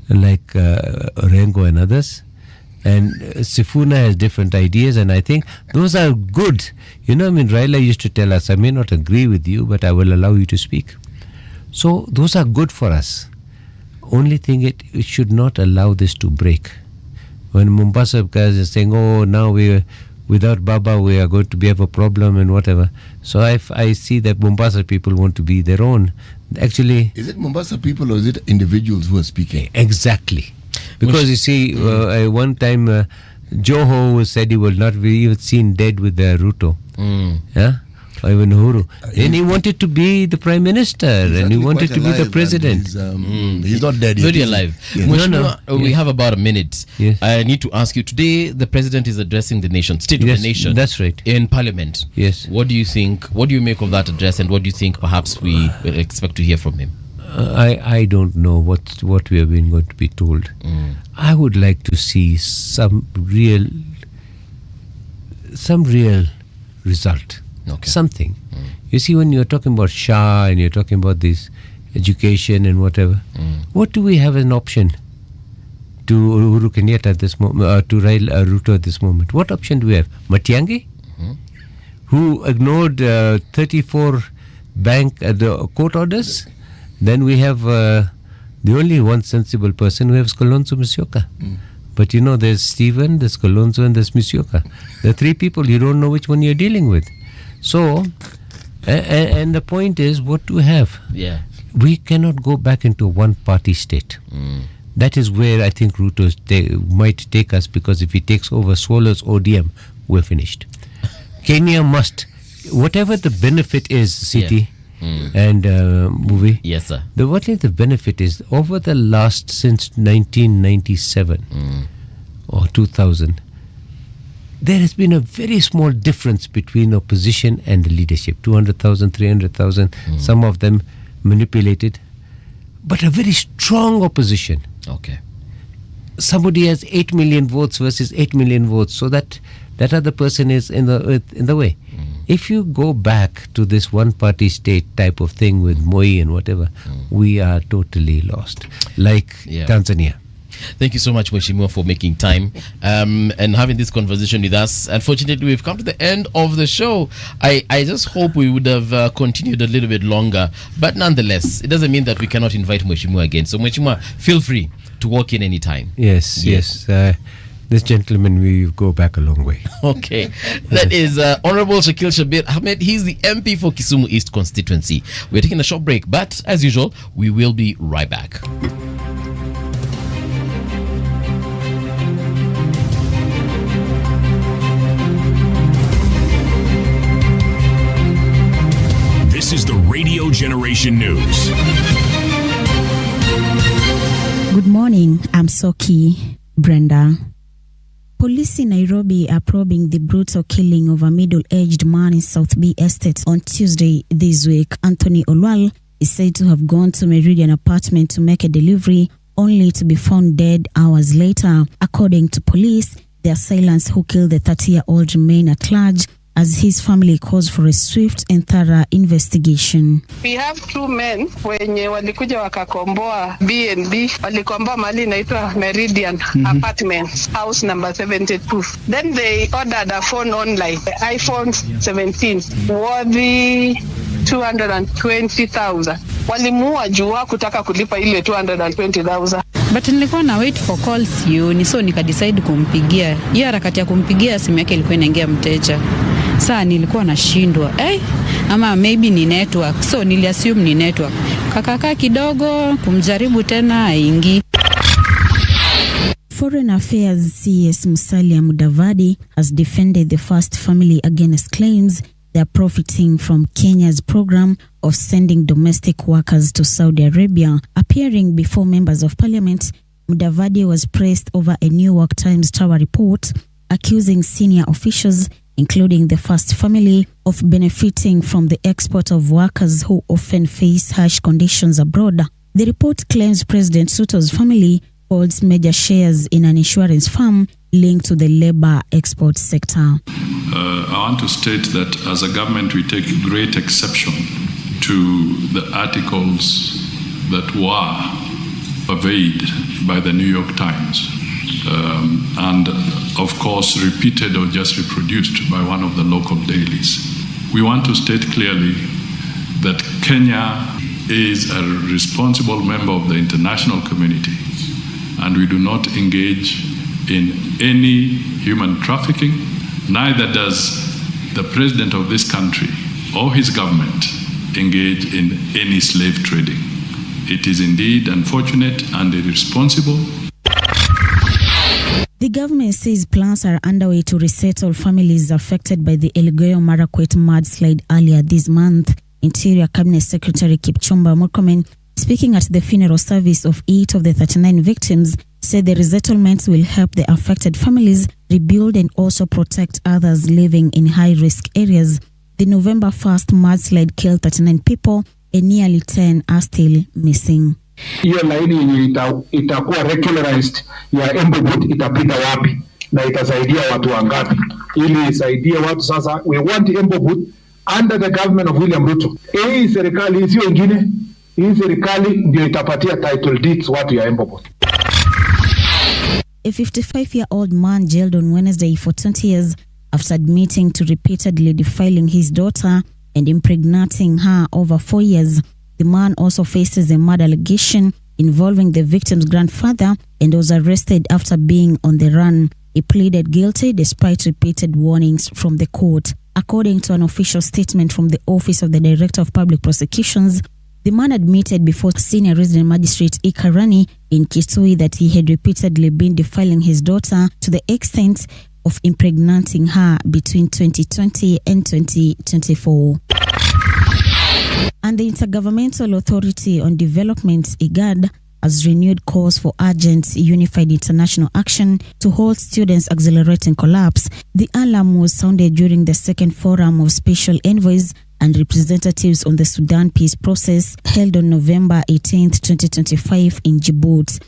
like Orengo and others. And Sifuna has different ideas, and I think those are good. Raila used to tell us, I may not agree with you, but I will allow you to speak. So those are good for us. Only thing, it should not allow this to break. When Mombasa guys are saying, now without Baba we are going to have a problem and whatever. So I see that Mombasa people want to be their own. Actually,
is it Mombasa people or is it individuals who are speaking?
Exactly. Because you see, one time Joho said he will not be seen dead with the Ruto. Yeah? Or even Uhuru. And he wanted to be the Prime Minister and he wanted to be the President.
He's not dead yet.
Very alive.
Yes.
We have about a minute.
Yes.
I need to ask you, today the President is addressing the nation, state of the nation.
That's right.
In Parliament.
Yes.
What do you think? What do you make of that address, and what do you think perhaps we will expect to hear from him?
I don't know what we have been going to be told. I would like to see some real result.
Okay.
Something. You see, when you're talking about Shah and you're talking about this education and whatever, what do we have as an option to Uhuru Kenyatta at this moment, to Raila Ruto at this moment? What option do we have? Matiang'i, who ignored 34 the court orders? Then we have the only one sensible person we have is Kalonzo Musyoka. But there's Stephen, there's Kalonzo, and there's Musyoka. There are three people, you don't know which one you're dealing with. So, and the point is, what do we have?
Yeah.
We cannot go back into a one-party state. That is where I think Ruto might take us, because if he takes over, swallows ODM, we're finished. Kenya must, whatever the benefit is, City and Mbuvi.
Yes, sir.
What is the benefit is, over the last, since 1997 or 2000, there has been a very small difference between opposition and the leadership. 200,000, 300,000, some of them manipulated, but a very strong opposition.
Okay.
Somebody has 8 million votes versus 8 million votes, so that other person is in the way. If you go back to this one-party state type of thing with Moi and whatever, we are totally lost, like Tanzania.
Thank you so much, Mheshimiwa, for making time and having this conversation with us. Unfortunately, we've come to the end of the show. I just hope we would have continued a little bit longer, but nonetheless, it doesn't mean that we cannot invite Mheshimiwa again. So, Mheshimiwa, feel free to walk in anytime.
Yes. This gentleman, we go back a long way.
Okay. That is Honorable Shakil Shabir Ahmed. He's the MP for Kisumu East constituency. We're taking a short break, but as usual, we will be right back.
This is the Radio Generation News.
Good morning. I'm Soki Brenda. Police in Nairobi are probing the brutal killing of a middle-aged man in South B Estate on Tuesday this week. Anthony Olwal is said to have gone to Meridian apartment to make a delivery, only to be found dead hours later. According to police, the assailants who killed the 30-year-old remain at large, as his family calls for a swift and thorough investigation.
We have two men wenye walikuja wakakomboa B&B, walikomboa mali inaitwa Meridian Apartments, house number 72. Then they ordered a phone online, the iPhone 17, worth 220,000. Walimuua juu kutaka kulipa ile 220,000.
But nilikuwa na wait for calls sioni, so nikadecide kumpigia. Hiyo harakati ya kumpigia simu yake ilikuwa inaingia mteja. Saa nilikuwa nashindwa. Ama maybe ni network. So niliassume ni network. Kakakaa kidogo kumjaribu tena haingii.
Foreign Affairs CS Musalia Mudavadi has defended the First Family against claims they are profiting from Kenya's program of sending domestic workers to Saudi Arabia. Appearing before members of parliament, Mudavadi was praised over a New York Times Tower report accusing senior officials, including the First Family, of benefiting from the export of workers who often face harsh conditions abroad. The report claims President Ruto's family holds major shares in an insurance firm linked to the labor export sector.
I want to state that as a government, we take great exception to the articles that were purveyed by the New York Times and, of course, repeated or just reproduced by one of the local dailies. We want to state clearly that Kenya is a responsible member of the international community, and we do not engage in any human trafficking. Neither does the president of this country or his government engage in any slave trading. It is indeed unfortunate and irresponsible.
The government says plans are underway to resettle families affected by the Elgeyo Marakwet mudslide earlier this month. Interior Cabinet Secretary Kipchumba Murkomen, speaking at the funeral service of 8 of the 39 victims, said the resettlements will help the affected families rebuild and also protect others living in high-risk areas. The November 1st mudslide killed 39 people and nearly 10 are still missing.
Hiyo laini yenye itakuwa regularized ya Mbuvi itapita wapi na itasaidia watu wangapi ili isaidie watu sasa. We want Mbuvi under the government of William Ruto. Hii serikali sio ingine, hii serikali ndio itapatia title deeds watu ya Mbuvi.
A 55-year-old man jailed on Wednesday for 20 years after admitting to repeatedly defiling his daughter and impregnating her over 4 years. The man also faces a murder allegation involving the victim's grandfather and was arrested after being on the run. He pleaded guilty despite repeated warnings from the court. According to an official statement from the Office of the Director of Public Prosecutions, the man admitted before Senior Resident Magistrate Ikarani in Kitui that he had repeatedly been defiling his daughter to the extent of impregnating her between 2020 and 2024. And the Intergovernmental Authority on Development, IGAD, has renewed calls for urgent unified international action to halt students' accelerating collapse. The alarm was sounded during the second forum of special envoys and representatives on the Sudan peace process held on November 18, 2025 in Djibouti.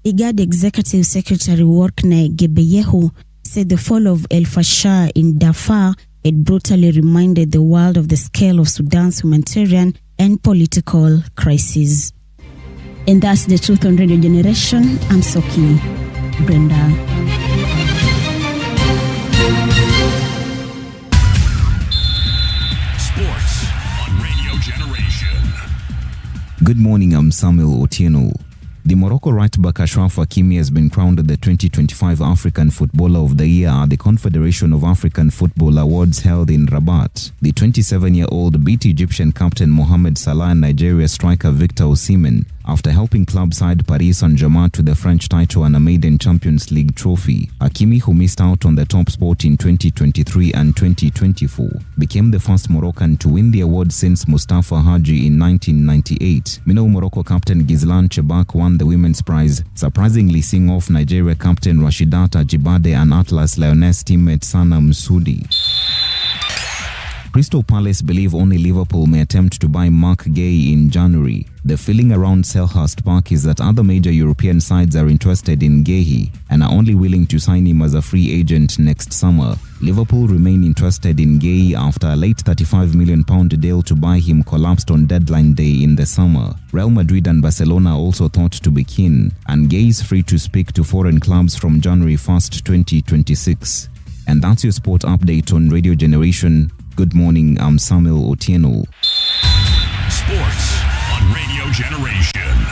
IGAD Executive Secretary Workneh Gebeyehu said the fall of El Fasher in Darfur had brutally reminded the world of the scale of Sudan's humanitarian and political crisis. And that's the truth on Radio Generation. I'm Soki Brenda.
Sports on Radio Generation.
Good morning, I'm Samuel Otieno. The Morocco right-back Achraf Hakimi has been crowned the 2025 African Footballer of the Year at the Confederation of African Football Awards held in Rabat. The 27-year-old beat Egyptian captain Mohamed Salah and Nigeria striker Victor Osimhen after helping club side Paris Saint-Germain to the French title and a maiden Champions League trophy. Hakimi, who missed out on the top spot in 2023 and 2024, became the first Moroccan to win the award since Mustafa Hadji in 1998. Meanwhile, Morocco captain Ghizlan Chebak won the women's prize, surprisingly seeing off Nigeria captain Rashidat Ajibade and Atlas Lioness teammate Sana Msudi. Crystal Palace believe only Liverpool may attempt to buy Mark Gay in January. The feeling around Selhurst Park is that other major European sides are interested in Gay and are only willing to sign him as a free agent next summer. Liverpool remain interested in Gay after a late £35 million deal to buy him collapsed on deadline day in the summer. Real Madrid and Barcelona also thought to be keen, and Gay is free to speak to foreign clubs from January 1st, 2026. And that's your sport update on Radio Generation. Good morning, I'm Samuel Otieno.
Sports on Radio Generation.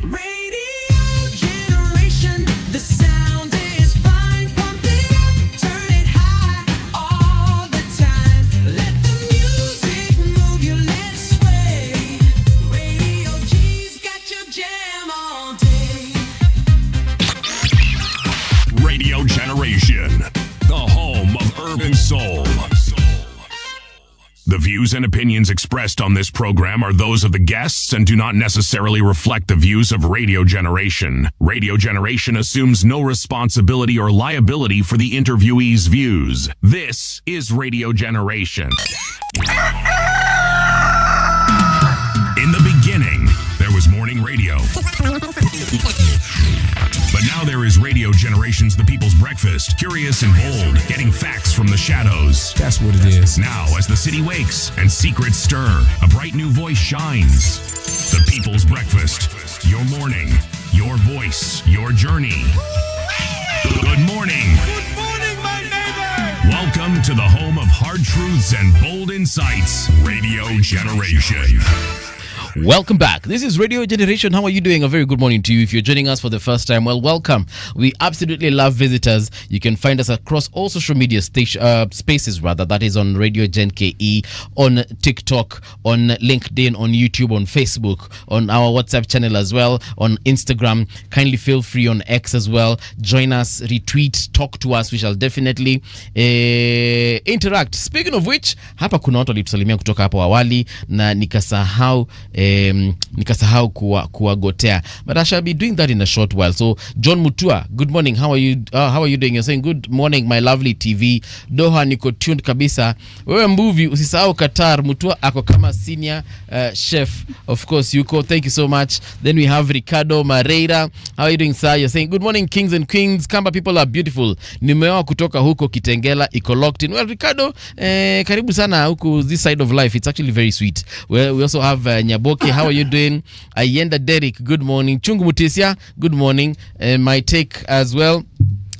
Radio Generation, the sound is fine. Pump it up, turn it high, all the time. Let the music move you, let's sway. Radio G's got your jam all day.
Radio Generation, the home of urban soul. The views and opinions expressed on this program are those of the guests and do not necessarily reflect the views of Radio Generation. Radio Generation assumes no responsibility or liability for the interviewee's views. This is Radio Generation. morning radio. But now there is Radio Generation's The People's Breakfast, curious and bold, getting facts from the shadows.
That's what it is.
Now, as the city wakes and secrets stir, a bright new voice shines. The People's Breakfast. Your morning, your voice, your journey. Good morning.
Good morning, my neighbor.
Welcome to the home of hard truths and bold insights, Radio Generation.
Welcome back. This is Radio Generation. How are you doing? A very good morning to you. If you're joining us for the first time, well, welcome. We absolutely love visitors. You can find us across all social media spaces, rather. That is on Radio Gen KE, on TikTok, on LinkedIn, on YouTube, on Facebook, on our WhatsApp channel as well, on Instagram. Kindly feel free on X as well. Join us, retweet, talk to us. We shall definitely interact. Speaking of which, hapa kuna watu walitusalimia kutoka hapo awali na nikasahau kuwagotea, but I shall be doing that in a short while. So John Mutua, good morning. How are you doing? You're saying good morning my lovely TV. Doha niko tuned kabisa. Wewe Mbuvi usisahau Qatar. Mutua ako kama senior chef, of course yuko. Thank you so much. Then we have Ricardo Mareira. How are you doing sir? You're saying good morning kings and queens. Kamba people are beautiful. Nimeoa kutoka huko Kitengela, iko locked in. Well Ricardo, karibu sana huko this side of life. It's actually very sweet. We also have Nyaboke. How are you doing? Ayenda Derek, good morning. Chungu Mutisia, good morning. My take as well.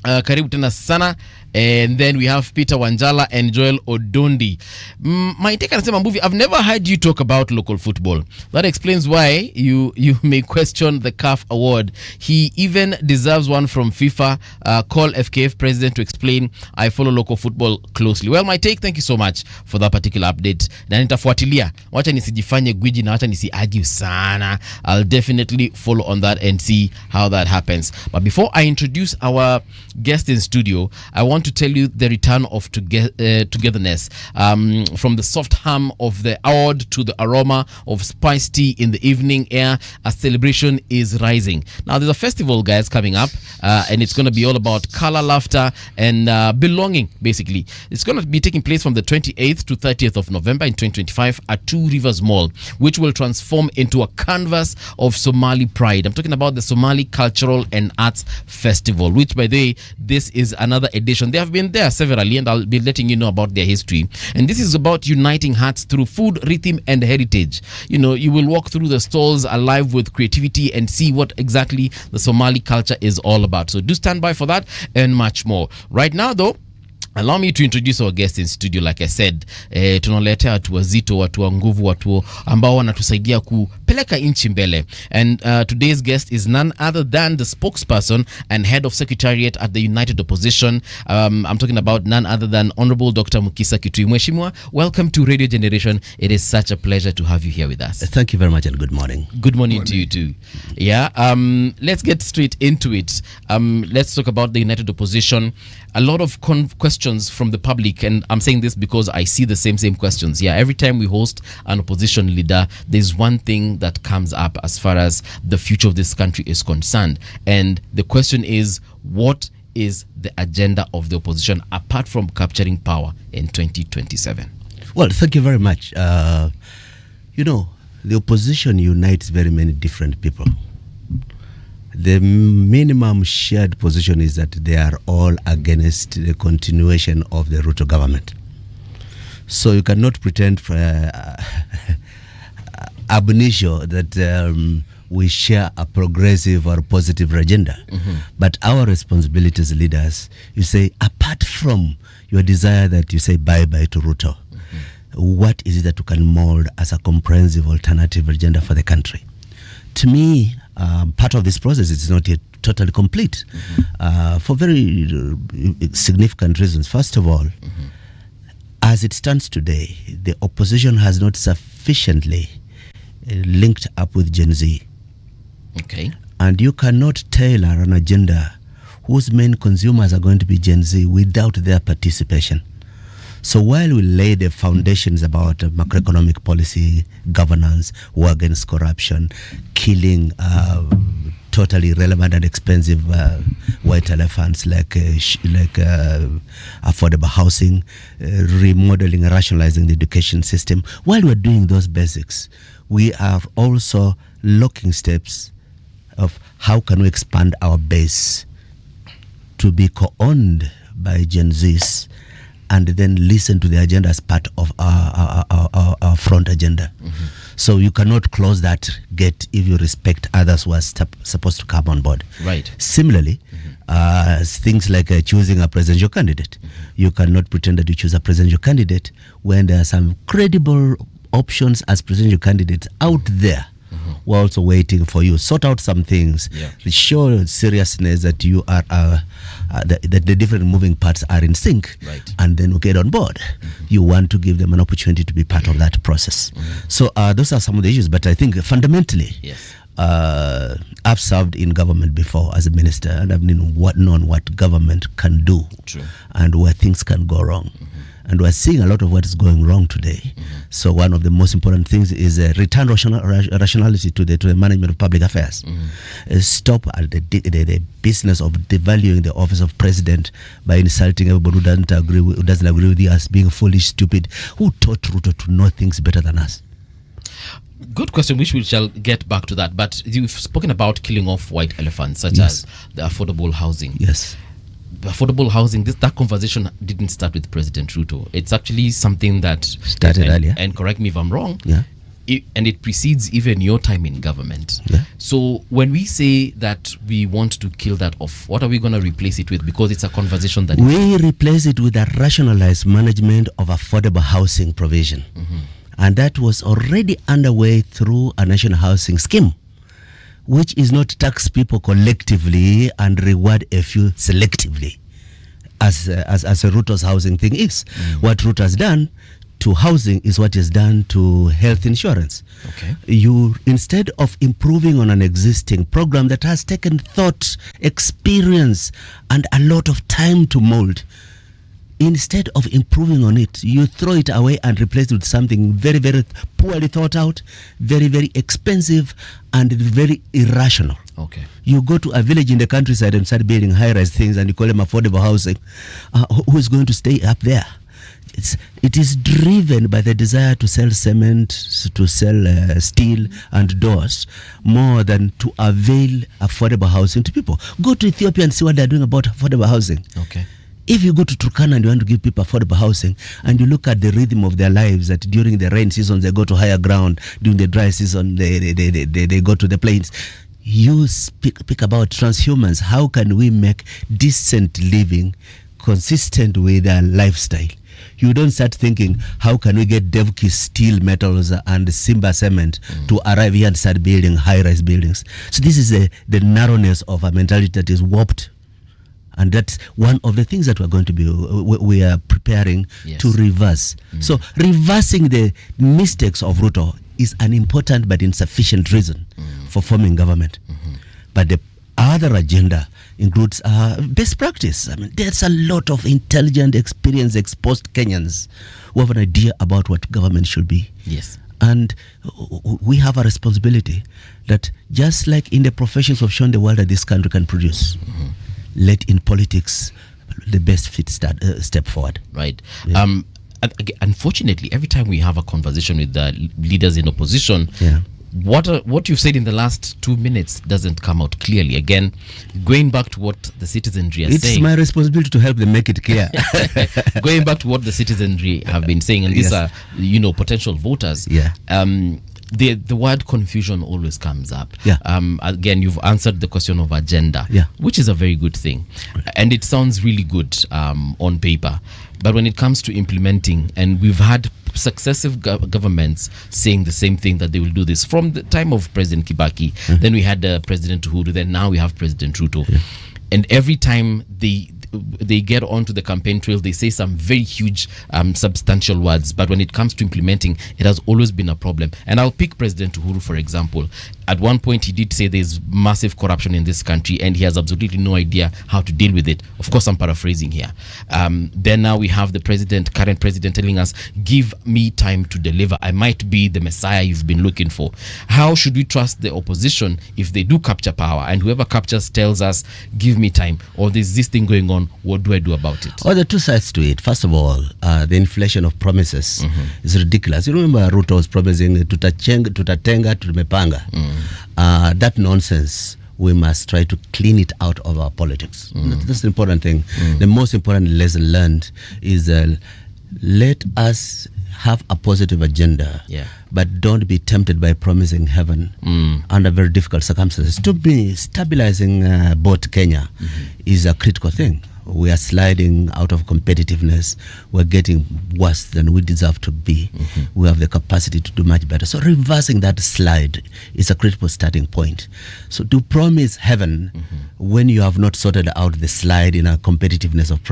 Karibu tena sana. And then we have Peter Wanjala and Joel Odondi. My take anasema Mbuvi, I've never heard you talk about local football. That explains why you may question the CAF award. He even deserves one from FIFA. Call FKF president to explain. I follow local football closely. Well, my take, thank you so much for that particular update. Na nitafuatilia. Wacha nisijifanye gwiji na wacha nisiargue sana. I'll definitely follow on that and see how that happens. But before I introduce our guest in studio, I want to tell you the return of togetherness, from the soft hum of the oud to the aroma of spiced tea in the evening air. A celebration is rising. Now there's a festival, guys, coming up, and it's going to be all about color, laughter, and belonging. Basically, it's going to be taking place from the 28th to 30th of November in 2025 at Two Rivers Mall, which will transform into a canvas of Somali pride. I'm talking about the Somali Cultural and Arts Festival, which, by the way, this is another edition. They have been there severally, and I'll be letting you know about their history. And this is about uniting hearts through food, rhythm, and heritage. You know, you will walk through the stalls alive with creativity and see what exactly the Somali culture is all about. So do stand by for that and much more. Right now, though, allow me to introduce our guest in studio. Like I said, tunaletea watu wazito, watu wa nguvu, watu ambao wanatusaidia kupeleka nchi mbele. And today's guest is none other than the spokesperson and head of secretariat at the United Opposition. I'm talking about none other than Honorable Dr. Mukisa Kitui. Mheshimiwa, welcome to Radio Generation. It is such a pleasure to have you here with us.
Thank you very much and good morning.
Good morning to you too. Yeah, let's get straight into it. Let's talk about the United Opposition. A lot of questions from the public, and I'm saying this because I see the same questions. Yeah, every time we host an opposition leader, there's one thing that comes up as far as the future of this country is concerned. And the question is, what is the agenda of the opposition apart from capturing power in 2027?
Well, thank you very much. You know, the opposition unites very many different people. The minimum shared position is that they are all against the continuation of the Ruto government. So you cannot pretend for ab initio that we share a progressive or positive agenda. Mm-hmm. But our responsibility as leaders, you say, apart from your desire that you say bye-bye to Ruto, what is it that you can mold as a comprehensive alternative agenda for the country? To me, part of this process is not yet totally complete, for very significant reasons. First of all, as it stands today, the opposition has not sufficiently linked up with Gen Z.
Okay.
And you cannot tailor an agenda whose main consumers are going to be Gen Z without their participation. So while we lay the foundations about macroeconomic policy, governance, war against corruption, killing totally irrelevant and expensive white elephants like affordable housing, remodeling and rationalizing the education system, while we're doing those basics, we are also locking steps of how can we expand our base to be co-owned by Gen Zs and then listen to the agenda as part of our front agenda. So you cannot close that gate if you respect others who are supposed to come on board.
Right.
Similarly, things like choosing a presidential candidate. You cannot pretend that you choose a presidential candidate when there are some credible options as presidential candidates out there. We're also waiting for you. Sort out some things. Show seriousness that you are that the different moving parts are in sync, and then we get on board. You want to give them an opportunity to be part of that process. So those are some of the issues. But I think fundamentally, I've served in government before as a minister, and I've known what government can do and where things can go wrong. And we're seeing a lot of what is going wrong today. So one of the most important things is return rationality to the management of public affairs. Stop the business of devaluing the office of president by insulting everybody who doesn't agree with you as being foolish, stupid. Who taught Ruto to know things better than us?
Good question, which we shall get back to that. But you've spoken about killing off white elephants, such as the affordable housing.
Yes.
Affordable housing, that conversation didn't start with President Ruto. It's actually something that
started earlier.
And correct me if I'm wrong.
Yeah.
And it precedes even your time in government.
Yeah.
So when we say that we want to kill that off, what are we going to replace it with? Because it's a conversation that
we replace it with a rationalized management of affordable housing provision, and that was already underway through a national housing scheme, which is not tax people collectively and reward a few selectively, as a Ruto's housing thing is. What Ruto has done to housing is what is done to health insurance.
Okay.
You, instead of improving on an existing program that has taken thought, experience, and a lot of time to mold, instead of improving on it, you throw it away and replace it with something very, very poorly thought out, very, very expensive, and very irrational.
Okay.
You go to a village in the countryside and start building high-rise things, and you call them affordable housing. Who is going to stay up there? It is driven by the desire to sell cement, to sell steel and doors, more than to avail affordable housing to people. Go to Ethiopia and see what they're doing about affordable housing.
Okay.
If you go to Turkana and you want to give people affordable housing, and you look at the rhythm of their lives, that during the rain season they go to higher ground, during the dry season they go to the plains. You speak about transhumance. How can we make decent living consistent with their lifestyle? You don't start thinking, how can we get Devki steel metals and Simba cement to arrive here and start building high-rise buildings? So this is the narrowness of a mentality that is warped. And that's one of the things that we're going to be, we are preparing to reverse. So reversing the mistakes of Ruto is an important but insufficient reason for forming government. But the other agenda includes best practice. I mean, there's a lot of intelligent, experienced, exposed Kenyans who have an idea about what government should be.
Yes.
And we have a responsibility that, just like in the professions we've shown the world that this country can produce, let in politics the best fit step forward.
Right. Unfortunately, every time we have a conversation with the leaders in opposition, what you've said in the last 2 minutes doesn't come out clearly. Again, going back to what the citizenry are saying.
It's my responsibility to help them make it clear.
Going back to what the citizenry have been saying, and these are, potential voters. The word confusion always comes up. Again, you've answered the question of agenda, which is a very good thing. And it sounds really good on paper. But when it comes to implementing, and we've had successive governments saying the same thing, that they will do this from the time of President Kibaki. Then we had President Uhuru. Then now we have President Ruto. And every time they get onto the campaign trail, they say some very huge substantial words, but when it comes to implementing, it has always been a problem. And I'll pick President Uhuru, for example. At one point he did say there's massive corruption in this country and he has absolutely no idea how to deal with it. Of course, I'm paraphrasing here. Then now we have the current president telling us, give me time to deliver. I might be the messiah you've been looking for. How should we trust the opposition if they do capture power, and whoever captures tells us, give me time, or there's this thing going on on what do I do about it?
Well, there are two sides to it. First of all, the inflation of promises is ridiculous. You remember Ruto was promising tutatenga, tumepanga. That nonsense, we must try to clean it out of our politics. That's the important thing. The most important lesson learned is let us have a positive agenda, but don't be tempted by promising heaven under very difficult circumstances. To be stabilizing both Kenya is a critical thing. We are sliding out of competitiveness. We're getting worse than we deserve to be. We have the capacity to do much better. So reversing that slide is a critical starting point. So to promise heaven when you have not sorted out the slide in a competitiveness of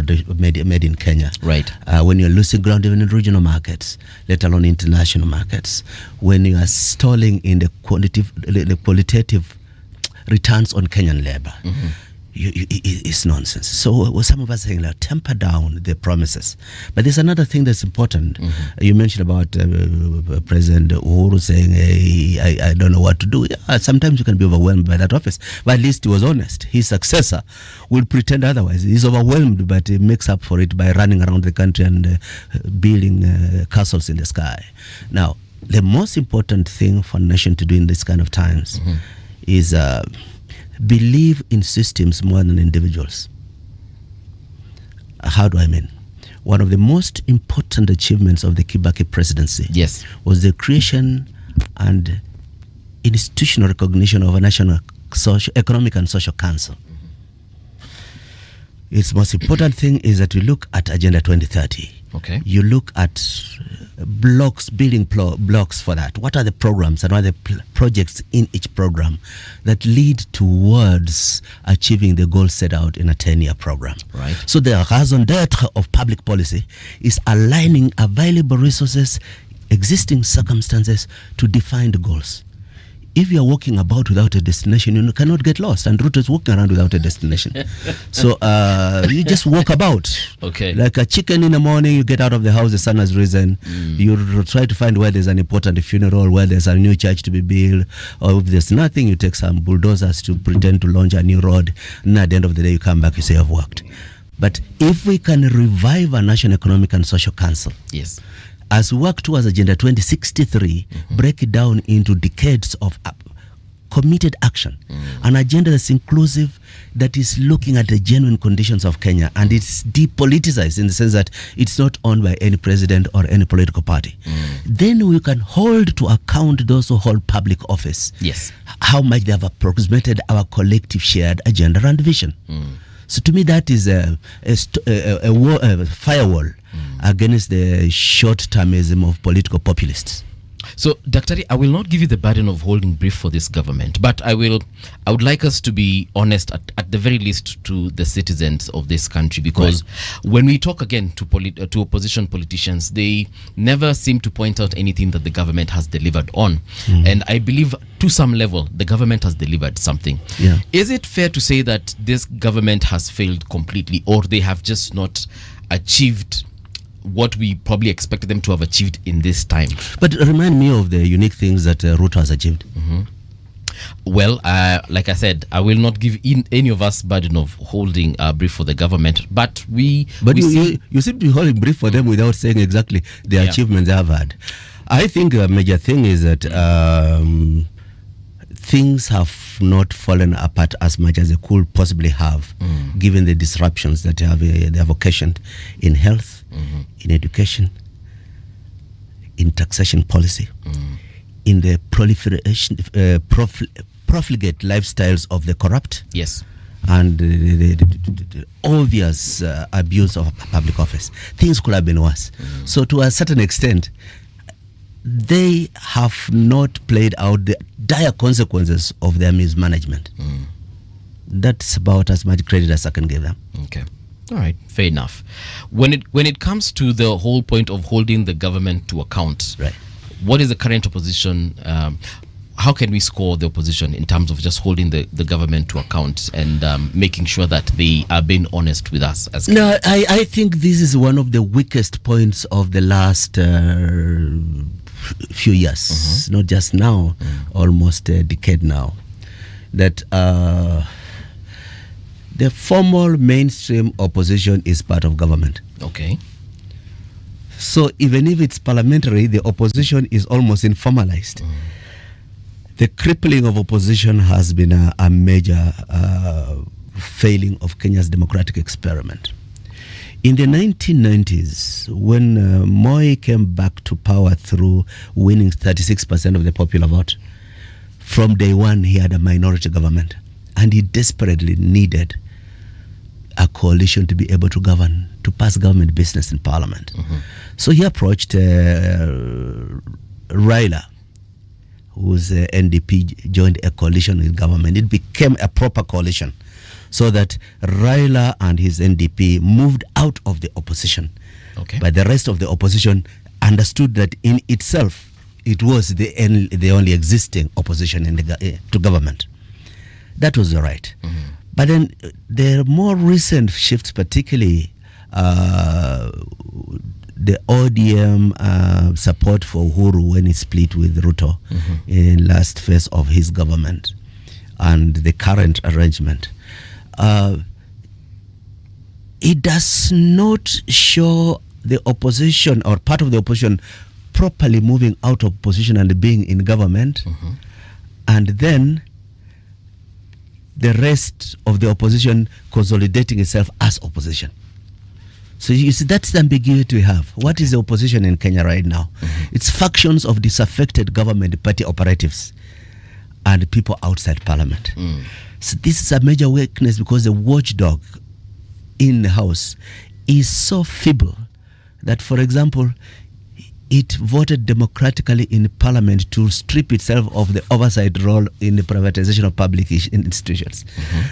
made in Kenya.
Right.
When you're losing ground even in regional markets, let alone international markets. When you are stalling in the qualitative returns on Kenyan labor. It's nonsense. So some of us saying, like, temper down the promises. But there's another thing that's important. You mentioned about President Uhuru saying, hey, I don't know what to do. Yeah, sometimes you can be overwhelmed by that office. But at least he was honest. His successor will pretend otherwise. He's overwhelmed, but he makes up for it by running around the country and building castles in the sky. Now, the most important thing for a nation to do in this kind of times is believe in systems more than individuals. How do I mean? One of the most important achievements of the Kibaki presidency was the creation and institutional recognition of a national economic and social council. Its most important thing is that we look at Agenda 2030.
Okay.
You look at blocks, building blocks for that. What are the programs and what are the projects in each program that lead towards achieving the goals set out in a 10-year program?
Right.
So the raison d'etre of public policy is aligning available resources, existing circumstances to define the goals. If you are walking about without a destination, you cannot get lost. And Ruto is walking around without a destination. So you just walk about.
Okay.
Like a chicken in the morning, you get out of the house, the sun has risen. You try to find where there's an important funeral, where there's a new church to be built. Or if there's nothing, you take some bulldozers to pretend to launch a new road. And at the end of the day, you come back, you say, I've worked. But if we can revive a National Economic and Social Council, as we work towards Agenda 2063, break it down into decades of committed action. An agenda that's inclusive, that is looking at the genuine conditions of Kenya, and it's depoliticized in the sense that it's not owned by any president or any political party. Then we can hold to account those who hold public office. How much they have approximated our collective shared agenda and vision. So to me, that is a firewall against the short-termism of political populists.
So, Daktari, I will not give you the burden of holding brief for this government, but I would like us to be honest, at the very least, to the citizens of this country, because when we talk again to opposition politicians, they never seem to point out anything that the government has delivered on. And I believe to some level, the government has delivered something. Is it fair to say that this government has failed completely, or they have just not achieved what we probably expected them to have achieved in this time?
But remind me of the unique things that Ruto has achieved.
Well, like I said, I will not give any of us burden of holding a brief for the government, but you
seem to be holding brief for them without saying exactly the achievements they have had. I think a major thing is that things have not fallen apart as much as they could possibly have, given the disruptions that they have occasioned in health, in education, in taxation policy, in the proliferation, profligate lifestyles of the corrupt, and the obvious abuse of public office. Things could have been worse. So to a certain extent, they have not played out the dire consequences of their mismanagement. That's about as much credit as I can give them.
Okay. All right, fair enough. When it comes to the whole point of holding the government to account, what is the current opposition? How can we score the opposition in terms of just holding the government to account and making sure that they are being honest with us?
No, I think this is one of the weakest points of the last few years, not just now, almost a decade now, that The formal mainstream opposition is part of government.
Okay.
So even if it's parliamentary, the opposition is almost informalized. The crippling of opposition has been a major failing of Kenya's democratic experiment. In the 1990s, when Moi came back to power through winning 36% of the popular vote, from day one he had a minority government, and he desperately needed a coalition to be able to govern, to pass government business in parliament. So he approached Raila, whose NDP joined a coalition with government. It became a proper coalition, so that Raila and his NDP moved out of the opposition.
Okay.
But the rest of the opposition understood that in itself it was the only existing opposition in to government. That was all right. But then the more recent shifts, particularly the ODM support for Uhuru when he split with Ruto in last phase of his government, and the current arrangement, it does not show the opposition or part of the opposition properly moving out of opposition and being in government, and then the rest of the opposition consolidating itself as opposition. So you see, that's the ambiguity we have. What is the opposition in Kenya right now? It's factions of disaffected government party operatives and people outside parliament. So this is a major weakness, because the watchdog in the house is so feeble that, for example, it voted democratically in parliament to strip itself of the oversight role in the privatization of public institutions.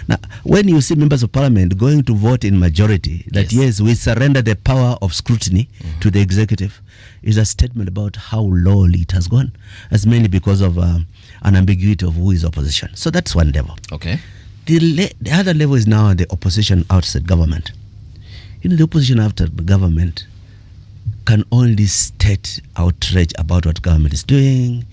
Now, when you see members of parliament going to vote in majority that yes, we surrender the power of scrutiny to the executive, is a statement about how lowly it has gone. That's mainly because of an ambiguity of who is opposition. So that's one level.
Okay.
The other level is now the opposition outside government. You know, the opposition after the government can only state outrage about what government is doing,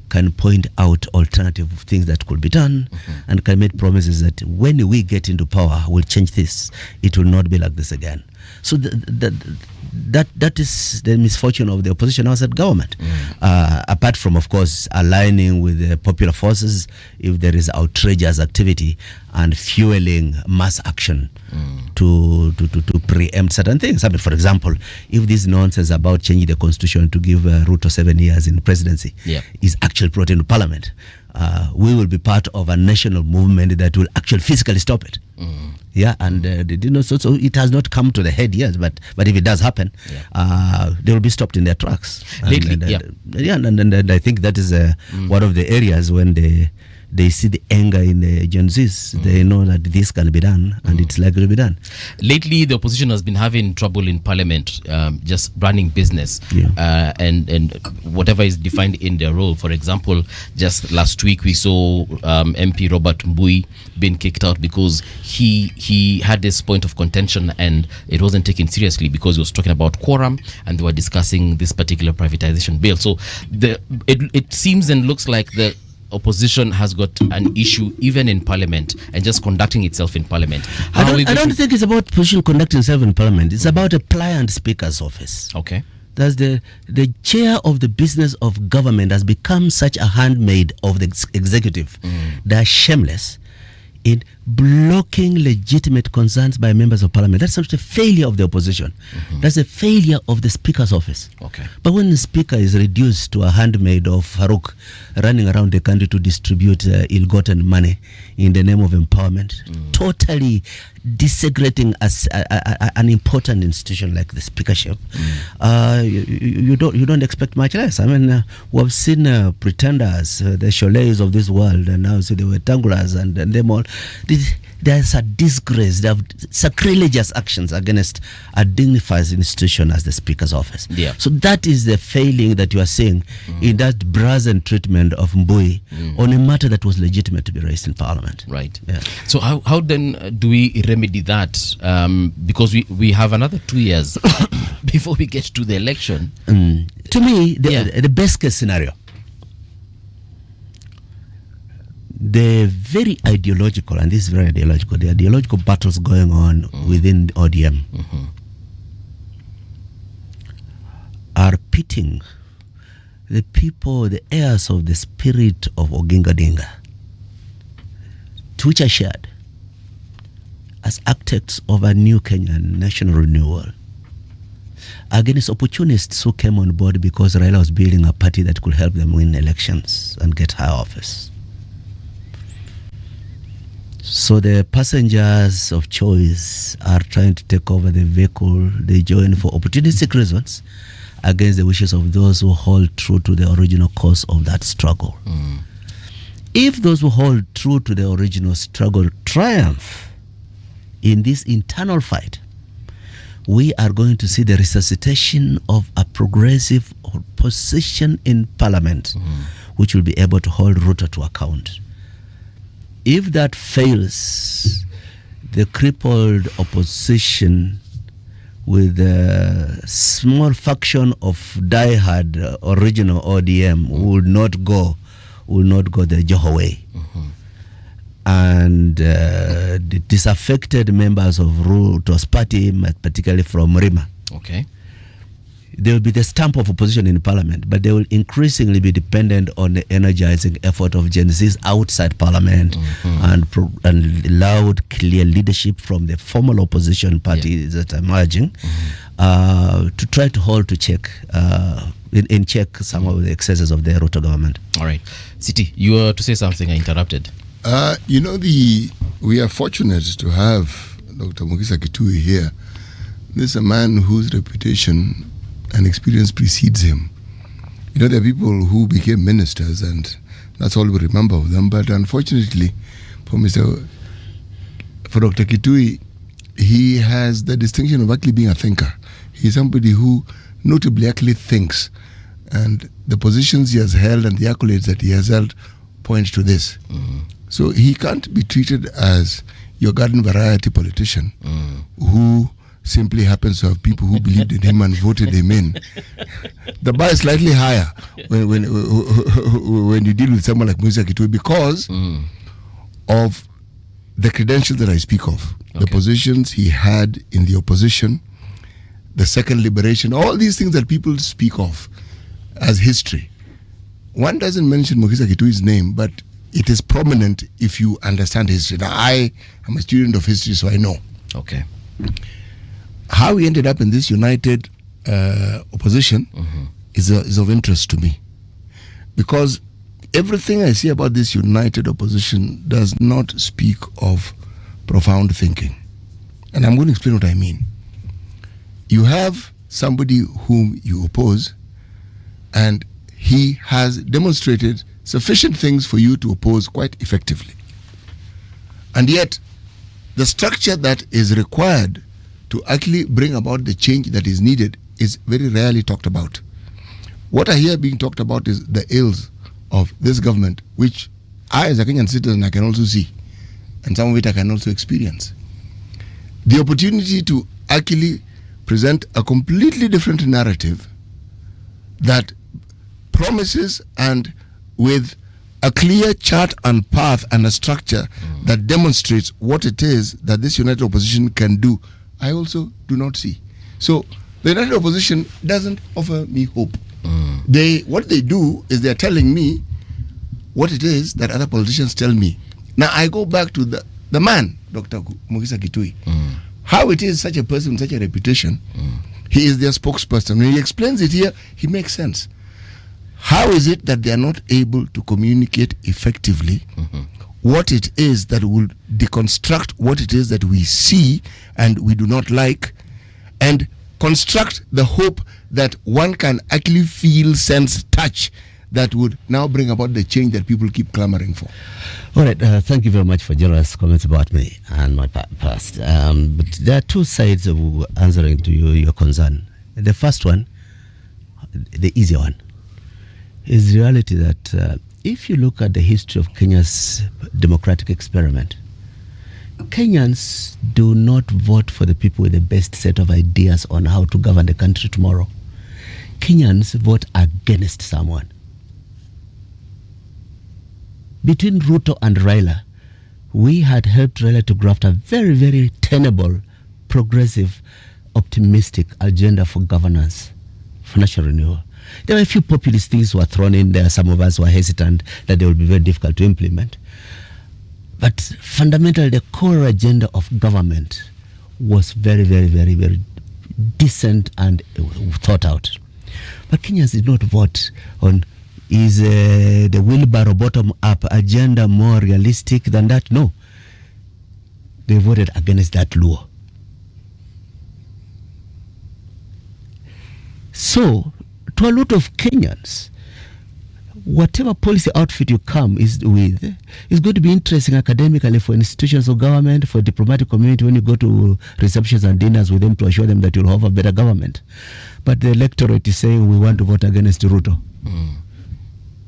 can point out alternative things that could be done, and can make promises that when we get into power, we'll change this. It will not be like this again. So that is the misfortune of the opposition outside government. Apart from, of course, aligning with the popular forces if there is outrageous activity and fueling mass action to preempt certain things. I mean, for example, if this nonsense about changing the constitution to give Ruto 7 years in presidency is actually brought into parliament, we will be part of a national movement that will actually physically stop it. Yeah, and you know, so it has not come to the head yet, but if it does happen, they will be stopped in their tracks. And I think that is one of the areas when they see the anger in the Gen Zs. They know that this can be done, and it's likely to be done.
Lately, the opposition has been having trouble in parliament, just running business, and whatever is defined in their role. For example, just last week we saw MP Robert Mbuvi being kicked out because he had this point of contention and it wasn't taken seriously because he was talking about quorum and they were discussing this particular privatization bill. So it seems and looks like the opposition has got an issue even in parliament and just conducting itself in parliament.
I don't think it's about opposition conducting itself in parliament. It's about a pliant speaker's office.
Okay.
That's the chair of the business of government has become such a handmaid of the executive. They're shameless in blocking legitimate concerns by members of parliament. That's such a failure of the opposition. That's a failure of the speaker's office.
Okay.
But when the speaker is reduced to a handmaid of Farouk running around the country to distribute ill-gotten money in the name of empowerment, totally desecrating an important institution like the speakership, you don't expect much less. I mean, we have seen pretenders, the Cholets of this world, and now see the Wetangulas and them all. There's a disgrace. They have sacrilegious actions against a dignified institution as the Speaker's office.
Yeah.
So that is the failing that you are seeing in that brazen treatment of Mbuvi on a matter that was legitimate to be raised in Parliament.
Right.
Yeah.
So how then do we remedy that? Because we have another 2 years before we get to the election.
To me, the best case scenario, the very ideological, and this is very ideological, the ideological battles going on within ODM are pitting the people, the heirs of the spirit of Oginga Dinga, to which I shared, as architects of a new Kenyan national renewal, against opportunists who came on board because Raila was building a party that could help them win elections and get high office. So the passengers of choice are trying to take over the vehicle they join for opportunistic reasons against the wishes of those who hold true to the original cause of that struggle. If those who hold true to the original struggle triumph in this internal fight, we are going to see the resuscitation of a progressive opposition in parliament, which will be able to hold Ruto to account. If that fails, the crippled opposition with a small faction of diehard original ODM will not go the Joho way. And the disaffected members of Ruto's party, particularly from Rima, they will be the stamp of opposition in parliament, but they will increasingly be dependent on the energizing effort of Gen Zs outside parliament and loud, clear leadership from the formal opposition parties that are emerging to try to hold to check, in check some of the excesses of the Ruto government.
All right. Siti, you were to say something, I interrupted.
We are fortunate to have Dr. Mugisa Kitui here. This is a man whose reputation and experience precedes him. There are people who became ministers and that's all we remember of them. But unfortunately, for Dr. Kitui, he has the distinction of actually being a thinker. He's somebody who notably actually thinks, and the positions he has held and the accolades that he has held point to this. So he can't be treated as your garden variety politician who simply happens to have people who believed in him and voted him in. The bar is slightly higher when you deal with someone like Mugisa Kitui because of the credentials that I speak of, the positions he had in the opposition, the second liberation, all these things that people speak of as history. One doesn't mention Mugisa Kitui's name, but it is prominent if you understand history. Now, I am a student of history, so I know. How he ended up in this united opposition is of interest to me, because everything I see about this united opposition does not speak of profound thinking. And I'm going to explain what I mean. You have somebody whom you oppose, and he has demonstrated sufficient things for you to oppose quite effectively. And yet, the structure that is required to actually bring about the change that is needed is very rarely talked about. What I hear being talked about is the ills of this government, which I, as a Kenyan citizen, I can also see, and some of it I can also experience. The opportunity to actually present a completely different narrative that promises, and with a clear chart and path and a structure that demonstrates what it is that this united opposition can do, I also do not see. So the united opposition doesn't offer me hope. What they do is they're telling me what it is that other politicians tell me. Now I go back to the man, Dr. Mugisa Kitui. How it is such a person with such a reputation, he is their spokesperson. When he explains it here, he makes sense. How is it that they are not able to communicate effectively what it is that will deconstruct what it is that we see and we do not like, and construct the hope that one can actually feel, sense, touch, that would now bring about the change that people keep clamoring for?
All right, thank you very much for generous comments about me and my past. But there are two sides of answering to your concern. The first one, the easier one, is the reality that if you look at the history of Kenya's democratic experiment, Kenyans do not vote for the people with the best set of ideas on how to govern the country tomorrow. Kenyans vote against someone. between Ruto and Raila, we had helped Raila to graft a very, very tenable, progressive, optimistic agenda for governance, for national renewal. There were a few populist things were thrown in there. Some of us were hesitant that they would be very difficult to implement. But fundamentally, the core agenda of government was very, very, very, very decent and thought out. But Kenyans did not vote on is the wheelbarrow bottom-up agenda more realistic than that? No. They voted against that law. So, to a lot of Kenyans, whatever policy outfit you come is with is going to be interesting academically for institutions of government, for diplomatic community when you go to receptions and dinners with them to assure them that you'll have a better government. But the electorate is saying we want to vote against Ruto.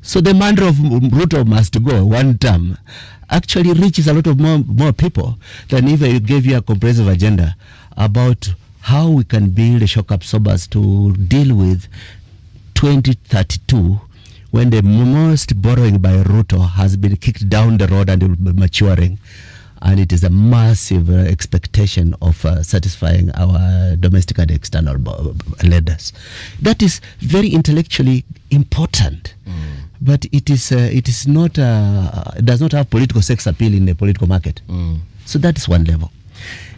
So the mantra of Ruto must go one term actually reaches a lot of more people than if I gave you a comprehensive agenda about how we can build a shock absorbers to deal with 2032 when the most borrowing by Ruto has been kicked down the road and will be maturing. And it is a massive expectation of satisfying our domestic and external lenders. That is very intellectually important. But it is not it does not have political sex appeal in the political market. So that is one level.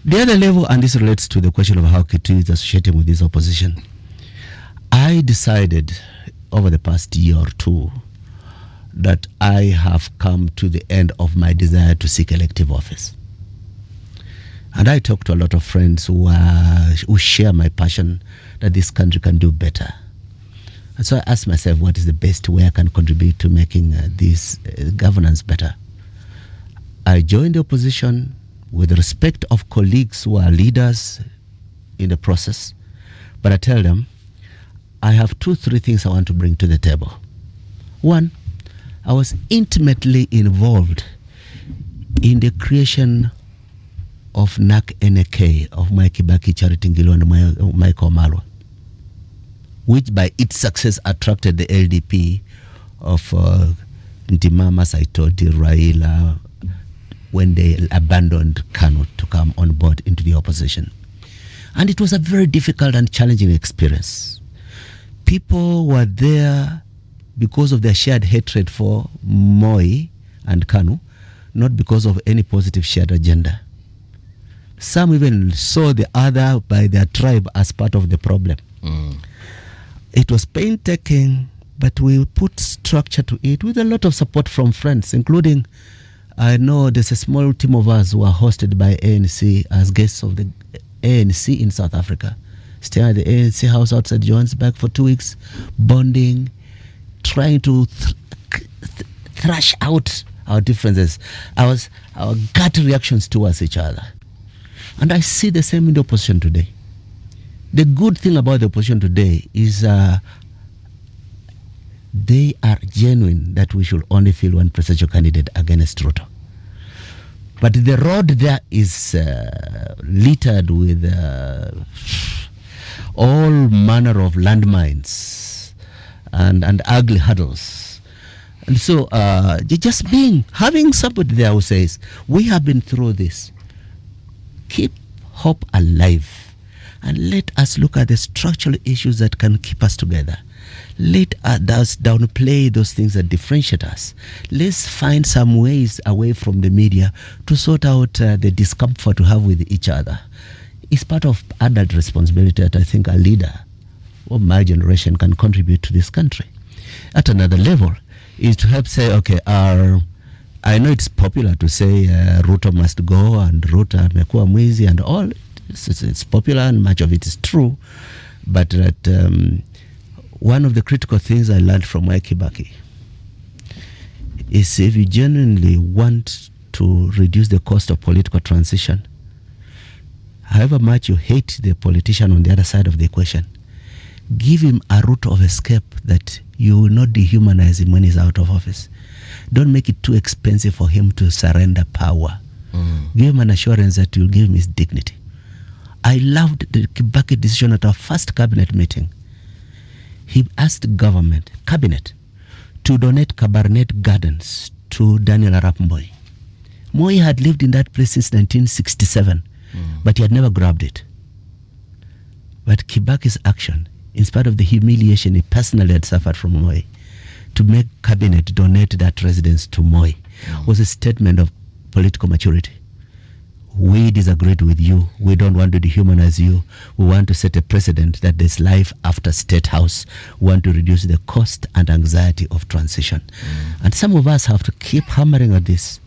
The other level, and this relates to the question of how Kitui is associating with this opposition. I decided over the past year or two that I have come to the end of my desire to seek elective office. And I talk to a lot of friends who share my passion that this country can do better. And so I asked myself, what is the best way I can contribute to making this governance better? I joined the opposition with the respect of colleagues who are leaders in the process. But I tell them, I have 2-3 things I want to bring to the table. One, I was intimately involved in the creation of NAK-NK, of Mwai Kibaki, Charity Ngilu, and Michael Malwa, which by its success attracted the LDP of Ntimama, Saitoti, Raila, when they abandoned Kanu to come on board into the opposition. And it was a very difficult and challenging experience. People were there because of their shared hatred for Moi and Kanu, not because of any positive shared agenda. Some even saw the other by their tribe as part of the problem. It was painstaking, but we put structure to it with a lot of support from friends, including, I know there's a small team of us who are hosted by ANC as guests of the ANC in South Africa, staying at the ANC house outside Johannesburg for 2 weeks, bonding, trying to thrash out our differences, our gut reactions towards each other. And I see the same in the opposition today. The good thing about the opposition today is they are genuine that we should only field one presidential candidate against Ruto. But the road there is littered with all manner of landmines and ugly hurdles. And so just having somebody there who says, we have been through this, keep hope alive, and let us look at the structural issues that can keep us together. Let us downplay those things that differentiate us. Let's find some ways away from the media to sort out the discomfort we have with each other. It's part of adult responsibility that I think a leader of my generation can contribute to this country. At another level is to help say, okay, I know it's popular to say Ruto must go and Ruto amekuwa mwizi and all. It's popular and much of it is true. But that one of the critical things I learned from Mwai Kibaki is if you genuinely want to reduce the cost of political transition, however much you hate the politician on the other side of the equation, give him a route of escape that you will not dehumanize him when he's out of office. Don't make it too expensive for him to surrender power. Give him an assurance that you'll give him his dignity. I loved the Kibaki decision at our first cabinet meeting. He asked cabinet, to donate Cabernet Gardens to Daniel Arap Moi. Moi had lived in that place since 1967, but he had never grabbed it. But Kibaki's action, in spite of the humiliation he personally had suffered from Moi, to make cabinet donate that residence to Moi, was a statement of political maturity. We disagreed with you. We don't want to dehumanize you. We want to set a precedent that there's life after State House. We want to reduce the cost and anxiety of transition. And some of us have to keep hammering at this.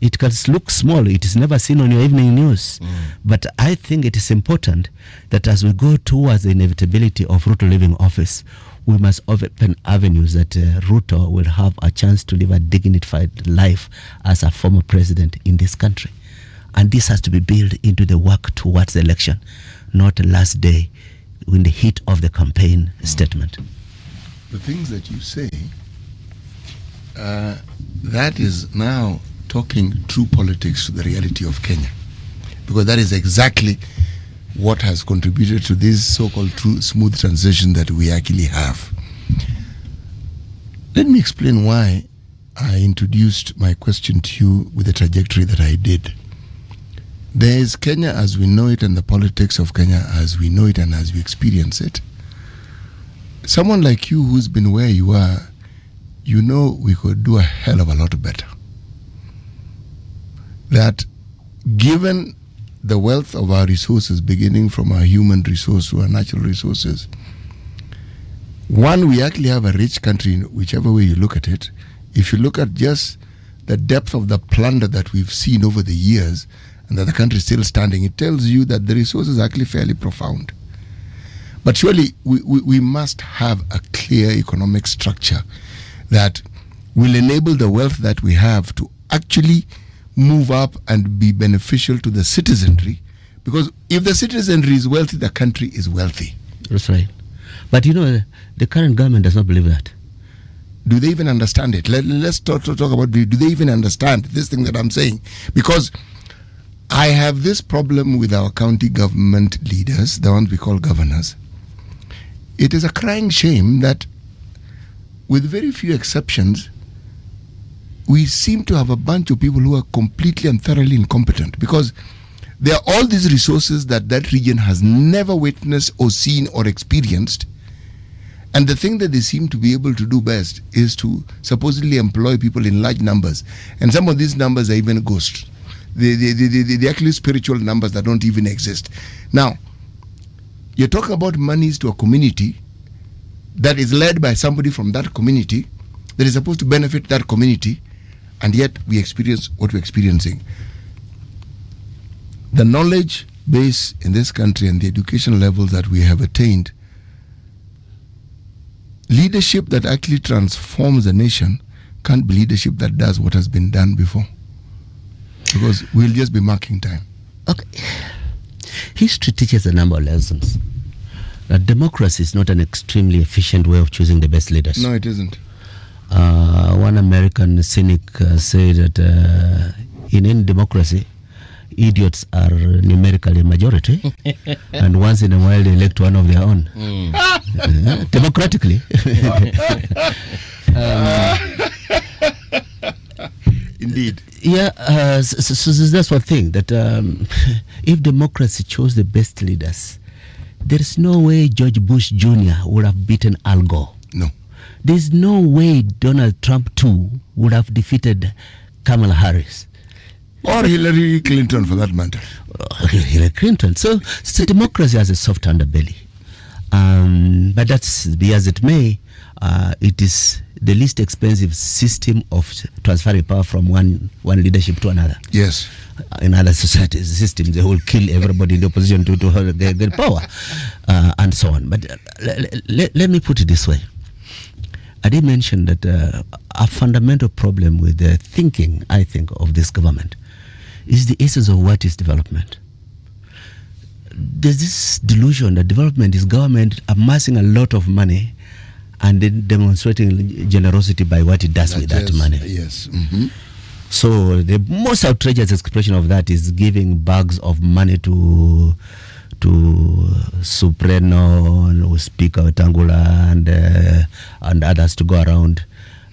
It can look small. It is never seen on your evening news. But I think it is important that as we go towards the inevitability of Ruto leaving office, we must open avenues that Ruto will have a chance to live a dignified life as a former president in this country. And this has to be built into the work towards the election, not the last day in the heat of the campaign statement.
The things that you say, that is now talking true politics to the reality of Kenya. Because that is exactly what has contributed to this so-called true smooth transition that we actually have. Let me explain why I introduced my question to you with the trajectory that I did. There is Kenya as we know it and the politics of Kenya as we know it and as we experience it. Someone like you who's been where you are, you know we could do a hell of a lot better. That given the wealth of our resources, beginning from our human resource to our natural resources, one, we actually have a rich country in whichever way you look at it. If you look at just the depth of the plunder that we've seen over the years, and that the country is still standing, it tells you that the resources are actually fairly profound. But surely we must have a clear economic structure that will enable the wealth that we have to actually move up and be beneficial to the citizenry. Because if the citizenry is wealthy, the country is wealthy.
That's right. But you know, the current government does not believe that.
Do they even understand it? Let's talk about, do they even understand this thing that I'm saying? Because I have this problem with our county government leaders, the ones we call governors. It is a crying shame that, with very few exceptions, we seem to have a bunch of people who are completely and thoroughly incompetent, because there are all these resources that that region has never witnessed or seen or experienced. And the thing that they seem to be able to do best is to supposedly employ people in large numbers. And some of these numbers are even ghosts. The actually spiritual numbers that don't even exist. Now, you're talking about monies to a community that is led by somebody from that community that is supposed to benefit that community, and yet we experience what we're experiencing. The knowledge base in this country and the education levels that we have attained, leadership that actually transforms a nation can't be leadership that does what has been done before. Because we'll just be marking time.
Okay. History teaches a number of lessons. That democracy is not an extremely efficient way of choosing the best leaders.
No, it isn't.
One American cynic said that in any democracy, idiots are numerically majority, and once in a while they elect one of their own. Democratically.
Indeed.
Yeah, so that's one thing, that if democracy chose the best leaders, there is no way George Bush Jr. would have beaten Al Gore.
No.
There's no way Donald Trump too would have defeated Kamala Harris.
Or Hillary Clinton, for that matter.
Hillary Clinton. So democracy has a soft underbelly. But that's, be as it may, it is the least expensive system of transferring power from one leadership to another.
Yes.
In other societies, systems, they will kill everybody in the opposition to get power, and so on. But let me put it this way. I did mention that a fundamental problem with the thinking, I think, of this government is the essence of what is development. There's this delusion that development is government amassing a lot of money and then demonstrating generosity by what it does with that money.
Yes. Mm-hmm.
So the most outrageous expression of that is giving bags of money to Supreno, Speaker Tangula, and others to go around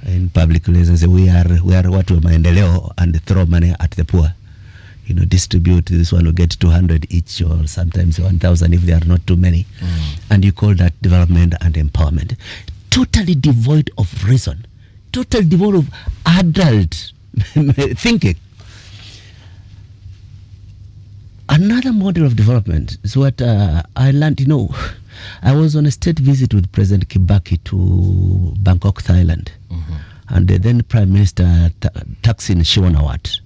in public places. We are what we maendeleo and throw money at the poor. You know, distribute this one will get 200 each or sometimes 1,000 if there are not too many. And you call that development and empowerment. Totally devoid of reason. Totally devoid of adult thinking. Another model of development is what I learned. You know, I was on a state visit with President Kibaki to Bangkok, Thailand. And the then Prime Minister Thaksin Shinawatra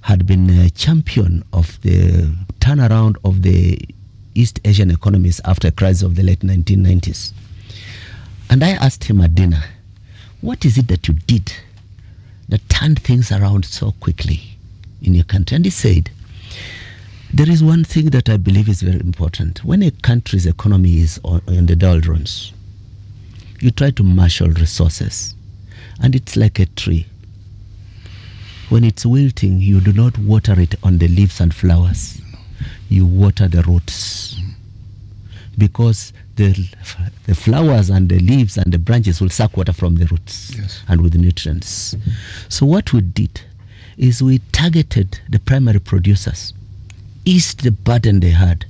had been a champion of the turnaround of the East Asian economies after a crisis of the late 1990s. And I asked him at dinner, what is it that you did that turned things around so quickly in your country? And he said, there is one thing that I believe is very important. When a country's economy is in the doldrums, you try to marshal resources, and it's like a tree. When it's wilting, you do not water it on the leaves and flowers. You water the roots. Because the flowers and the leaves and the branches will suck water from the roots and with nutrients. So what we did is we targeted the primary producers, eased the burden they had,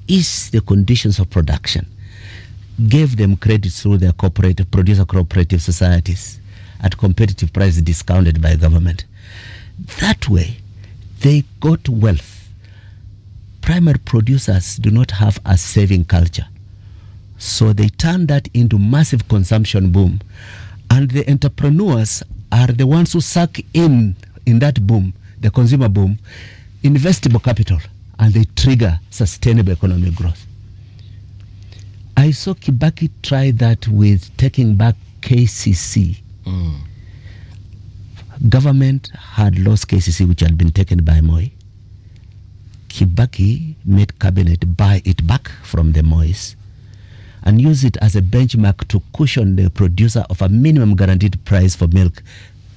eased the conditions of production, gave them credit through their producer cooperative societies at competitive prices discounted by government. That way, they got wealth. Primary producers do not have a saving culture. So they turn that into massive consumption boom. And the entrepreneurs are the ones who suck in that boom, the consumer boom, investable capital, and they trigger sustainable economic growth. I saw Kibaki try that with taking back KCC. Government had lost KCC, which had been taken by Moi. Kibaki made cabinet buy it back from the Mois and use it as a benchmark to cushion the producer of a minimum guaranteed price for milk,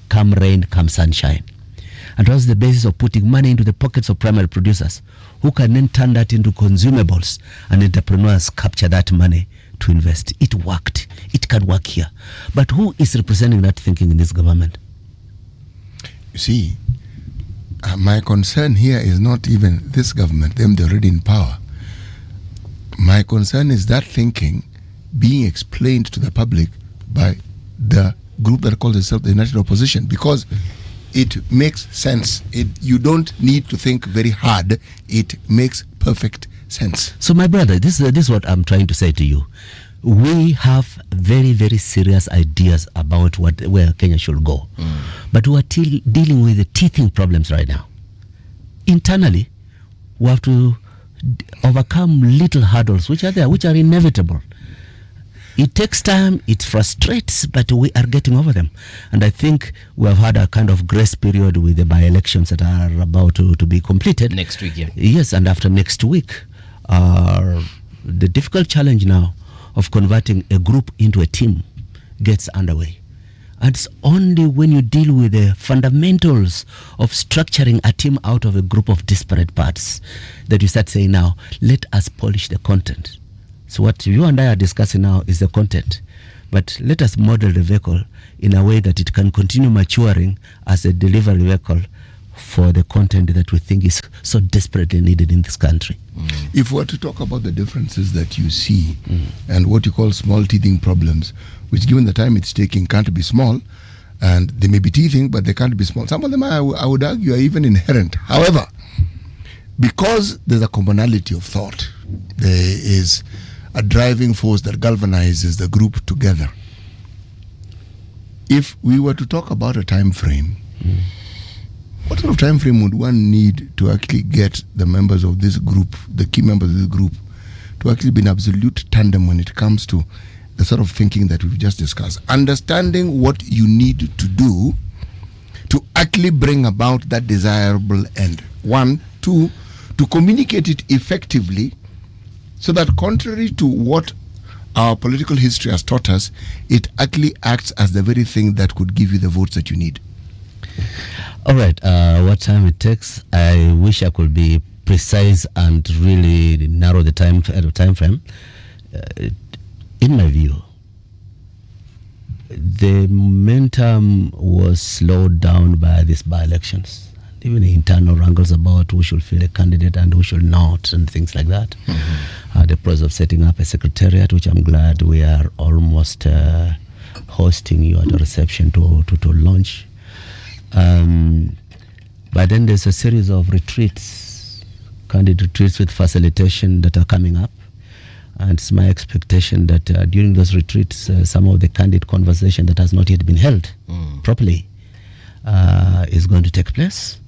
come rain, come sunshine. And that was the basis of putting money into the pockets of primary producers, who can then turn that into consumables, and entrepreneurs capture that money to invest. It worked. It can work here. But who is representing that thinking in this government?
You see, my concern here is not even this government, them they're already in power. My concern is that thinking being explained to the public by the group that calls itself the United Opposition, because it makes sense. You don't need to think very hard. It makes perfect sense.
So my brother, this is what I'm trying to say to you. We have very, very serious ideas about where Kenya should go. But we are dealing with the teething problems right now. Internally, we have to overcome little hurdles which are there, which are inevitable. It takes time, it frustrates, but we are getting over them. And I think we have had a kind of grace period with the by-elections that are about to be completed.
Next week, yeah.
Yes, and after next week, the difficult challenge now of converting a group into a team gets underway. And it's only when you deal with the fundamentals of structuring a team out of a group of disparate parts that you start saying, now, let us polish the content. So what you and I are discussing now is the content. But let us model the vehicle in a way that it can continue maturing as a delivery vehicle for the content that we think is so desperately needed in this country.
If we were to talk about the differences that you see and what you call small teething problems, which given the time it's taking can't be small, and they may be teething, but they can't be small. Some of them, I would argue, are even inherent. However, because there's a commonality of thought, there is a driving force that galvanizes the group together. If we were to talk about a time frame, what sort of time frame would one need to actually get the members of this group, the key members of this group, to actually be in absolute tandem when it comes to the sort of thinking that we've just discussed? Understanding what you need to do to actually bring about that desirable end. One. Two, to communicate it effectively so that contrary to what our political history has taught us, it actually acts as the very thing that could give you the votes that you need.
All right, what time it takes, I wish I could be precise and really narrow the time frame. In my view, the momentum was slowed down by these by-elections. Even the internal wrangles about who should fill a candidate and who should not, and things like that. The process of setting up a secretariat, which I'm glad we are almost hosting you at a reception to launch. But then there's a series of retreats, candidate retreats with facilitation that are coming up. And it's my expectation that during those retreats, some of the candid conversation that has not yet been held properly is going to take place.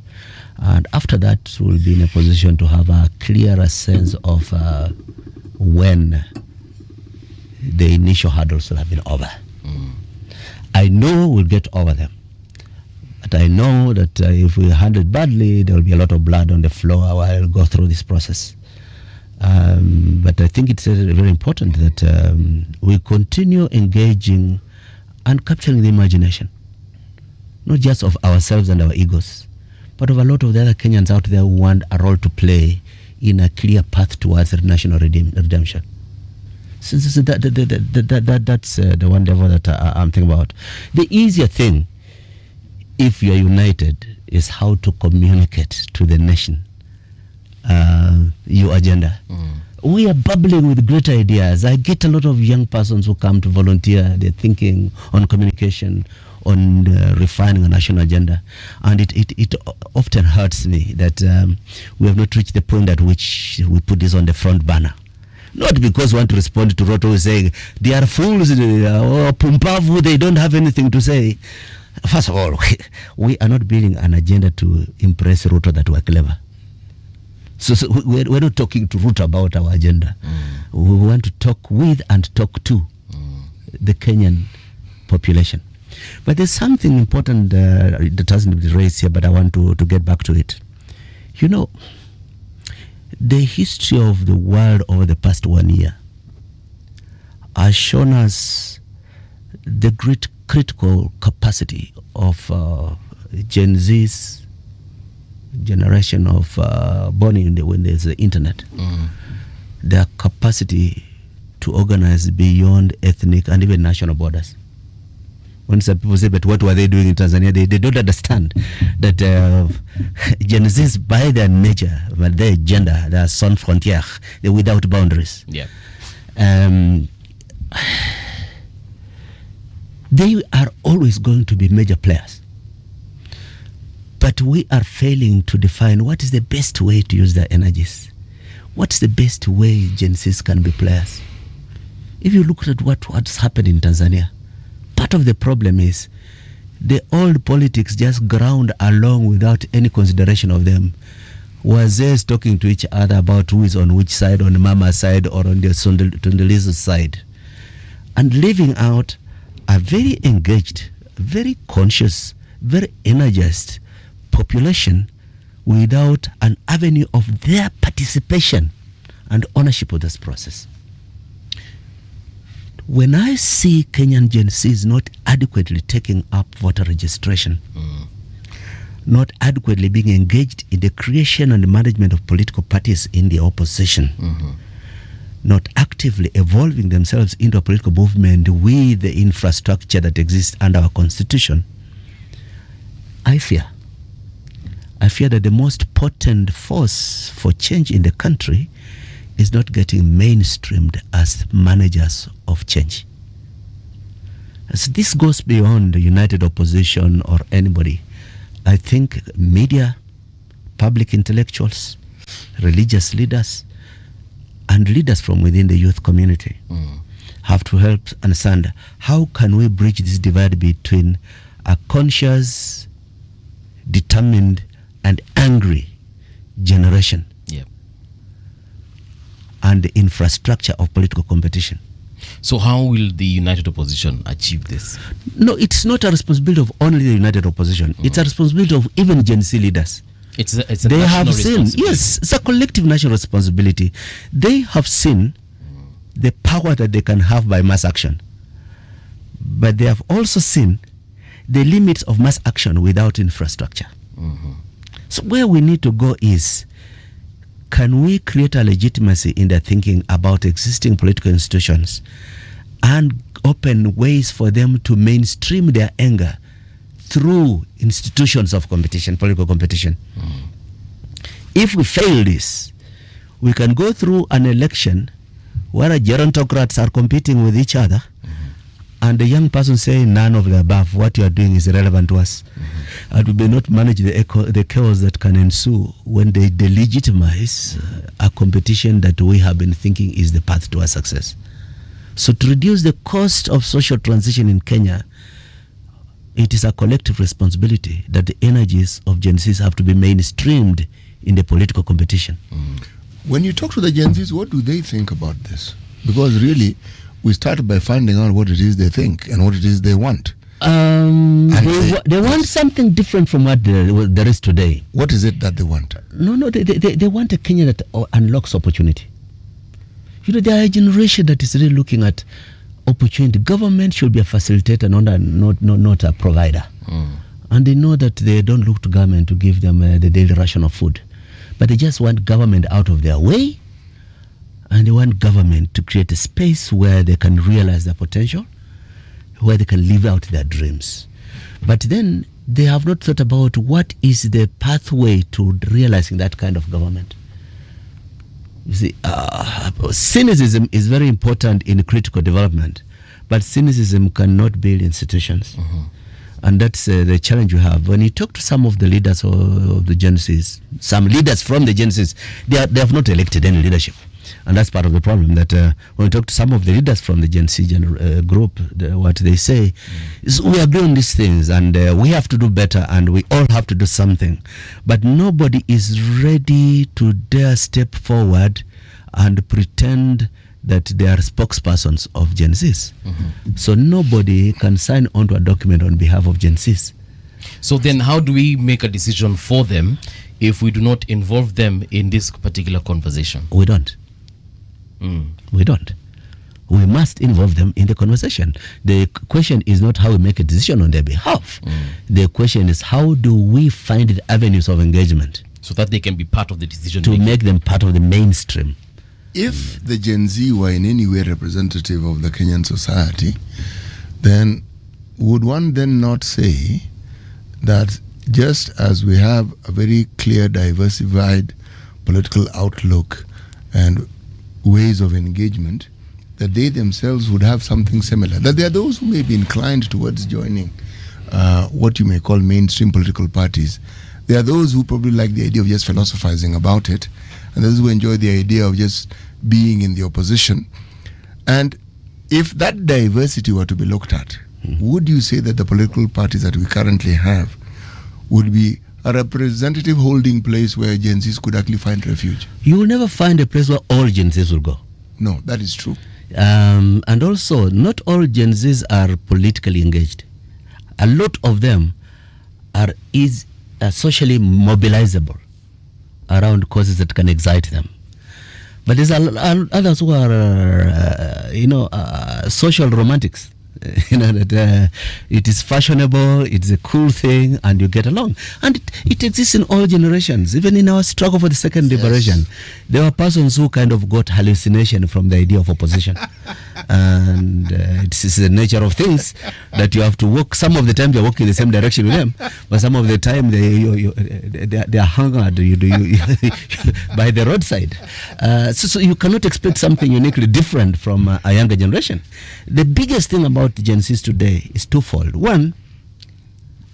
And after that, we'll be in a position to have a clearer sense of when the initial hurdles will have been over. I know we'll get over them. But I know that if we handle it badly, there will be a lot of blood on the floor while I'll go through this process. But I think it's very important that we continue engaging and capturing the imagination, not just of ourselves and our egos, but of a lot of the other Kenyans out there who want a role to play in a clear path towards national redemption. So that's the one level that I'm thinking about. The easier thing, if you are united, is how to communicate to the nation your agenda. We are bubbling with great ideas. I get a lot of young persons who come to volunteer. They're thinking on communication, on refining a national agenda. And it often hurts me that we have not reached the point at which we put this on the front burner. Not because we want to respond to Ruto who is saying, they are fools, or pumpavu, they don't have anything to say. First of all, we are not building an agenda to impress Ruto that we're clever. So we're not talking to Ruto about our agenda. We want to talk with and talk to the Kenyan population. But there's something important that hasn't been raised here, but I want to get back to it. You know, the history of the world over the past 1 year has shown us the great critical capacity of Gen Z's generation of born when there's the internet. Their capacity to organize beyond ethnic and even national borders. When some people say, but what were they doing in Tanzania? They don't understand that Gen Z's, by their nature, by their gender, they are sans frontières, they're without boundaries.
Yeah.
They are always going to be major players. But we are failing to define what is the best way to use their energies. What's the best way Gen Z's can be players? If you look at what's happened in Tanzania, part of the problem is the old politics just ground along without any consideration of them. Wazees talking to each other about who is on which side, on the Mama's side or on the Tundelizo's side. And leaving out a very engaged, very conscious, very energized population without an avenue of their participation and ownership of this process. When I see Kenyan Gen Zs not adequately taking up voter registration, not adequately being engaged in the creation and management of political parties in the opposition, not actively evolving themselves into a political movement with the infrastructure that exists under our constitution, I fear that the most potent force for change in the country is not getting mainstreamed as managers of change. As this goes beyond the united opposition or anybody, I think media, public intellectuals, religious leaders, and leaders from within the youth community have to help understand how can we bridge this divide between a conscious, determined, and angry generation and the infrastructure of political competition.
So how will the united opposition achieve this?
No, it's not a responsibility of only the united opposition. It's a responsibility of even Gen Z leaders.
It's a
they
national
have seen,
responsibility.
yes, it's a collective national responsibility. They have seen the power that they can have by mass action. But they have also seen the limits of mass action without infrastructure. So where we need to go is, can we create a legitimacy in their thinking about existing political institutions and open ways for them to mainstream their anger through institutions of competition, political competition. If we fail this, we can go through an election where gerontocrats are competing with each other, and the young person saying none of the above, what you are doing is irrelevant to us. And we may not manage the chaos that can ensue when they delegitimize a competition that we have been thinking is the path to our success. So to reduce the cost of social transition in Kenya, it is a collective responsibility that the energies of Gen Zs have to be mainstreamed in the political competition.
When you talk to the Gen Zs, what do they think about this? Because really, we started by finding out what it is they think and what it is they want.
They want something different from what there is today.
What is it that they want?
No, they want a Kenya that unlocks opportunity. You know, there are a generation that is really looking at opportunity. Government should be a facilitator, not a provider. And they know that they don't look to government to give them the daily ration of food. But they just want government out of their way, and they want government to create a space where they can realize their potential, where they can live out their dreams. But then they have not thought about what is the pathway to realizing that kind of government. You see, cynicism is very important in critical development, but cynicism cannot build institutions. And that's the challenge we have. When you talk to some of the leaders of the Gen Zs, some leaders from the Gen Zs, they have not elected any leadership. And that's part of the problem, that when we talk to some of the leaders from the Gen Z group, what they say is, we are doing these things and we have to do better and we all have to do something. But nobody is ready to dare step forward and pretend that they are spokespersons of Gen Zs. So nobody can sign onto a document on behalf of Gen Zs.
So then how do we make a decision for them if we do not involve them in this particular conversation?
We don't. We don't. We must involve them in the conversation. The question is not how we make a decision on their behalf. The question is, how do we find the avenues of engagement
so that they can be part of the decision
to make them part of the mainstream?
If the Gen Z were in any way representative of the Kenyan society, then would one then not say that just as we have a very clear, diversified political outlook and ways of engagement, that they themselves would have something similar? That there are those who may be inclined towards joining what you may call mainstream political parties. There are those who probably like the idea of just philosophizing about it, and those who enjoy the idea of just being in the opposition. And if that diversity were to be looked at, would you say that the political parties that we currently have would be a representative holding place where Gen Zs could actually find refuge?
You will never find a place where all Gen Zs will go.
No, that is true.
And also, not all Gen Zs are politically engaged. A lot of them are socially mobilizable around causes that can excite them. But there's others who are, social romantics. That it is fashionable, it's a cool thing, and you get along. And it exists in all generations. Even in our struggle for the second liberation, there were persons who kind of got hallucination from the idea of opposition. And it's the nature of things that you have to walk. Some of the time you're walking in the same direction with them, but some of the time they are hungered by the roadside. So you cannot expect something uniquely different from a younger generation. The biggest thing about Gen Zs today is twofold. One,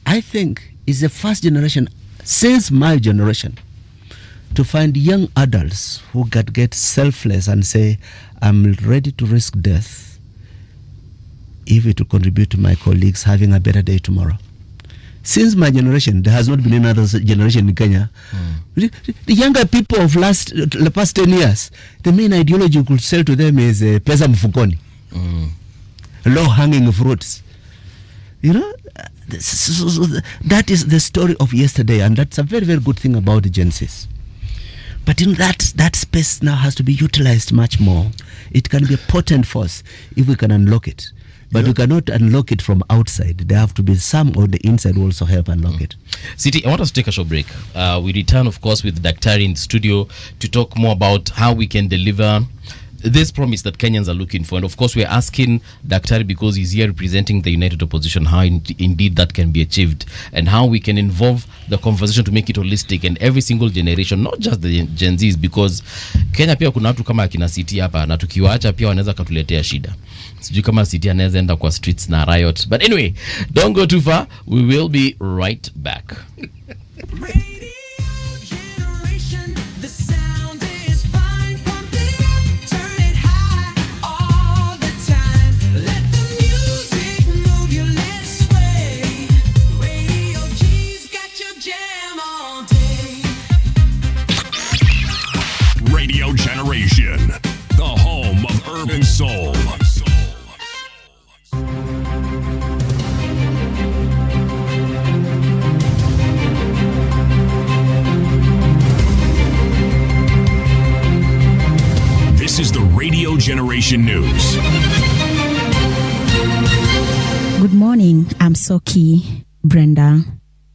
I think, is the first generation since my generation to find young adults who get selfless and say, I'm ready to risk death if it will contribute to my colleagues having a better day tomorrow. Since my generation, there has not been another generation in Kenya. The younger people of the past 10 years, the main ideology you could sell to them is pesa mfukoni, low-hanging fruits. That is the story of yesterday, and that's a very, very good thing about the Gen Zs. But that space now has to be utilized much more. It can be a potent force if we can unlock it. But we cannot unlock it from outside. There have to be some on the inside who also help unlock it.
City, I want us to take a short break. We return, of course, with Daktari in the studio to talk more about how we can deliver this promise that Kenyans are looking for. And of course, we're asking Daktari, because he's here representing the united opposition, how indeed that can be achieved and how we can involve the conversation to make it holistic and every single generation, not just the Gen Zs, because Kenya pia kuna watu kama akina City hapa na tukiwaacha pia wanaweza katuletea shida. Sijui kama City anaweza enda kwa streets na riot. But anyway, don't go too far. We will be right back.
Radio Generation, the home of urban soul. This is the Radio Generation News.
Good morning, I'm Soki Brenda.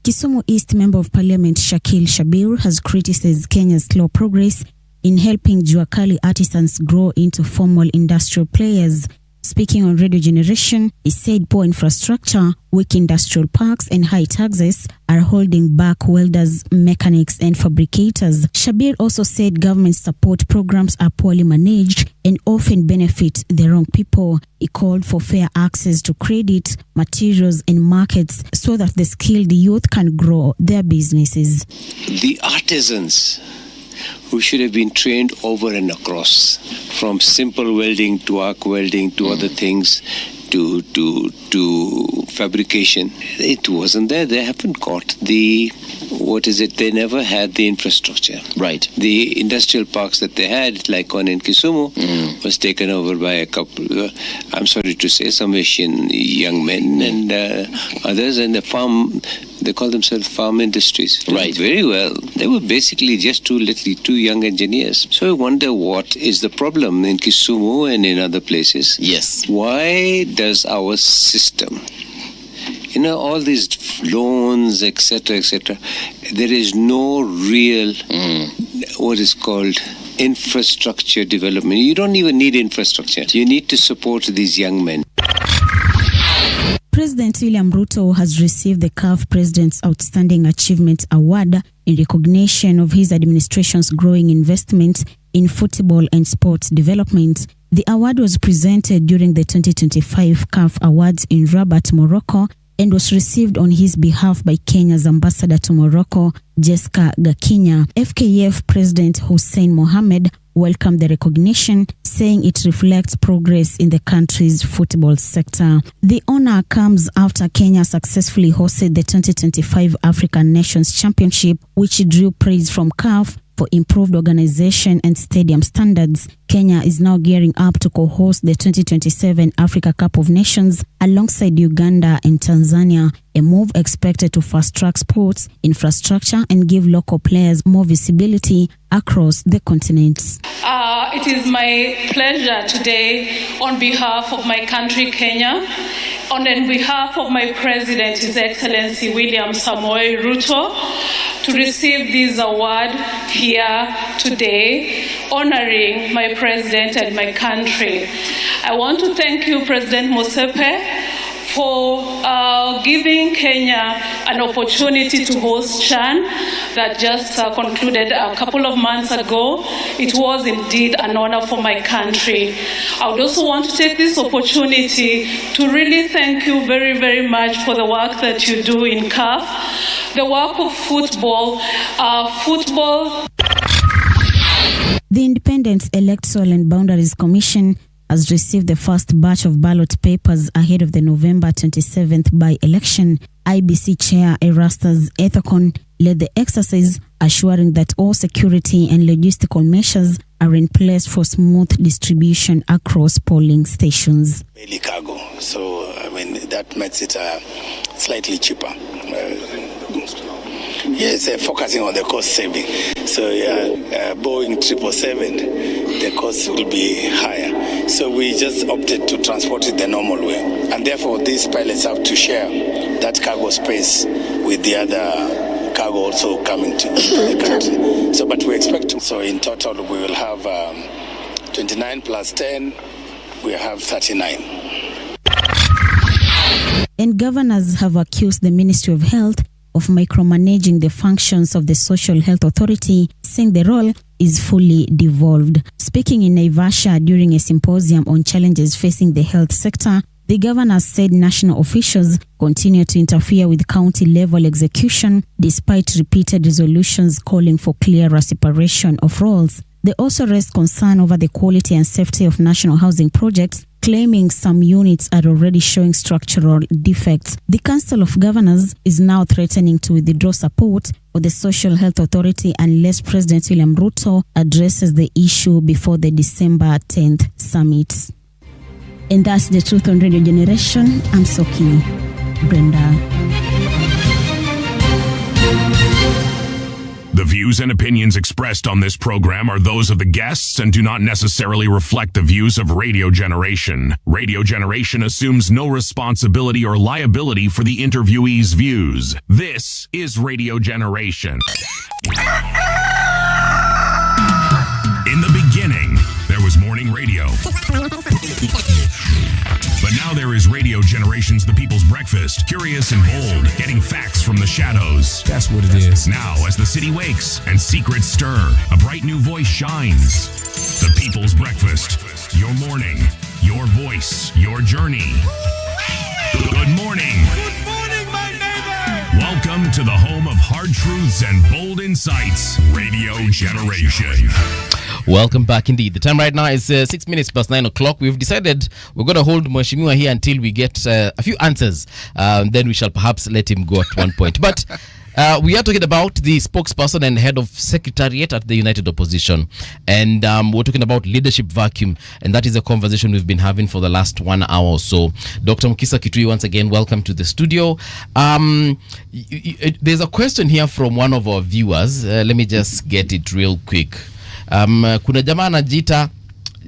Kisumu East Member of Parliament Shakil Shabir has criticized Kenya's slow progress in helping Juakali artisans grow into formal industrial players. Speaking on Radio Generation, he said poor infrastructure, weak industrial parks and high taxes are holding back welders, mechanics and fabricators. Shabir also said government support programs are poorly managed and often benefit the wrong people. He called for fair access to credit, materials and markets so that the skilled youth can grow their businesses.
The artisans who should have been trained over and across, from simple welding to arc welding to other things to fabrication. It wasn't there. They haven't got the, they never had the infrastructure.
Right.
The industrial parks that they had, like one in Kisumu, was taken over by a couple, I'm sorry to say, some Asian young men and others, and the farm, they call themselves farm industries. Right. Very well. They were basically just two young engineers. So I wonder what is the problem in Kisumu and in other places.
Yes.
Why does our system, all these loans, etc., there is no real, what is called infrastructure development. You don't even need infrastructure. You need to support these young men.
President William Ruto has received the CAF President's Outstanding Achievement Award in recognition of his administration's growing investment in football and sports development. The award was presented during the 2025 CAF Awards in Rabat, Morocco, and was received on his behalf by Kenya's ambassador to Morocco, Jessica Gakinya. FKF President Hussein Mohammed welcomed the recognition, saying it reflects progress in the country's football sector. The honor comes after Kenya successfully hosted the 2025 African Nations Championship, which drew praise from CAF for improved organization and stadium standards. Kenya is now gearing up to co-host the 2027 Africa Cup of Nations alongside Uganda and Tanzania, a move expected to fast-track sports infrastructure and give local players more visibility across the continent.
It is my pleasure today, on behalf of my country, Kenya, on behalf of my President, His Excellency William Samoei Ruto, to receive this award here today, honoring my President and my country. I want to thank you, President Mose, for giving Kenya an opportunity to host CHAN that just concluded a couple of months ago. It was indeed an honor for my country. I would also want to take this opportunity to really thank you very, very much for the work that you do in CAF, the work of football.
The Independent Electoral and Boundaries Commission has received the first batch of ballot papers ahead of the November 27th by-election. IBC Chair Erastus Ethekon led the exercise, assuring that all security and logistical measures are in place for smooth distribution across polling stations.
Daily cargo, so that makes it slightly cheaper. Yes, focusing on the cost saving. So Boeing 777, the cost will be higher. So we just opted to transport it the normal way. And therefore, these pilots have to share that cargo space with the other cargo also coming to the country. So, but we expect to. So in total, we will have 29 plus 10, we have 39.
And governors have accused the Ministry of Health of micromanaging the functions of the Social Health Authority, saying the role is fully devolved. Speaking in Naivasha during a symposium on challenges facing the health sector, the governor said national officials continue to interfere with county-level execution despite repeated resolutions calling for clearer separation of roles. They also raised concern over the quality and safety of national housing projects, claiming some units are already showing structural defects. The Council of Governors is now threatening to withdraw support for the Social Health Authority unless President William Ruto addresses the issue before the December 10th summit. And that's the truth on Radio Generation. I'm Soki Brenda.
The views and opinions expressed on this program are those of the guests and do not necessarily reflect the views of Radio Generation. Radio Generation assumes no responsibility or liability for the interviewee's views. This is Radio Generation. In the beginning, there was morning radio. But now there is Radio Generation's The People's Breakfast, curious and bold, getting facts from the shadows.
That's what it is.
Now, as the city wakes and secrets stir, a bright new voice shines. The People's Breakfast, your morning, your voice, your journey. Good morning.
Good morning, my neighbor.
Welcome to the home of hard truths and bold insights, Radio Generation.
Welcome back indeed. The time right now is 6 minutes past 9 o'clock. We've decided we're going to hold Mheshimiwa here until we get a few answers. Then we shall perhaps let him go at one point. But we are talking about the spokesperson and head of secretariat at the United Opposition. And we're talking about leadership vacuum. And that is a conversation we've been having for the last 1 hour or so. Dr. Mukisa Kitui, once again, welcome to the studio. There's a question here from one of our viewers. Let me just get it real quick. Kuna jamaa anajiita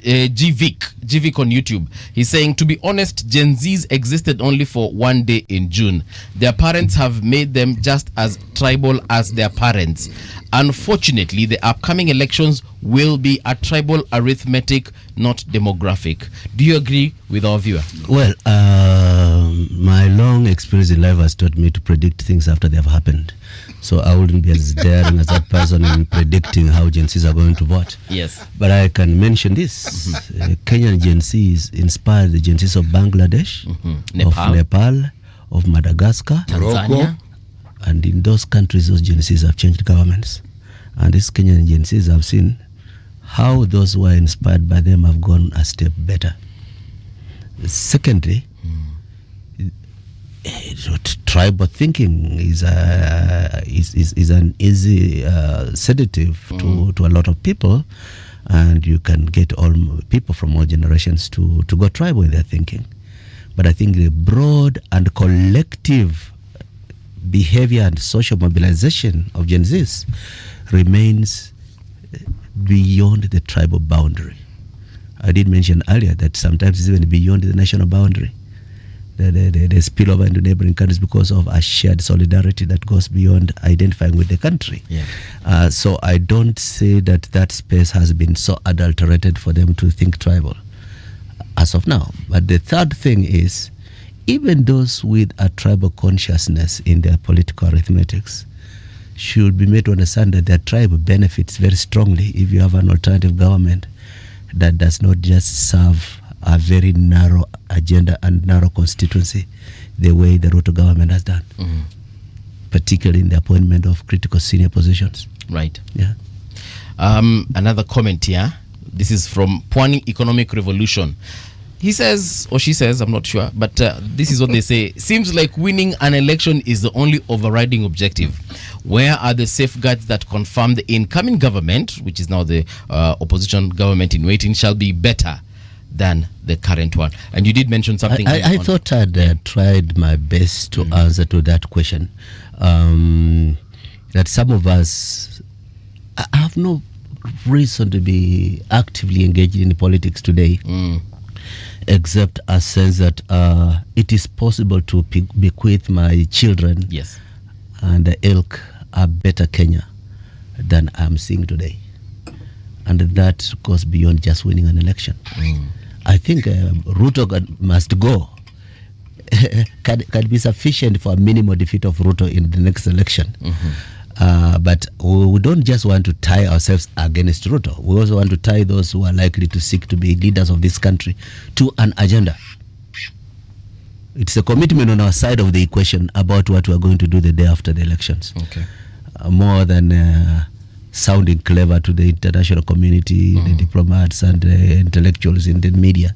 GVic on YouTube. He's saying, to be honest, Gen Zs existed only for one day in June. Their parents have made them just as tribal as their parents. Unfortunately, the upcoming elections will be a tribal arithmetic, not demographic. Do you agree with our viewer?
Well, my long experience in life has taught me to predict things after they have happened. So I wouldn't be as daring as that person in predicting how Gen Zs are going to vote.
Yes.
But I can mention this. Kenyan Gen Zs inspired the Gen Zs of Bangladesh, of Nepal, of Madagascar,
Tanzania.
And in those countries, those Gen Zs have changed governments. And these Kenyan Gen Zs have seen how those who are inspired by them have gone a step better. Secondly, tribal thinking is an easy sedative to a lot of people, and you can get all people from all generations to go tribal in their thinking. But I think the broad and collective behavior and social mobilization of Gen Zs remains beyond the tribal boundary. I did mention earlier that sometimes it's even beyond the national boundary. They spill over into neighboring countries because of a shared solidarity that goes beyond identifying with the country.
Yeah.
So I don't say that space has been so adulterated for them to think tribal as of now. But the third thing is, even those with a tribal consciousness in their political arithmetics should be made to understand that their tribe benefits very strongly if you have an alternative government that does not just serve a very narrow agenda and narrow constituency the way the Ruto government has done, particularly in the appointment of critical senior positions.
Right.
Yeah.
Another comment here. This is from Pwani Economic Revolution. He says, or she says, I'm not sure, but this is what they say. Seems like winning an election is the only overriding objective. Where are the safeguards that confirm the incoming government, which is now the opposition government in waiting, shall be better than the current one? And you did mention something.
I thought I'd tried my best to answer to that question. That some of us, I have no reason to be actively engaged in politics today, except a sense that it is possible to bequeath my children and the ilk a better Kenya than I'm seeing today. and that goes beyond just winning an election. I think Ruto must go. can be sufficient for a minimal defeat of Ruto in the next election. But we don't just want to tie ourselves against Ruto. We also want to tie those who are likely to seek to be leaders of this country to an agenda. It's a commitment on our side of the equation about what we are going to do the day after the elections.
Okay.
More than sounding clever to the international community, the diplomats and intellectuals in the media.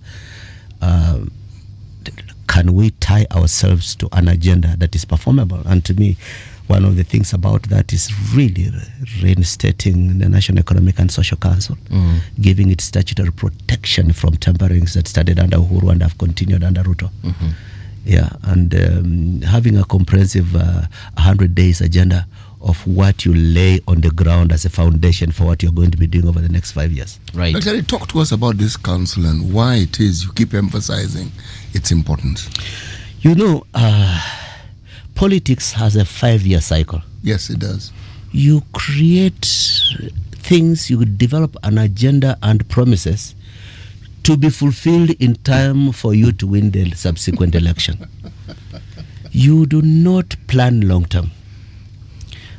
Can we tie ourselves to an agenda that is performable? And to me, one of the things about that is really reinstating the National Economic and Social Council, giving it statutory protection from tamperings that started under Uhuru and have continued under Ruto. Yeah, and having a comprehensive 100 days agenda of what you lay on the ground as a foundation for what you're going to be doing over the next 5 years.
Right.
Actually, talk to us about this council and why it is you keep emphasizing its importance.
You know, politics has a 5-year cycle.
Yes, it does.
You create things, you develop an agenda and promises to be fulfilled in time for you to win the subsequent election. You do not plan long term.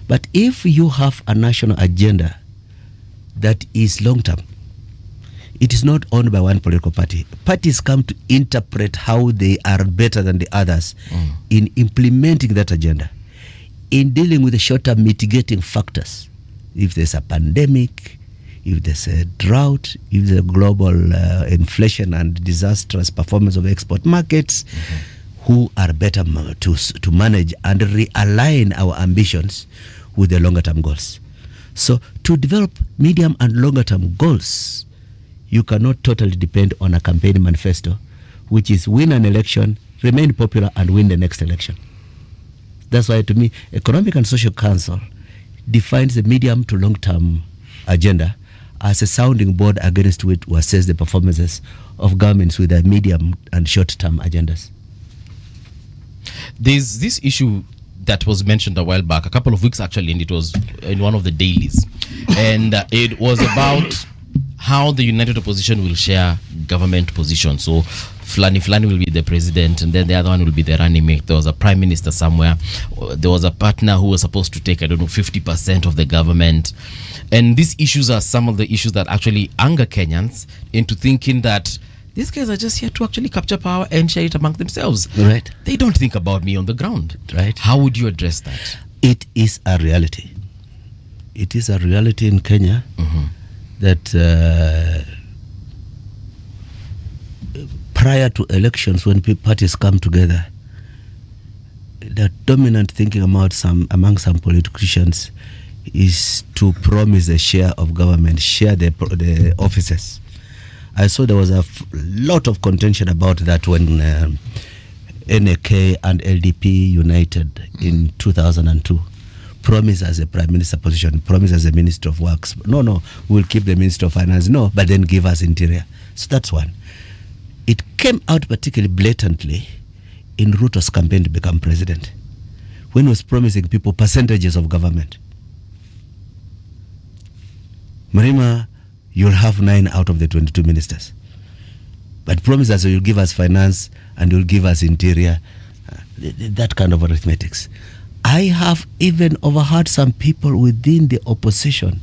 But if you have a national agenda that is long term, it is not owned by one political party. Parties come to interpret how they are better than the others in implementing that agenda, in dealing with the short-term mitigating factors. If there's a pandemic, if there's a drought, if there's a global inflation and disastrous performance of export markets, who are better to manage and realign our ambitions with the longer term goals. So to develop medium and longer term goals, you cannot totally depend on a campaign manifesto, which is win an election, remain popular, and win the next election. That's why, to me, Economic and Social Council defines the medium to long term agenda as a sounding board against which to assess the performances of governments with their medium and short term agendas.
There's this issue that was mentioned a while back, a couple of weeks actually, and it was in one of the dailies. And it was about how the United Opposition will share government positions. So Fulani will be the president, and then the other one will be the running mate. There was a prime minister somewhere. There was a partner who was supposed to take, 50% of the government. And these issues are some of the issues that actually anger Kenyans into thinking that these guys are just here to actually capture power and share it among themselves.
Right.
They don't think about me on the ground.
Right.
How would you address that?
It is a reality. It is a reality in Kenya that prior to elections, when parties come together, the dominant thinking among some politicians is to promise a share of government, share the offices. I saw there was a lot of contention about that when NAK and LDP united in 2002. Promise as a prime minister position, promise as a minister of works. No, we'll keep the minister of finance. No, but then give us interior. So that's one. It came out particularly blatantly in Ruto's campaign to become president, when he was promising people percentages of government. Mrima, you'll have 9 out of the 22 ministers. But promise us you'll give us finance and you'll give us interior. That kind of arithmetics. I have even overheard some people within the opposition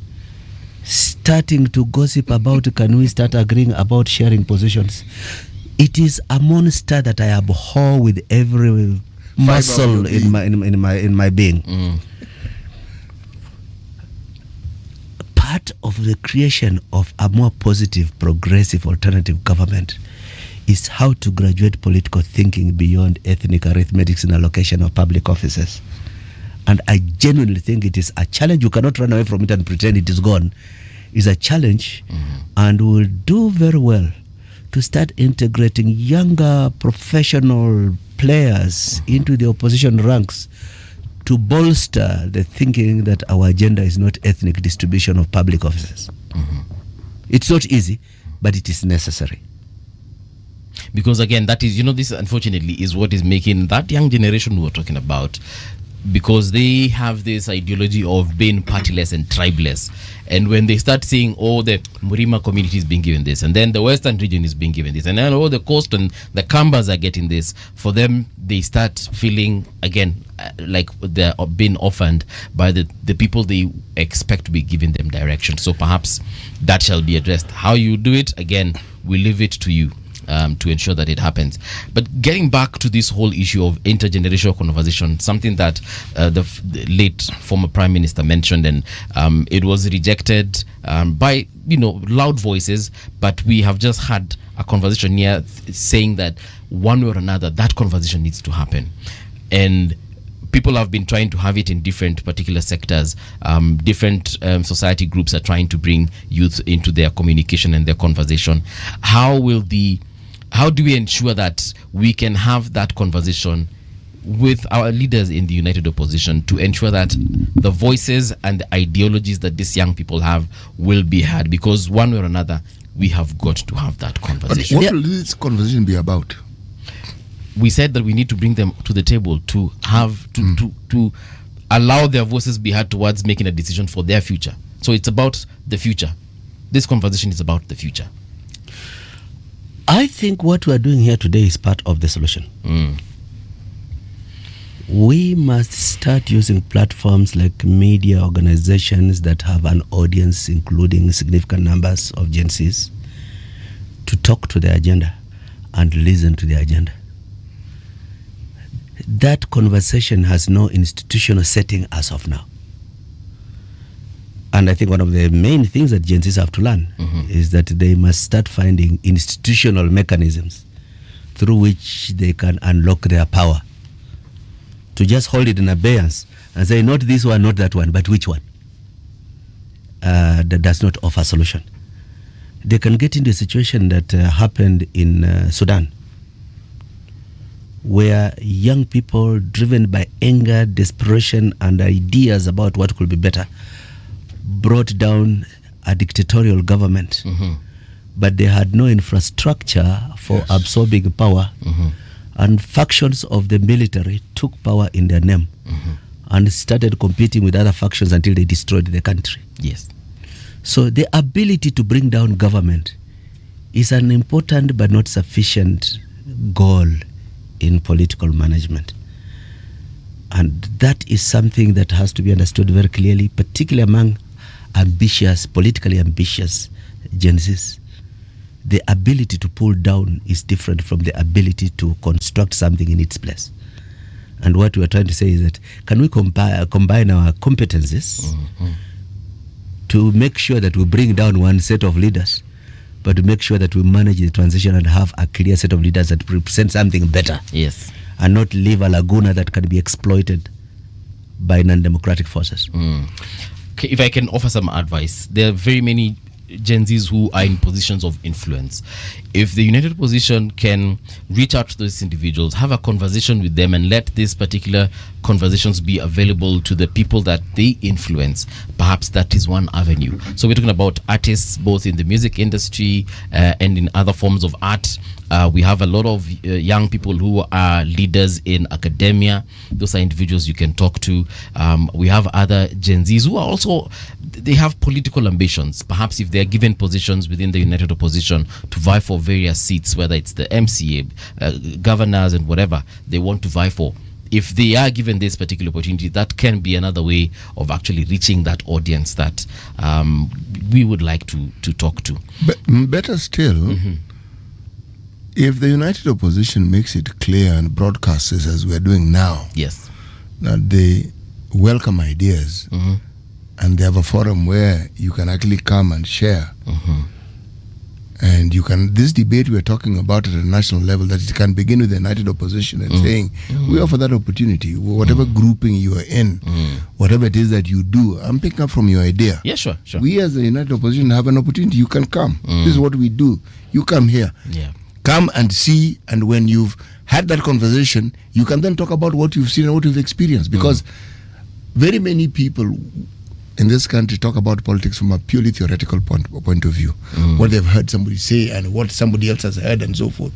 starting to gossip about, can we start agreeing about sharing positions? It is a monster that I abhor with every muscle in my being. Part of the creation of a more positive, progressive, alternative government is how to graduate political thinking beyond ethnic arithmetics in allocation of public offices. And I genuinely think it is a challenge. You cannot run away from it and pretend it is gone. It's a challenge, and we'll do very well to start integrating younger professional players into the opposition ranks to bolster the thinking that our agenda is not ethnic distribution of public offices. It's not easy, but it is necessary.
Because again, that is, this unfortunately is what is making that young generation we were talking about because they have this ideology of being partyless and tribeless. And when they start saying, oh, the Murima community is being given this, and then the western region is being given this, and then the coast and the Kambas are getting this, for them, they start feeling, again, like they're being orphaned by the people they expect to be giving them direction. So perhaps that shall be addressed. How you do it, again, we leave it to you. To ensure that it happens. But getting back to this whole issue of intergenerational conversation, something that the late former Prime Minister mentioned, and it was rejected by loud voices, but we have just had a conversation here saying that one way or another that conversation needs to happen. And people have been trying to have it in different particular sectors. Different society groups are trying to bring youth into their communication and their conversation. How do we ensure that we can have that conversation with our leaders in the united opposition to ensure that the voices and the ideologies that these young people have will be heard? Because one way or another, we have got to have that conversation.
But what will this conversation be about?
We said that we need to bring them to the table to have to allow their voices be heard towards making a decision for their future. So it's about the future. This conversation is about the future.
I think what we are doing here today is part of the solution. We must start using platforms like media organizations that have an audience, including significant numbers of Gen Zs, to talk to the agenda and listen to the agenda. That conversation has no institutional setting as of now. And I think one of the main things that Gen Zs have to learn is that they must start finding institutional mechanisms through which they can unlock their power. To just hold it in abeyance and say, not this one, not that one, but which one? That does not offer a solution. They can get into a situation that happened in Sudan, where young people, driven by anger, desperation, and ideas about what could be better, brought down a dictatorial government, but they had no infrastructure for absorbing power, and factions of the military took power in their name and started competing with other factions until they destroyed the country.
Yes.
So the ability to bring down government is an important but not sufficient goal in political management. And that is something that has to be understood very clearly, particularly among politically ambitious Gen Zs. The ability to pull down is different from the ability to construct something in its place. And what we are trying to say is that, can we combine our competencies to make sure that we bring down one set of leaders, but to make sure that we manage the transition and have a clear set of leaders that represent something better?
Yes.
And not leave a laguna that can be exploited by non-democratic forces.
If I can offer some advice, there are very many Gen Zs who are in positions of influence. If the united opposition can reach out to those individuals, have a conversation with them, and let these particular conversations be available to the people that they influence, perhaps that is one avenue. So we're talking about artists both in the music industry and in other forms of art. We have a lot of young people who are leaders in academia. Those are individuals you can talk to. We have other Gen Zs who are also, they have political ambitions. Perhaps if they're given positions within the united opposition to vie for various seats, whether it's the MCA, governors and whatever they want to vie for, if they are given this particular opportunity, that can be another way of actually reaching that audience that we would like to talk to.
But better still, if the united opposition makes it clear and broadcasts it as we're doing now,
yes,
that they welcome ideas and they have a forum where you can actually come and share. And you can, this debate we're talking about at a national level, that it can begin with the united opposition and saying, we offer that opportunity, whatever grouping you are in, whatever it is that you do. I'm picking up from your idea.
Yeah, sure.
We as the united opposition have an opportunity. You can come. This is what we do. You come here.
Yeah.
Come and see, and when you've had that conversation, you can then talk about what you've seen and what you've experienced. Because very many people in this country talk about politics from a purely theoretical point of view, what they've heard somebody say and what somebody else has heard and so forth.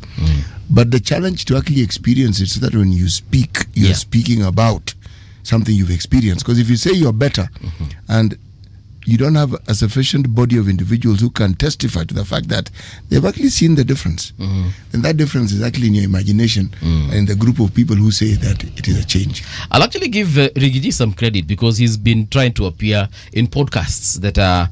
But the challenge to actually experience it, so that when you speak, you're speaking about something you've experienced. Because if you say you're better and you don't have a sufficient body of individuals who can testify to the fact that they've actually seen the difference, then that difference is actually in your imagination and in the group of people who say that it is a change.
I'll actually give Rigiji some credit because he's been trying to appear in podcasts that are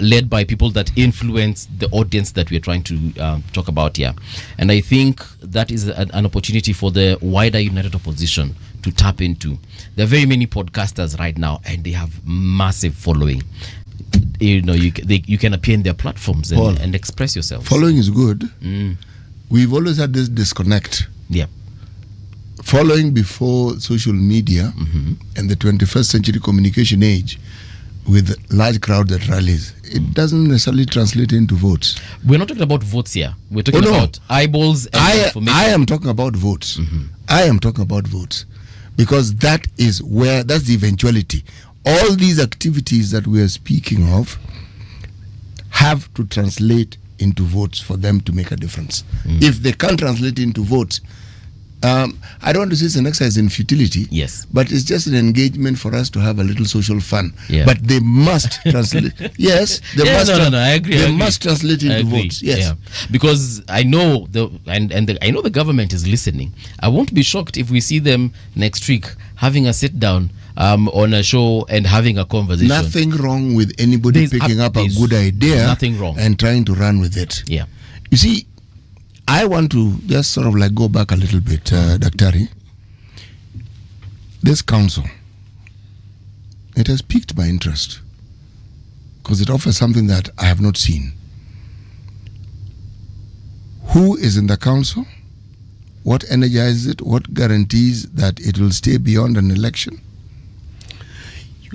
led by people that influence the audience that we're trying to talk about here. And I think that is an opportunity for the wider united opposition to tap into. There are very many podcasters right now and they have massive following. You know, you can appear in their platforms and express yourself.
Following is good. We've always had this disconnect.
Yeah.
Following before social media and the 21st century communication age with large crowds at rallies, it doesn't necessarily translate into votes.
We're not talking about votes here. We're talking about eyeballs and information.
I am talking about votes. I am talking about votes. Because that's the eventuality. All these activities that we are speaking of have to translate into votes for them to make a difference. If they can't translate into votes, I don't want to say it's an exercise in futility, but it's just an engagement for us to have a little social fun. But they must translate. Yes, they must.
I agree.
They must translate into votes. Yes,
yeah. Because I know I know the government is listening. I won't be shocked if we see them next week having a sit down on a show and having a conversation.
Nothing wrong with anybody picking up a good idea.
Nothing wrong.
And trying to run with it.
Yeah.
You see, I want to just sort of like go back a little bit, Daktari. This council, it has piqued my interest because it offers something that I have not seen. Who is in the council? What energizes it? What guarantees that it will stay beyond an election?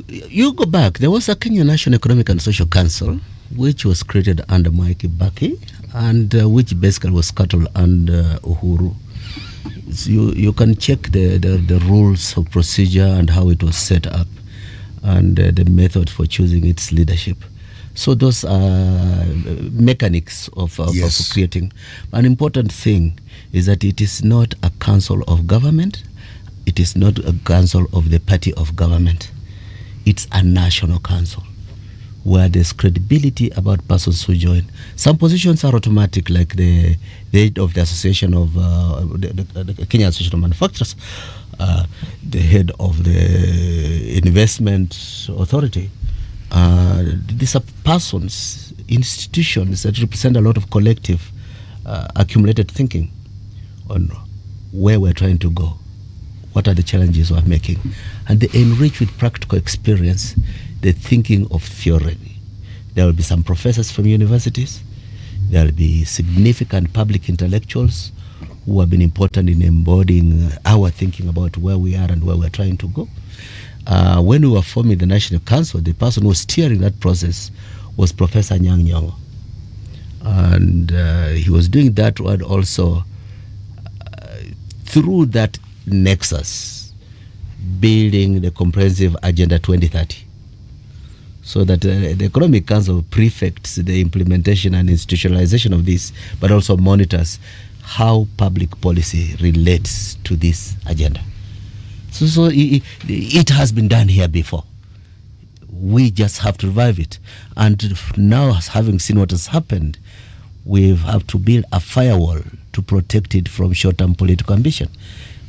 You go back. There was a Kenya National Economic and Social Council, which was created under Mwai Kibaki, and which basically was scuttled under Uhuru. So you can check the rules of procedure and how it was set up, and the method for choosing its leadership. So those are mechanics of creating. An important thing is that it is not a council of government. It is not a council of the party of government. It's a national council where there's credibility about persons who join. Some positions are automatic, like the head of the association of the Kenya Association of Manufacturers, the head of the investment authority. These are persons, institutions that represent a lot of collective accumulated thinking on where we're trying to go, what are the challenges we're making, and they enrich with practical experience the thinking of theory. There will be some professors from universities. There will be significant public intellectuals who have been important in embodying our thinking about where we are and where we're trying to go. When we were forming the National Council, the person who was steering that process was Professor Nyang' Nyong'o. And he was doing that one also through that nexus, building the comprehensive Agenda 2030. So that the Economic Council prefects the implementation and institutionalization of this, but also monitors how public policy relates to this agenda. So it has been done here before. We just have to revive it. And now, having seen what has happened, we have to build a firewall to protect it from short-term political ambition.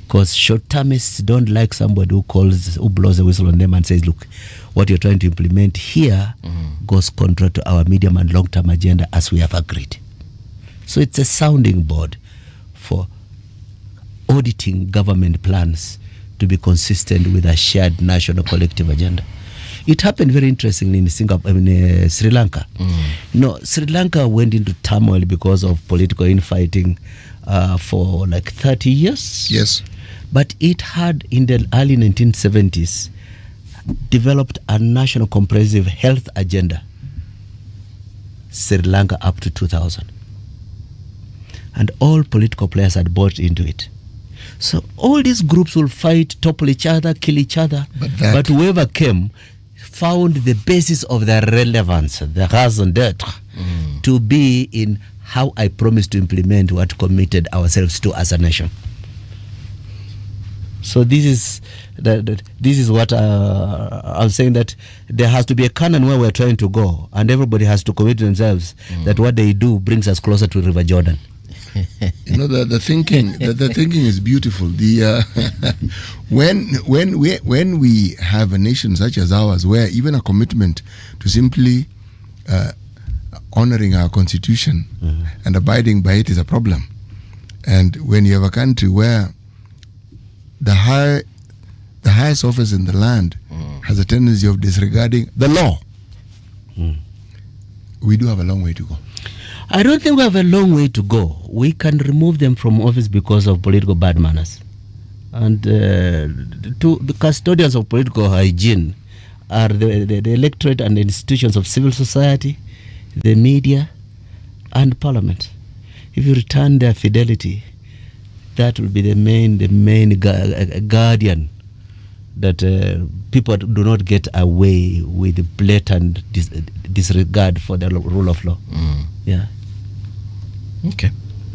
Because short-termists don't like somebody who blows a whistle on them and says, look, what you're trying to implement here goes contrary to our medium and long-term agenda as we have agreed. So it's a sounding board for auditing government plans to be consistent with a shared national collective agenda. It happened very interestingly in Sri Lanka. Sri Lanka went into turmoil because of political infighting for like 30 years.
Yes.
But it had, in the early 1970s, developed a national comprehensive health agenda, Sri Lanka up to 2000. And all political players had bought into it. So all these groups will fight, topple each other, kill each other. But whoever came found the basis of their relevance, the raison d'etre, to be in how I promised to implement what committed ourselves to as a nation. So this is what I'm saying, that there has to be a canon where we're trying to go, and everybody has to commit themselves that what they do brings us closer to River Jordan.
You know, the thinking the thinking is beautiful. The when we have a nation such as ours, where even a commitment to simply honoring our constitution and abiding by it is a problem, and when you have a country where the highest office in the land has a tendency of disregarding the law, we do have a long way to go.
I don't think we have a long way to go. We can remove them from office because of political bad manners. And to the custodians of political hygiene are the electorate and the institutions of civil society, the media, and parliament. If you return their fidelity, that will be the main guardian that people do not get away with blatant disregard for the rule of law. Yeah.
Okay.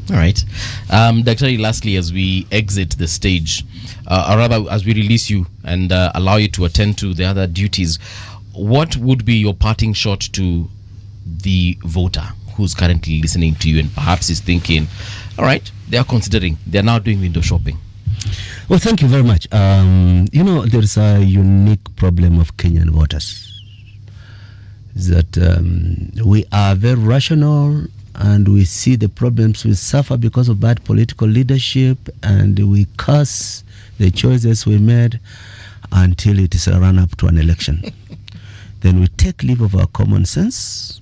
All right. Dr. Lastly, as we exit the stage, or rather as we release you and allow you to attend to the other duties, what would be your parting shot to the voter who's currently listening to you and perhaps is thinking, all right, they are considering, they're now doing window shopping?
Well, thank you very much. You know, there's a unique problem of Kenyan voters, that we are very rational, and we see the problems we suffer because of bad political leadership, and we curse the choices we made until it is a run up to an election. Then we take leave of our common sense,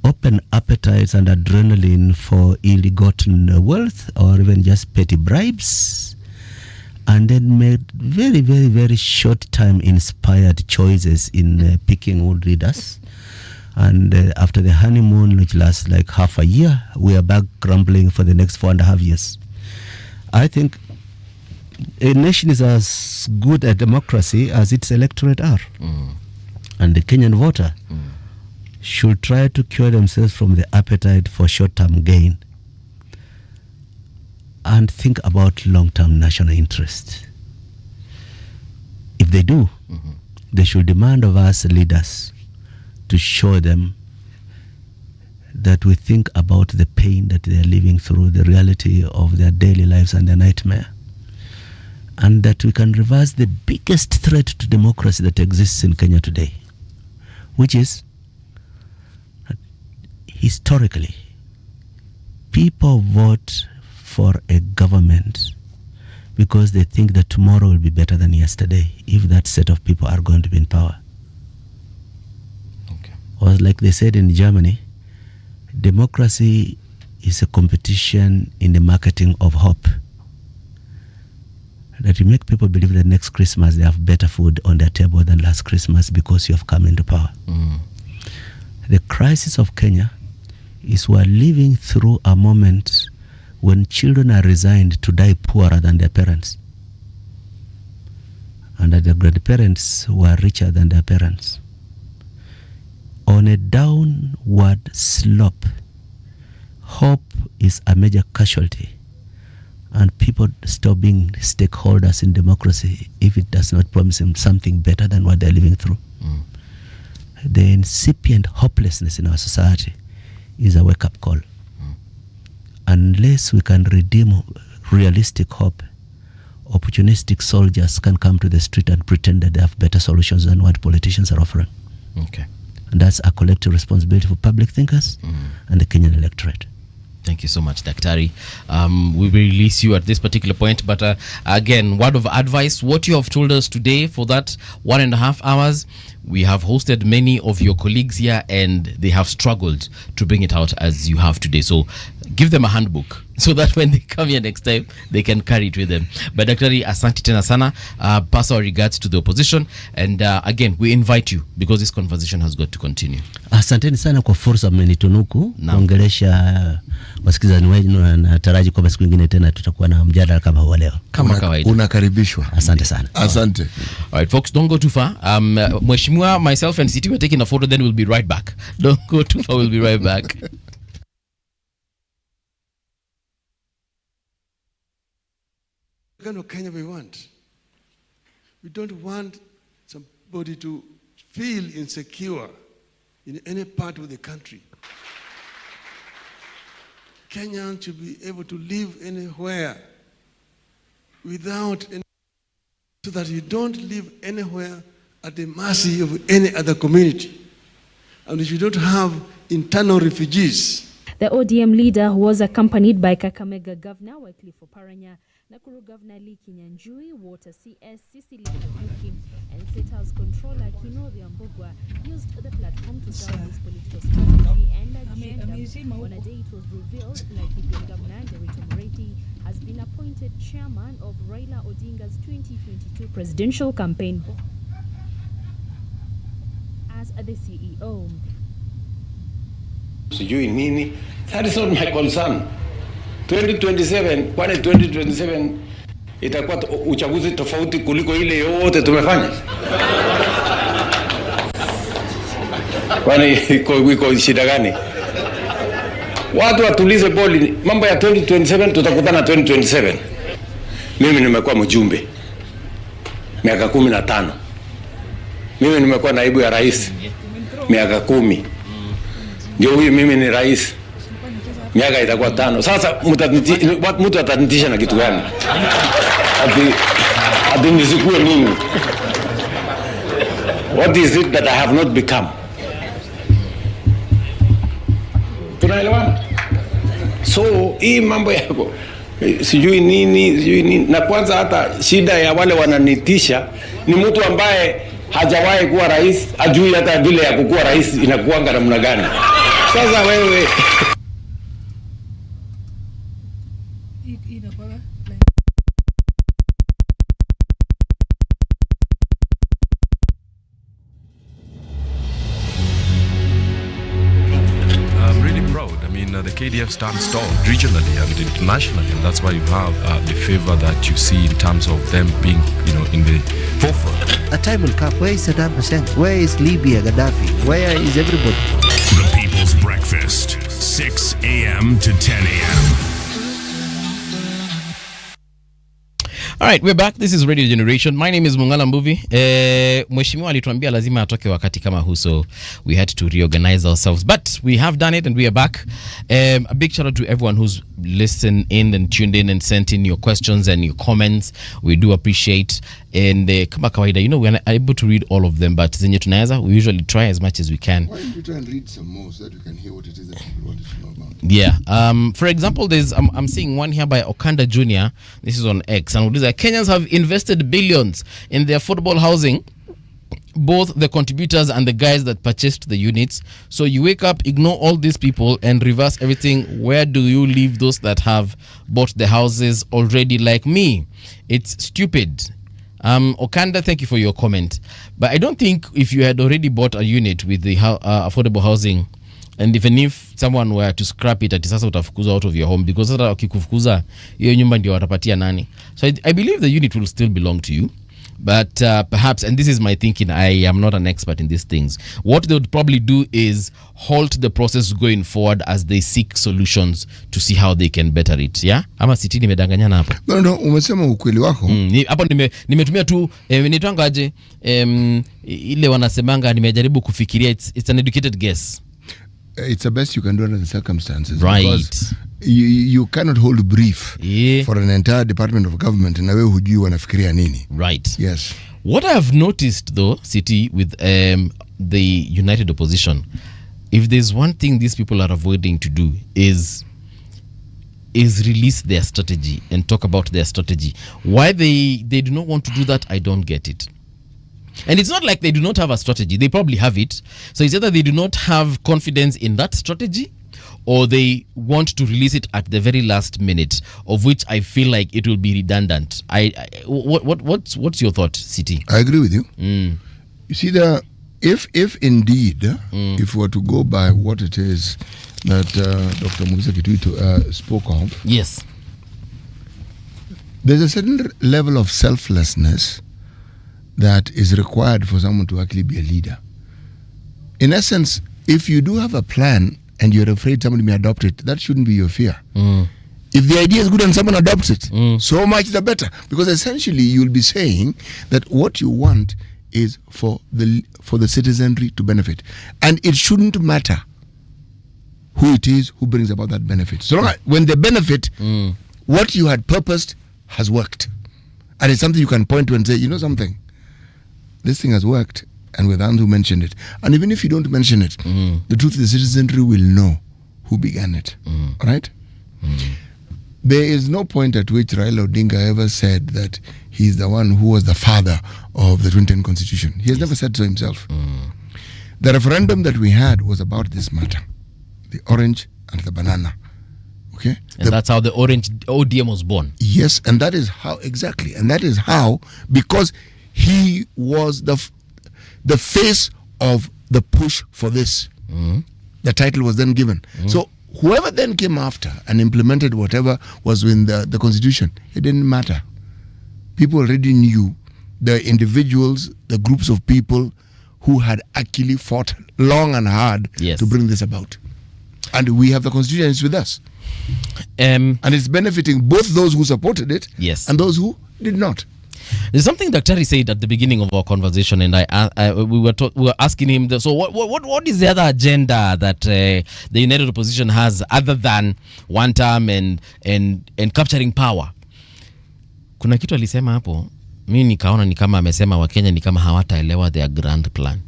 open appetites and adrenaline for ill-gotten wealth or even just petty bribes, and then made very, very, very short-time inspired choices in picking who would lead us. And after the honeymoon, which lasts like half a year, we are back grumbling for the next 4.5 years. I think a nation is as good at democracy as its electorate are. And the Kenyan voter should try to cure themselves from the appetite for short-term gain and think about long-term national interest. If they do, they should demand of us leaders to show them that we think about the pain that they are living through, the reality of their daily lives and their nightmare, and that we can reverse the biggest threat to democracy that exists in Kenya today, which is that historically, people vote for a government because they think that tomorrow will be better than yesterday if that set of people are going to be in power. Or like they said in Germany, democracy is a competition in the marketing of hope. That you make people believe that next Christmas they have better food on their table than last Christmas because you have come into power. The crisis of Kenya is we're living through a moment when children are resigned to die poorer than their parents, and that their grandparents were richer than their parents. On a downward slope, hope is a major casualty, and people stop being stakeholders in democracy if it does not promise them something better than what they're living through. The incipient hopelessness in our society is a wake-up call. Unless we can redeem realistic hope, opportunistic soldiers can come to the street and pretend that they have better solutions than what politicians are offering.
Okay.
And that's a collective responsibility for public thinkers and the Kenyan electorate.
Thank you so much, Daktari. We will release you at this particular point, but again, word of advice, what you have told us today for that 1.5 hours, we have hosted many of your colleagues here and they have struggled to bring it out as you have today. So give them a handbook so that when they come here next time, they can carry it with them. But Daktari, asante tena sana. Pass our regards to the opposition. And again, we invite you because this conversation has got to continue.
Asanteni sana kwa fursa mmenitunuku kuongelesha wasikizani wenu, na nataraji kwamba siku nyingine tena tutakuwa na mjadala kama huo leo.
Kama kawaida.
Unakaribishwa.
Asante sana.
Asante.
All right, folks, don't go too far. Mheshimiwa, myself and City, we're taking a photo, then we'll be right back. Don't go too far, we'll be right back.
What kind of Kenya we want?
We don't want somebody to feel insecure in any part of the country. Kenyans should be able to live anywhere without any, so that you don't live anywhere at the mercy of any other community. And if you don't have internal refugees.
The ODM leader was accompanied by Kakamega Governor Wycliffe Oparanya, Nakuru Governor Lee Kinyanjui, Water CS Cecily Kabuki, and State House Controller Kinori Ambogwa used the platform to sell his political strategy and agenda. On a day it was revealed, Laikipia Governor Derito Moretti has been appointed chairman of Raila Odinga's 2022 presidential campaign as the CEO.
Sijui nini. That is not my concern. 2027, kwani 2027 itakuwa uchaguzi tofauti kuliko ile yote tumefanya? Kwani iko shida gani? Watu watulize boli, mambo ya 2027 tutakutana 2027. Mimi nimekuwa mjumbe miaka 15. Mimi nimekuwa naibu ya rais miaka 10. Ndio huyu mimi ni rais. Miaka itakuwa 5. Sasa mtu atanitisha na kitu gani? Ati nisikue nini? What is it that I have not become? Tunaelewana? So hii mambo yako sijui nini na kwanza hata shida ya wale wananitisha ni mtu ambaye hajawahi kuwa rais, ajui hata vile ya kukuwa rais inakuanga namna gani. Sasa wewe
I'm really proud. I mean, the KDF stands tall regionally and internationally, and that's why you have the favor that you see in terms of them being, in the forefront.
A time will come. Where is Saddam Hussein? Where is Libya, Gaddafi? Where is everybody?
The People's Breakfast, 6 a.m. to 10 a.m.
All right, we're back. This is Radio Generation. My name is Mung'ala Mbuvi. Mheshimiwa alituambia lazima atoke wakati kama huu, so we had to reorganize ourselves. But we have done it and we are back. A big shout out to everyone who's listened in and tuned in and sent in your questions and your comments. We do appreciate. And kama kawaida, we are able to read all of them, but zenye tunaweza, we usually try as much as we can.
Why don't you try and read some more so that we can hear what it is that people want to know about?
Yeah. For example, there's I'm seeing one here by Okanda Jr. This is on X. And Kenyans have invested billions in the affordable housing, both the contributors and the guys that purchased the units. So you wake up, ignore all these people and reverse everything. Where do you leave those that have bought the houses already like me? It's stupid. Okanda, thank you for your comment. But I don't think if you had already bought a unit with the affordable housing, and even if someone were to scrap it, ati sasa utafukuzwa out of your home, because sasa wakikufukuza hiyo nyumba ndio watapatia nani. So I believe the unit will still belong to you. But perhaps, and this is my thinking, I am not an expert in these things, what they would probably do is halt the process going forward as they seek solutions to see how they can better it. Yeah? Ama siti nimedanganyana hapo.
No, umesema ukweli wako.
Hapo nimetumia tu nitwanga aje ile wanasemanga, nimejaribu kufikiria, it's an educated guess.
It's the best you can do under the circumstances.
Right.
Because you cannot hold brief for an entire department of government na wewe hujui wanafikiria nini.
Right.
Yes.
What I have noticed though, City, with the United Opposition, if there's one thing these people are avoiding to do is release their strategy and talk about their strategy. Why they do not want to do that, I don't get it. And it's not like they do not have a strategy. They probably have it. So it's either they do not have confidence in that strategy, or they want to release it at the very last minute, of which I feel like it will be redundant. What's your thought, City?
I agree with you. You see, if indeed, if we were to go by what it is that Dr. Musa Kituito spoke of,
yes,
there's a certain level of selflessness that is required for someone to actually be a leader. In essence, if you do have a plan and you're afraid somebody may adopt it, that shouldn't be your fear. If the idea is good and someone adopts it, so much the better. Because essentially you'll be saying that what you want is for the citizenry to benefit. And it shouldn't matter who it is who brings about that benefit. So long as, when they benefit, what you had purposed has worked. And it's something you can point to and say, you know something, this thing has worked, and we're the ones who mentioned it. And even if you don't mention it, the truth is the citizenry will know who began it. Right? There is no point at which Raila Odinga ever said that he's the one who was the father of the 2010 constitution. He has never said so himself. The referendum that we had was about this matter, the orange and the banana. Okay,
and that's how the orange ODM was born.
Yes, and that is how exactly, and that is how, because he was the face of the push for this. The title was then given. So whoever then came after and implemented whatever was in the constitution, it didn't matter. People already knew the individuals, the groups of people who had actually fought long and hard to bring this about. And we have the constitution, it's with us. And it's benefiting both those who supported it and those who did not.
There's something Dr. said at the beginning of our conversation, and we were asking him. So, what is the other agenda that the United Opposition has other than one term and capturing power? Kuna kitu alisema hapo, mimi nikaona ni kama amesema Wakenya ni kama hawataelewa their grand plan.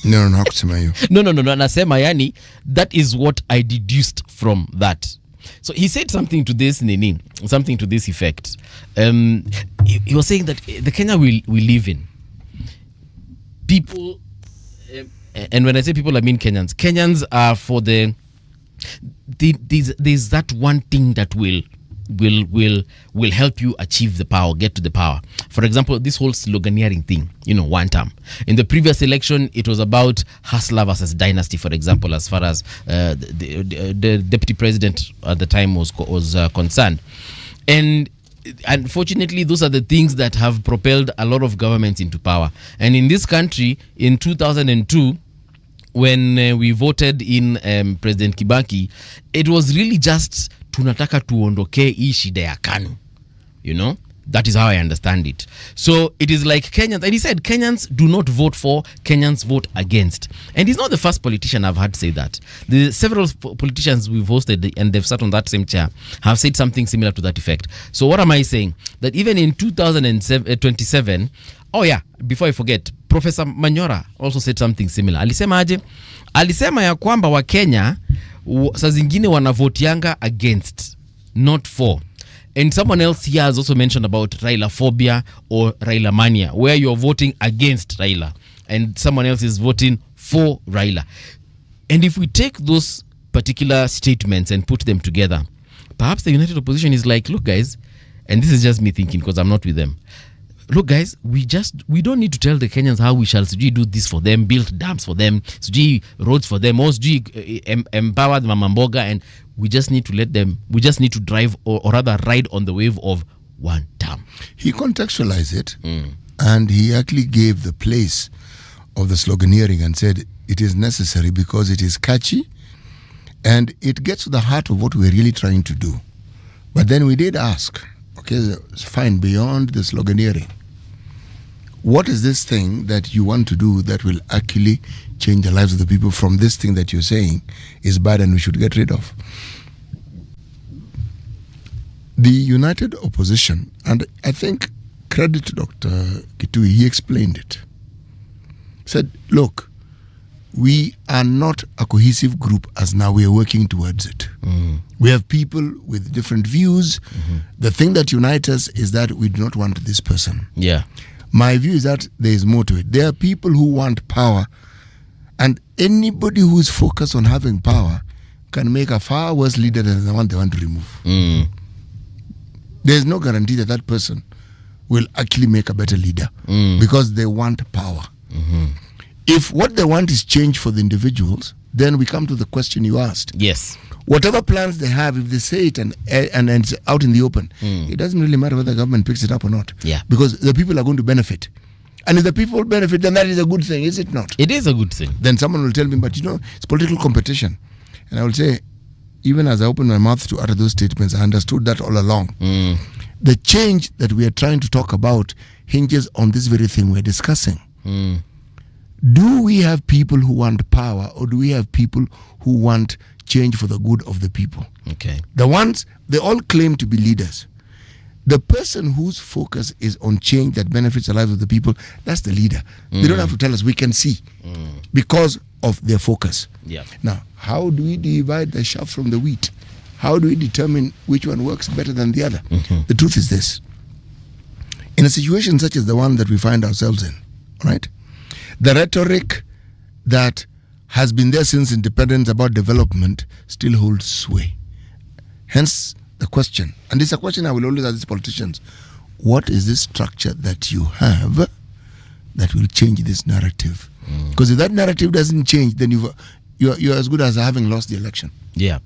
No, hakusema hiyo.
No, anasema yani that is what I deduced from that. So he said something to this effect. He was saying that the Kenya we live in, people, and when I say people, I mean Kenyans. Kenyans are for there's that one thing that will help you achieve the power, get to the power. For example, this whole sloganeering thing, one term. In the previous election, it was about hustler versus dynasty, for example, as far as the deputy president at the time was concerned. And unfortunately, those are the things that have propelled a lot of governments into power. And in this country, in 2002, when we voted in President Kibaki, it was really just tunataka tuondoke hii shida ya KANU. That is how I understand it. So it is like Kenyans, and he said Kenyans do not vote for, Kenyans vote against. And he's not the first politician I've heard say that. The several politicians we've hosted and they've sat on that same chair have said something similar to that effect. So what am I saying? That even in 2027, oh yeah, before I forget, Professor Manyora also said something similar. Alisema aje? Alisema ya kwamba wa Kenya saa zingine wanavotianga against, not for. And someone else here has also mentioned about Raila phobia or Raila mania, where you're voting against Raila and someone else is voting for Raila. And if we take those particular statements and put them together, perhaps the United Opposition is like, look guys, and this is just me thinking because I'm not with them. Look guys, we don't need to tell the Kenyans how we shall do this for them, build dams for them, roads for them, or empower the Mamamboga, and we just need to let them, we just need to drive or rather ride on the wave of one term.
He contextualized it and he actually gave the place of the sloganeering and said it is necessary because it is catchy and it gets to the heart of what we're really trying to do. But then we did ask, okay, fine, beyond the sloganeering, what is this thing that you want to do that will actually change the lives of the people from this thing that you're saying is bad and we should get rid of? The United Opposition, and I think credit to Dr. Kitui, he explained it. Said, look, we are not a cohesive group as now we are working towards it. We have people with different views. The thing that unites us is that we do not want this person.
Yeah.
My view is that there is more to it. There are people who want power, and anybody who is focused on having power can make a far worse leader than the one they want to remove. There is no guarantee that that person will actually make a better leader because they want power. If what they want is change for the individuals, then we come to the question you asked.
Yes.
Whatever plans they have, if they say it and it's out in the open, it doesn't really matter whether the government picks it up or not.
Yeah.
Because the people are going to benefit. And if the people benefit, then that is a good thing, is it not?
It is a good thing.
Then someone will tell me, but it's political competition. And I will say, even as I opened my mouth to utter those statements, I understood that all along. The change that we are trying to talk about hinges on this very thing we're discussing. Do we have people who want power, or do we have people who want change for the good of the people?
Okay.
The ones, they all claim to be leaders. The person whose focus is on change that benefits the lives of the people, that's the leader. They don't have to tell us, we can see, because of their focus.
Yeah.
Now, how do we divide the chaff from the wheat? How do we determine which one works better than the other? The truth is this. In a situation such as the one that we find ourselves in, right? The rhetoric that has been there since independence about development still holds sway. Hence the question, and this is a question I will always ask these politicians: what is this structure that you have that will change this narrative? Because if that narrative doesn't change, then you're as good as having lost the election.
Yeah.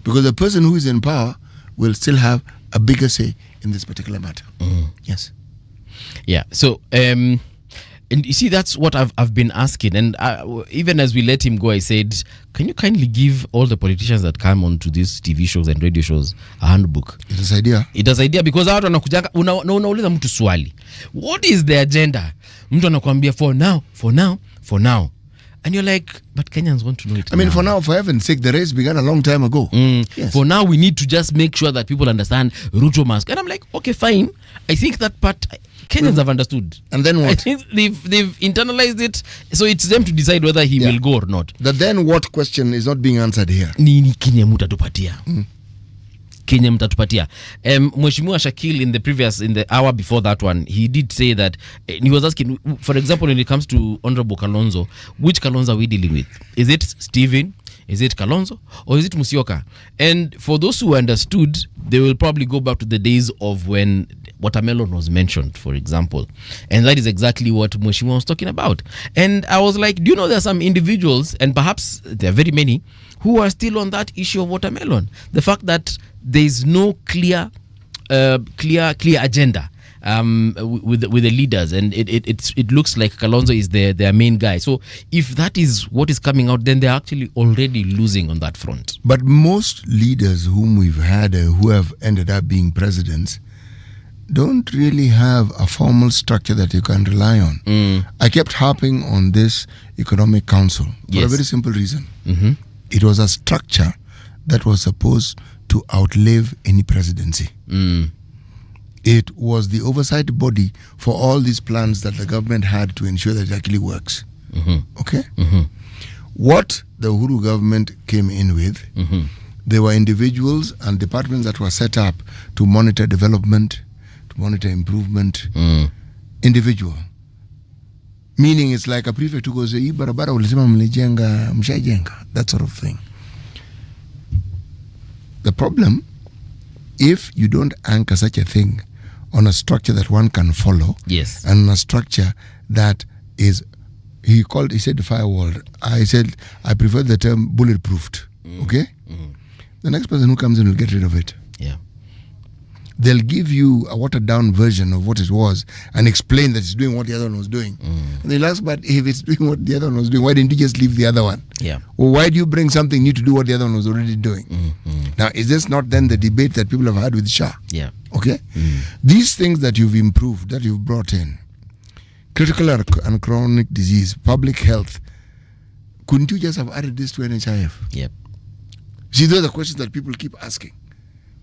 Because the person who is in power will still have a bigger say in this particular matter. Yes.
Yeah. So, and you see, that's what I've been asking. And even as we let him go, I said, can you kindly give all the politicians that come onto these TV shows and radio shows a handbook?
It is idea.
It is idea, because watu wanakujanga unauliza mtu swali. What is the agenda? Mtu anakuambia for now. And you're like, but Kenyans want to know it.
I mean, for now, for heaven's sake, the race began a long time ago. Yes.
For now, we need to just make sure that people understand Ruto must. And I'm like, okay, fine. I think that part Kenyans have understood.
And then what?
I think they've internalized it, so it's them to decide whether he will go or not.
The then what question is not being answered here.
Nini Kenya mutatupatia? Kenya mtatupatia. Mheshimiwa Shakil in the hour before that one, he did say that he was asking, for example, when it comes to Honorable Kalonzo, which Kalonzo are we dealing with? Is it Stephen? Is it Kalonzo? Or is it Musyoka? And for those who understood, they will probably go back to the days of when watermelon was mentioned, for example. And that is exactly what Mheshimiwa was talking about. And I was like, do you know there are some individuals, and perhaps there are very many, who are still on that issue of watermelon? The fact that there is no clear agenda with the leaders, and it looks like Kalonzo is their main guy. So if that is what is coming out, then they're actually already losing on that front.
But most leaders whom we've had who have ended up being presidents don't really have a formal structure that you can rely on. I kept harping on this Economic Council for a very simple reason. It was a structure that was supposed to outlive any presidency. It was the oversight body for all these plans that the government had to ensure that it actually works. Okay? What the Uhuru government came in with, there were individuals and departments that were set up to monitor development, to monitor improvement, individual. Meaning it's like a prefect who goes, hii barabara ulisema mlijenga, mshajenga, that sort of thing. The problem, if you don't anchor such a thing on a structure that one can follow,
yes,
and a structure that is, he said firewall. I said I prefer the term bulletproofed. Okay, the next person who comes in will get rid of it.
Yeah,
they'll give you a watered down version of what it was and explain that it's doing what the other one was doing. And they'll ask, but if it's doing what the other one was doing, why didn't you just leave the other one?
Yeah.
Or why do you bring something new to do what the other one was already doing? Now, is this not then the debate that people have had with Shah?
Yeah.
Okay? These things that you've improved, that you've brought in, critical and chronic disease, public health, couldn't you just have added this to NHIF?
Yep.
See, those are the questions that people keep asking.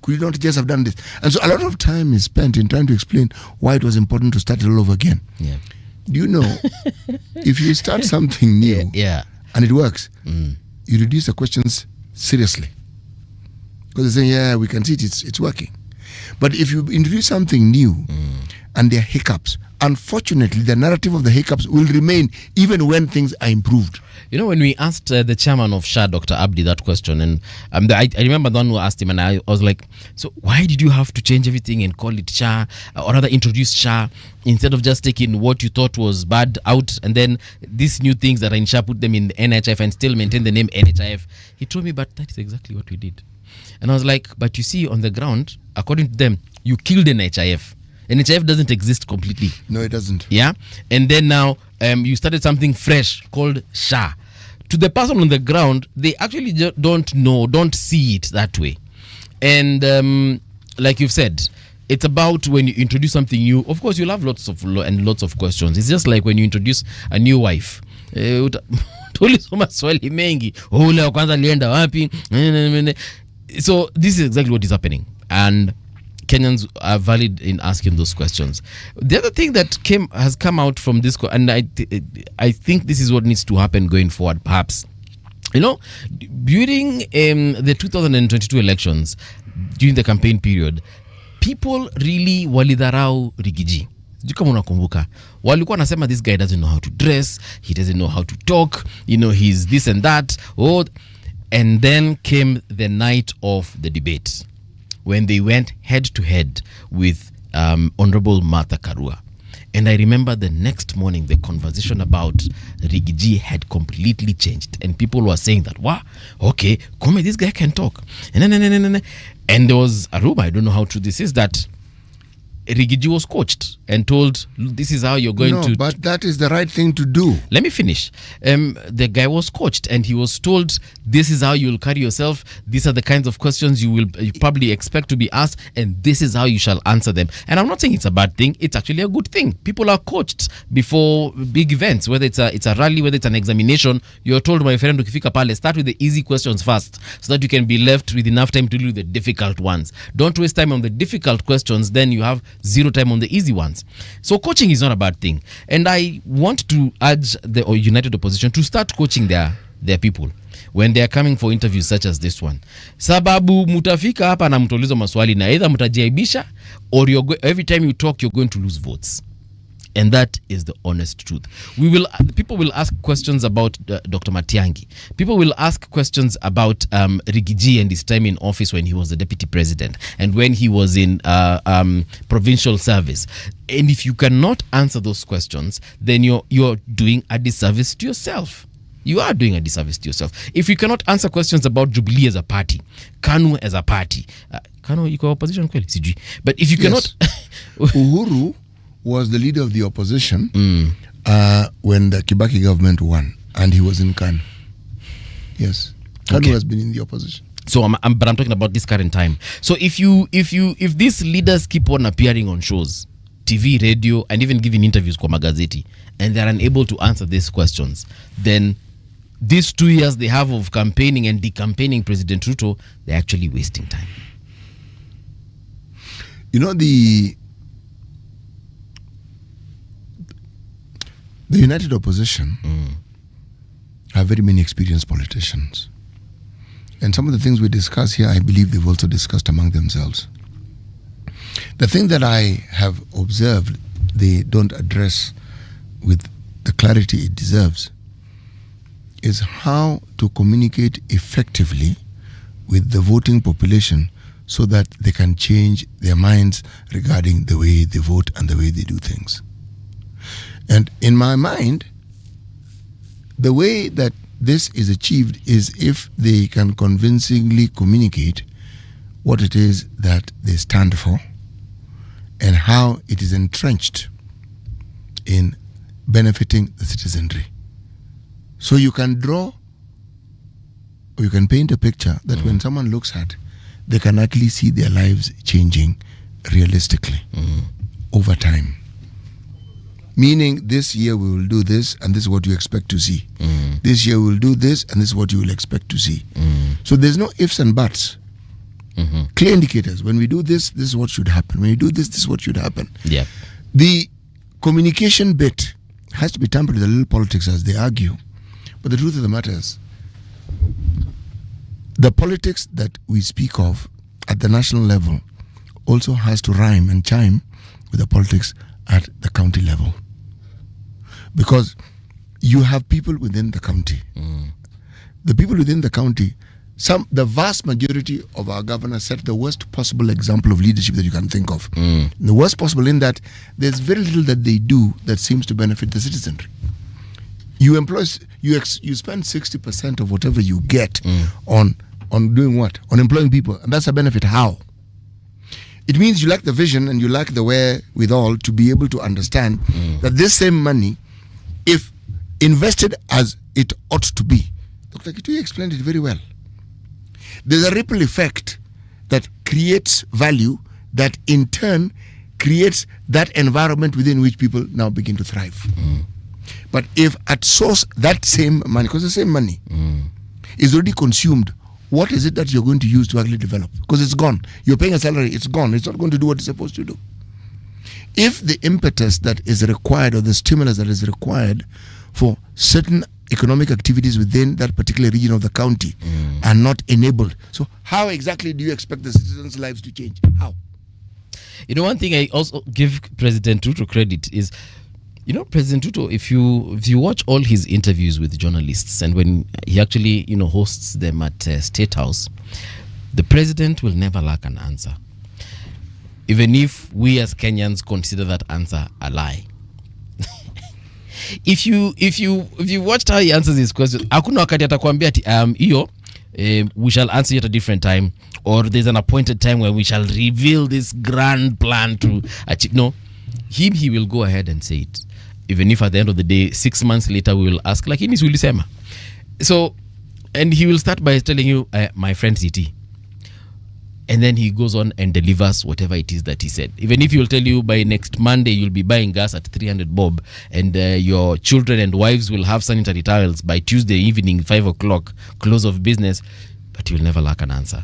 Could you not just have done this? And so a lot of time is spent in trying to explain why it was important to start it all over again.
Yeah.
Do you know, if you start something new and it works, you reduce the questions seriously. Because they're saying, yeah, we can see it's working. But if you introduce something new and there are hiccups, unfortunately, the narrative of the hiccups will remain even when things are improved.
You know, when we asked the chairman of SHA, Dr. Abdi, that question, and I remember the one who asked him, and I was like, so why did you have to change everything and call it SHA, or rather introduce SHA, instead of just taking what you thought was bad out, and then these new things that are in SHA, put them in the NHIF and still maintain the name NHIF? He told me, but that is exactly what we did. And I was like, but you see, on the ground, according to them, you killed NHIF. NHIF doesn't exist completely.
No, it doesn't.
Yeah? And then now, you started something fresh called SHA to the person on the ground, they actually don't see it that way. And like you've said, it's about when you introduce something new. Of course, you'll have lots of questions. It's just like when you introduce a new wife. Tulisoma swali mengi. Ule wa kwanza alienda wapi? So this is exactly what is happening. And Kenyans are valid in asking those questions. The other thing that has come out from this, and I think this is what needs to happen going forward, perhaps. You know, during the 2022 elections, during the campaign period, people really walidharau Rigiji. Kama unakumbuka, walikuwa nasema this guy doesn't know how to dress, he doesn't know how to talk, you know, he's this and that. And then came the night of the debate, when they went head to head with Honorable Martha Karua. And I remember the next morning, the conversation about Rigiji had completely changed. And people were saying that, wow, okay, Kome, this guy can talk. And there was a rumor, I don't know how true this is, that Rigiji was coached and told, this is how you're going to...
No, but that is the right thing to do.
Let me finish. The guy was coached and he was told, this is how you'll carry yourself. These are the kinds of questions you probably expect to be asked, and this is how you shall answer them. And I'm not saying it's a bad thing. It's actually a good thing. People are coached before big events, whether it's a rally, whether it's an examination. You're told, my friend, ukifika pale, start with the easy questions first so that you can be left with enough time to deal with the difficult ones. Don't waste time on the difficult questions, then you have zero time on the easy ones. So coaching is not a bad thing, and I want to urge the United Opposition to start coaching their people when they are coming for interviews such as this one. Sababu mutafika hapa na mtauliza maswali na either mtajiaibisha or every time you talk you're going to lose votes. And that is the honest truth. People will ask questions about Dr. Matiang'i. People will ask questions about Rigiji and his time in office when he was the deputy president and when he was in provincial service. And if you cannot answer those questions, then you're doing a disservice to yourself. You are doing a disservice to yourself. If you cannot answer questions about Jubilee as a party, KANU as a party, KANU iko opposition kweli sijui. But if you cannot...
Uhuru was the leader of the opposition when the Kibaki government won, and he was in KANU. Yes, KANU has been in the opposition.
So but I'm talking about this current time. So if these leaders keep on appearing on shows, TV, radio, and even giving interviews kwa magazeti, and they're unable to answer these questions, then these 2 years they have of campaigning and decampaigning President Ruto, they're actually wasting time.
You know, the United Opposition have very many experienced politicians. And some of the things we discuss here, I believe they've also discussed among themselves. The thing that I have observed they don't address with the clarity it deserves is how to communicate effectively with the voting population so that they can change their minds regarding the way they vote and the way they do things. And in my mind, the way that this is achieved is if they can convincingly communicate what it is that they stand for and how it is entrenched in benefiting the citizenry. So you can draw or you can paint a picture that when someone looks at, they can actually see their lives changing realistically over time. Meaning, this year we will do this, and this is what you expect to see. This year we will do this, and this is what you will expect to see. So there's no ifs and buts. Clear indicators. When we do this, this is what should happen. When you do this, this is what should happen.
Yeah.
The communication bit has to be tampered with a little politics as they argue. But the truth of the matter is, the politics that we speak of at the national level also has to rhyme and chime with the politics at the county level. Because you have people within the county. The people within the county, the vast majority of our governors set the worst possible example of leadership that you can think of. The worst possible in that there's very little that they do that seems to benefit the citizenry. You spend 60% of whatever you get on doing what? On employing people. And that's a benefit. How? It means you lack the vision and you lack the wherewithal to be able to understand that this same money, if invested as it ought to be, Dr. Kitui explained it very well. There's a ripple effect that creates value that in turn creates that environment within which people now begin to thrive. But if at source that same money, because the same money is already consumed, what is it that you're going to use to actually develop? Because it's gone. You're paying a salary, it's gone. It's not going to do what it's supposed to do. If the impetus that is required or the stimulus that is required for certain economic activities within that particular region of the county are not enabled, so how exactly do you expect the citizens' lives to change? How?
You know, one thing I also give President Ruto credit is, you know, President Ruto, if you watch all his interviews with journalists and when he actually, you know, hosts them at State House, the president will never lack an answer, even if we as Kenyans consider that answer a lie. If you watched how he answers his questions, hakuna wakati atakwambia ati hiyo we shall answer it at a different time, or there's an appointed time where we shall reveal this grand plan to achieve. No, he will go ahead and say it, even if at the end of the day 6 months later we will ask lakini si ulisema. So, and he will start by telling you my friend CT, and then he goes on and delivers whatever it is that he said. Even if he will tell you by next Monday you'll be buying gas at 300 bob and your children and wives will have sanitary towels by Tuesday evening 5 o'clock close of business, but you'll never lack an answer.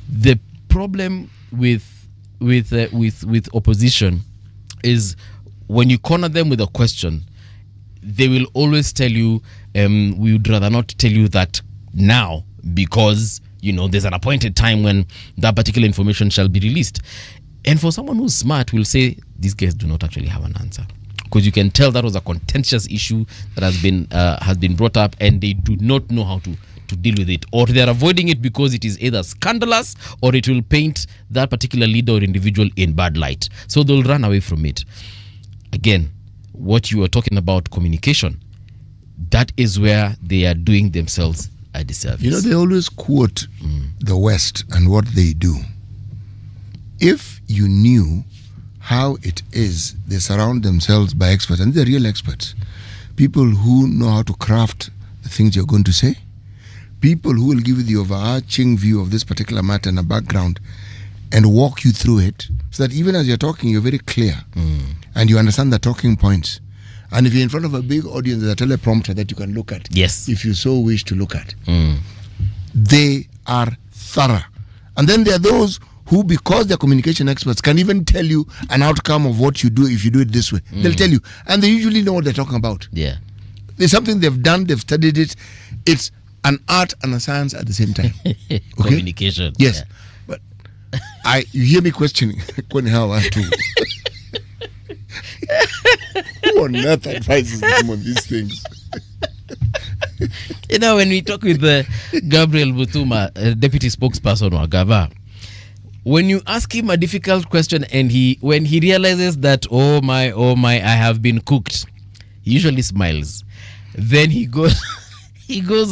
The problem with opposition is when you corner them with a question, they will always tell you we would rather not tell you that now because, you know, there's an appointed time when that particular information shall be released. And for someone who's smart, will say these guys do not actually have an answer, because you can tell that was a contentious issue that has been brought up, and they do not know how to deal with it, or they're avoiding it because it is either scandalous or it will paint that particular leader or individual in bad light. So they'll run away from it. Again, what you are talking about, communication, that is where they are doing themselves a disservice.
You know, they always quote the West and what they do. If you knew how it is, they surround themselves by experts, and they're real experts. People who know how to craft the things you're going to say. People who will give you the overarching view of this particular matter and a background and walk you through it, so that even as you're talking, you're very clear and you understand the talking points. And if you're in front of a big audience, there's a teleprompter that you can look at.
Yes.
If you so wish to look at. They are thorough. And then there are those who, because they're communication experts, can even tell you an outcome of what you do if you do it this way. They'll tell you. And they usually know what they're talking about.
Yeah.
There's something they've done, they've studied it. It's an art and a science at the same time. Okay?
Communication.
Yes.
Yeah.
But you hear me questioning how I do. Who on earth advises them on these things?
You know, when we talk with Gabriel Butuma, deputy spokesperson of Gava, when you ask him a difficult question and when he realizes that, oh my, I have been cooked, he usually smiles. Then he goes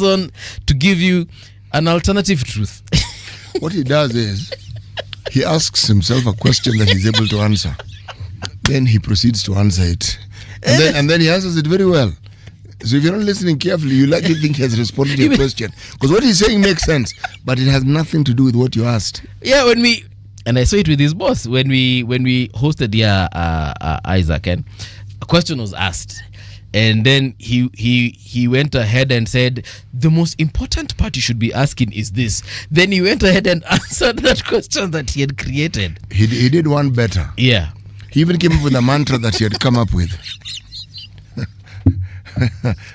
on to give you an alternative truth.
What he does is he asks himself a question that he's able to answer. Then he proceeds to answer it. And then he answers it very well. So if you're not listening carefully, you likely think he has responded to your question. Because what he's saying makes sense, but it has nothing to do with what you asked.
Yeah, and I saw it with his boss, when we hosted Isaac, and a question was asked. And then he went ahead and said, the most important part you should be asking is this. Then he went ahead and answered that question that he had created.
He did one better.
Yeah.
He even came up with a mantra that he had come up with.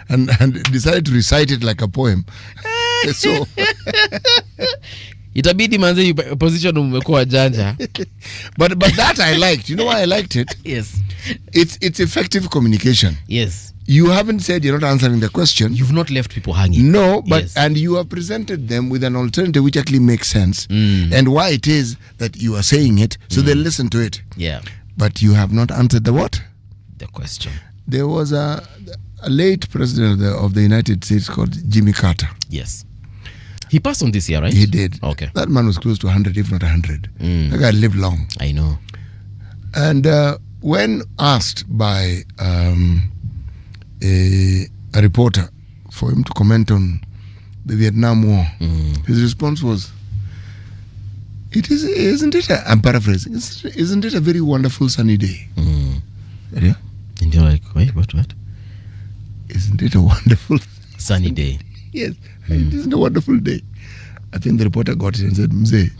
and decided to recite it like a poem. So
itabidi manze position umekuwa janja.
But that I liked. You know why I liked it?
Yes.
It's effective communication.
Yes.
You haven't said you're not answering the question.
You've not left people hanging.
No, but
yes.
And you have presented them with an alternative which actually makes sense. And why it is that you are saying it, so they'll listen to it.
Yeah.
But you have not answered the what?
The question.
There was a late president of the United States called Jimmy Carter.
Yes. He passed on this year, right?
He did.
Okay.
That man was close to 100, if not 100. That guy lived long.
I know.
And when asked by a reporter for him to comment on the Vietnam War, his response was, isn't it, I'm paraphrasing, isn't it a very wonderful sunny day? Yeah?
And you're like, wait, what?
Isn't it a wonderful
sunny day?
Yes, it isn't a wonderful day. I think the reporter got it and said, Mzee,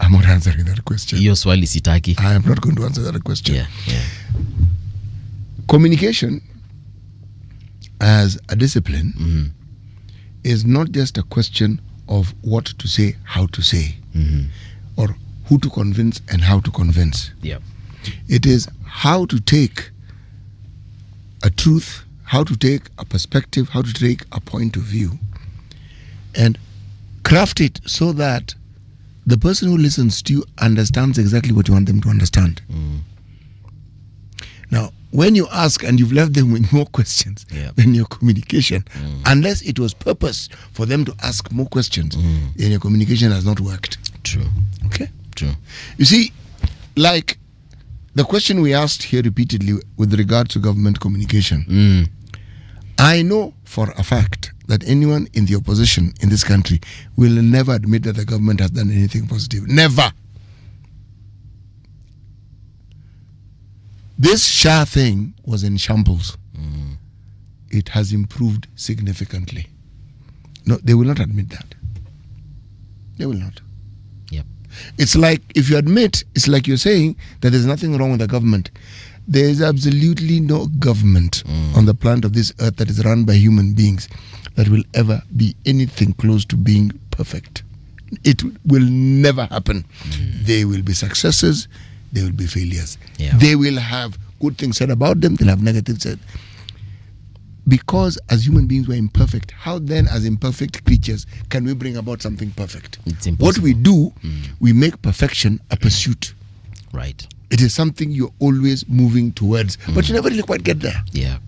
I'm not answering that question.
Hiyo swali sitaki.
I am not going to answer that question.
Yeah.
Communication as a discipline is not just a question of what to say, how to say, or who to convince and how to convince.
Yeah.
It is how to take a truth, how to take a perspective, how to take a point of view, and craft it so that the person who listens to you understands exactly what you want them to understand. Now, when you ask and you've left them with more questions than your communication, unless it was purpose for them to ask more questions, then your communication has not worked.
True.
Okay?
True.
You see, like the question we asked here repeatedly with regard to government communication, I know for a fact that anyone in the opposition in this country will never admit that the government has done anything positive. Never. This SHA thing was in shambles. It has improved significantly. No, they will not admit that. They will not.
Yep.
It's like, if you admit, it's like you're saying that there's nothing wrong with the government. There is absolutely no government on the planet of this earth that is run by human beings that will ever be anything close to being perfect. It will never happen. There will be successes, there will be failures.
Yeah.
They will have good things said about them, they'll have negative said. Because as human beings we're imperfect, how then as imperfect creatures can we bring about something perfect?
It's impossible.
What we do, we make perfection a pursuit.
Right.
It is something you're always moving towards, but you never really quite get there.
Yeah.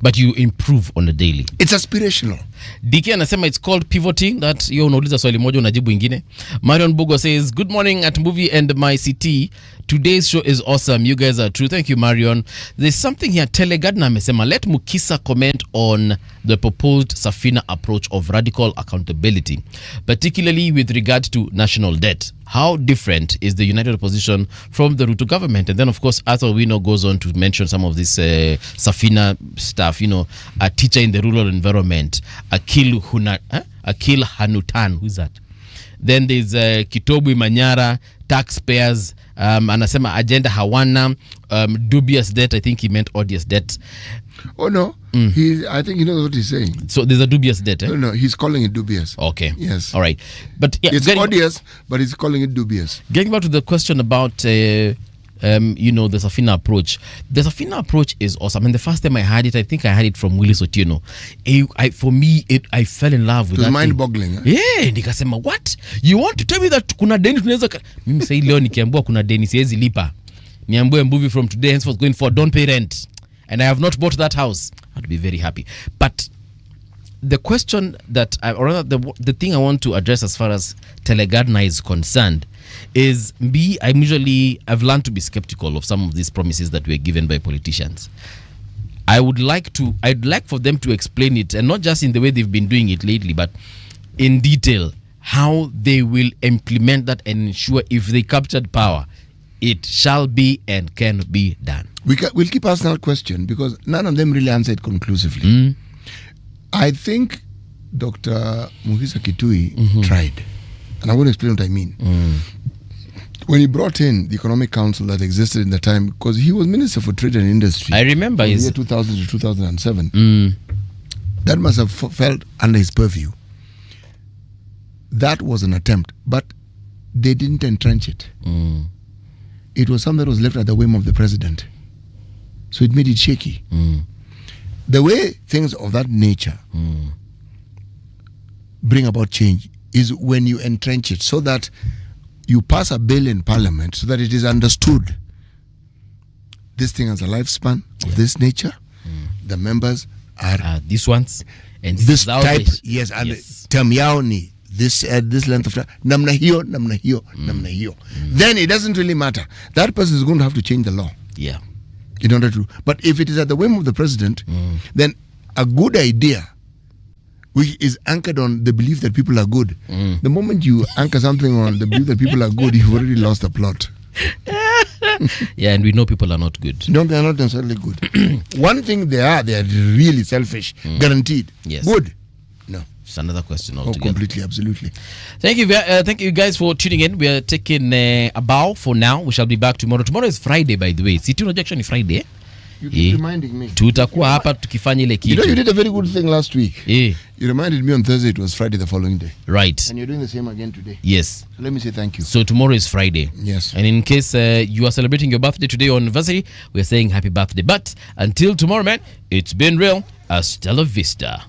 But you improve on a daily.
It's aspirational.
DK anasema it's called pivoting, that yo unauliza swali moja unajibu ingine. Marion Bugo says, good morning at Mbuvi and my CT. Today's show is awesome. You guys are true. Thank you, Marion. There's something here. Telegardner amesema, let Mukisa comment on the proposed Safina approach of radical accountability, particularly with regard to national debt. How different is the united opposition from the Ruto government? And then, of course, Arthur Wino goes on to mention some of this Safina stuff. You know, a teacher in the rural environment, Akil Hanutan. Who's that? Then there's Kitobu Manyara, taxpayers. Anasema agenda hawana, dubious debt. I think he meant odious debt.
Oh no, I think he knows what he's saying.
So there's a dubious debt.
No, he's calling it dubious.
Okay.
Yes.
All right. But yeah,
it's odious, but he's calling it dubious.
Getting back to the question about the Safina approach. The Safina approach is awesome. And the first time I had it, I think I had it from Willis Otieno. I fell in love with
it. It was
that.
mind-boggling.
Yeah, nikasema, what? You want to tell me that kuna deni tunaweza? Mimi sasa leo nikiambiwa kuna deni siwezi lipa. Niambiwe Mbuvi from today henceforth going forward, don't pay rent. And I have not bought that house. I'd be very happy. But the question that the thing I want to address as far as Telegardner is concerned is I've learned to be skeptical of some of these promises that were given by politicians. I'd like for them to explain it, and not just in the way they've been doing it lately, but in detail, how they will implement that and ensure if they captured power, it shall be and can be done.
We'll keep asking that question because none of them really answered conclusively. I think Dr. Muhisa Kitui tried. And I'm going to explain what I mean. When he brought in the Economic Council that existed in the time, because he was Minister for Trade and Industry.
I remember
from the year 2000 to 2007. That must have felt under his purview. That was an attempt, but they didn't entrench it. It was something that was left at the whim of the president. So it made it shaky. The way things of that nature bring about change is when you entrench it, so that you pass a bill in parliament so that it is understood this thing has a lifespan of this nature. The members are
these ones and
this type, yes, and term yao ni this length of time, namna hiyo. Then it doesn't really matter. That person is going to have to change the law.
Yeah.
In order to, but if it is at the whim of the president, then a good idea which is anchored on the belief that people are good. The moment you anchor something on the belief that people are good, you've already lost the plot.
Yeah, and we know people are not good.
No, they are not necessarily good. One thing they are really selfish, guaranteed.
Yes.
Good. No.
It's another question
Oh,
altogether.
completely, absolutely.
Thank you guys for tuning in. We are taking a bow for now. We shall be back tomorrow. Tomorrow is Friday, by the way. City Rejection is Friday.
You keep reminding me.
Tutakuwa hapa tukifanya ile kitu.
You know, you did a very good thing last week.
Yeah.
You reminded me on Thursday it was Friday the following day.
Right.
And you're doing the same again today.
Yes.
So let me say thank you.
So tomorrow is Friday.
Yes.
And in case you are celebrating your birthday today or anniversary, we are saying happy birthday. But until tomorrow, man, it's been real. Hasta la vista.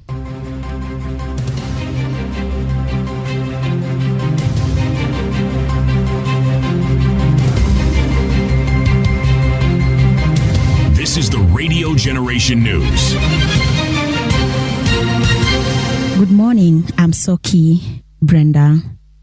This is the Radio Generation News.
Good morning, I'm Soki Brenda.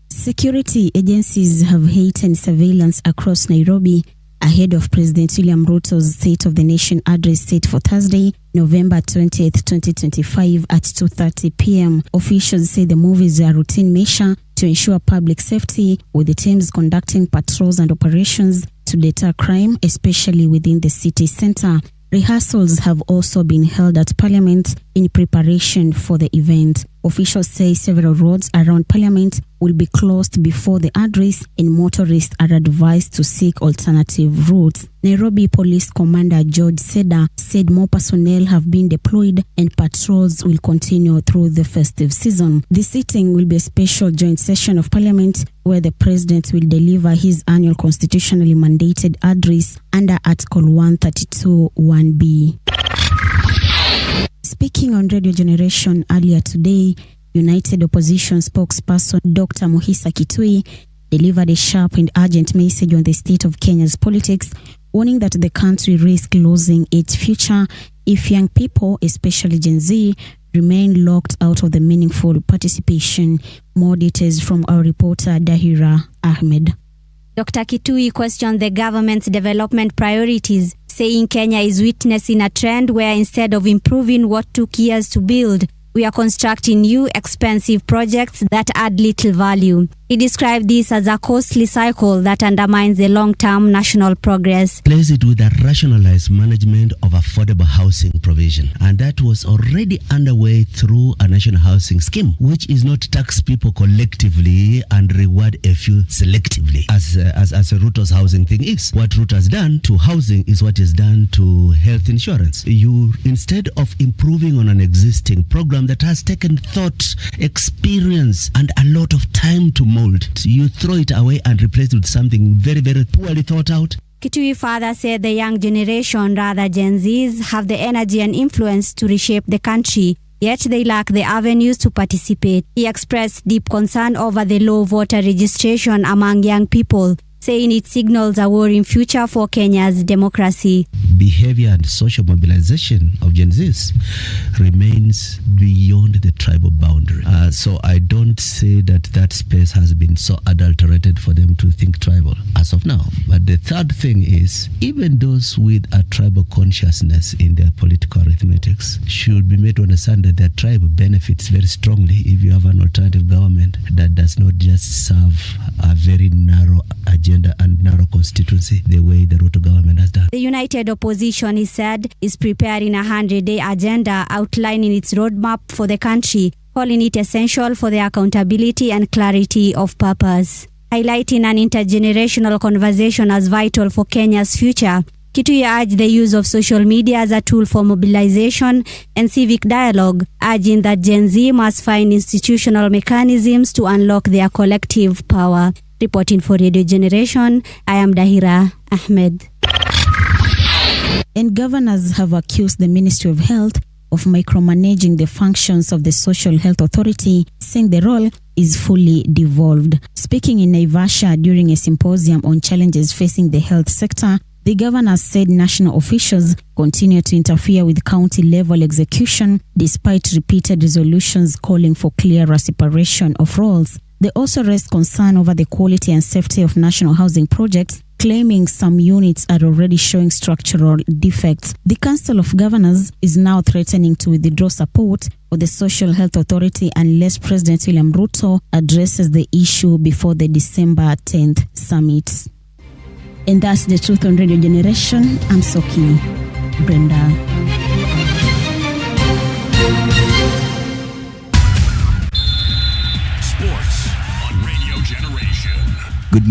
Security agencies have heightened surveillance across Nairobi ahead of President William Ruto's State of the Nation address set for Thursday, November 20th, 2025 at 2:30 p.m. Officials say the move is a routine measure to ensure public safety, with the teams conducting patrols and operations to deter crime, especially within the city center. Rehearsals have also been held at Parliament in preparation for the event. Officials say several roads around Parliament will be closed before the address, and motorists are advised to seek alternative routes. Nairobi Police Commander George Seda said more personnel have been deployed and patrols will continue through the festive season. The sitting will be a special joint session of Parliament where the President will deliver his annual constitutionally mandated address under Article 132(1)(b). Speaking on Radio Generation earlier today, United Opposition spokesperson Dr. Muhisa Kitui delivered a sharp and urgent message on the state of Kenya's politics, warning that the country risks losing its future if young people, especially Gen Z, remain locked out of the meaningful participation. More details from our reporter Dahira Ahmed.
Dr. Kitui questioned the government's development priorities, saying Kenya is witnessing a trend where instead of improving what took years to build, we are constructing new expensive projects that add little value. He described this as a costly cycle that undermines the long-term national progress.
Place it with a rationalized management of affordable housing provision. And that was already underway through a national housing scheme, which is not tax people collectively and reward a few selectively, as Ruto's housing thing is. What Ruto has done to housing is what is done to health insurance. You, instead of improving on an existing program that has taken thought, experience, and a lot of time to mold, you throw it away and replace it with something very, very poorly thought out.
Kitui further said the young generation, rather Gen Zs, have the energy and influence to reshape the country, yet they lack the avenues to participate. He expressed deep concern over the low voter registration among young people, saying it signals a worrying future for Kenya's democracy.
Behavior and social mobilization of Gen Zs remains beyond the tribal boundary. So I don't say that space has been so adulterated for them to think tribal as of now. But the third thing is, even those with a tribal consciousness in their political arithmetics should be made to understand that their tribe benefits very strongly if you have an alternative government that does not just serve a very narrow agenda and narrow constituency the way the Ruto government has done.
The United Opposition, he said, is preparing a 100-day agenda outlining its roadmap for the country, calling it essential for the accountability and clarity of purpose. Highlighting an intergenerational conversation as vital for Kenya's future, Kitui urged the use of social media as a tool for mobilization and civic dialogue, urging that Gen Z must find institutional mechanisms to unlock their collective power. Reporting for Radio Generation, I am Dahira Ahmed.
And governors have accused the Ministry of Health of micromanaging the functions of the Social Health Authority, saying the role is fully devolved. Speaking in Naivasha during a symposium on challenges facing the health sector, the governor said national officials continue to interfere with county-level execution despite repeated resolutions calling for clearer separation of roles. They also raised concern over the quality and safety of national housing projects, claiming some units are already showing structural defects. The Council of Governors is now threatening to withdraw support for the Social Health Authority unless President William Ruto addresses the issue before the December 10th summit. And that's the truth on Radio Generation. I'm Soki Brenda.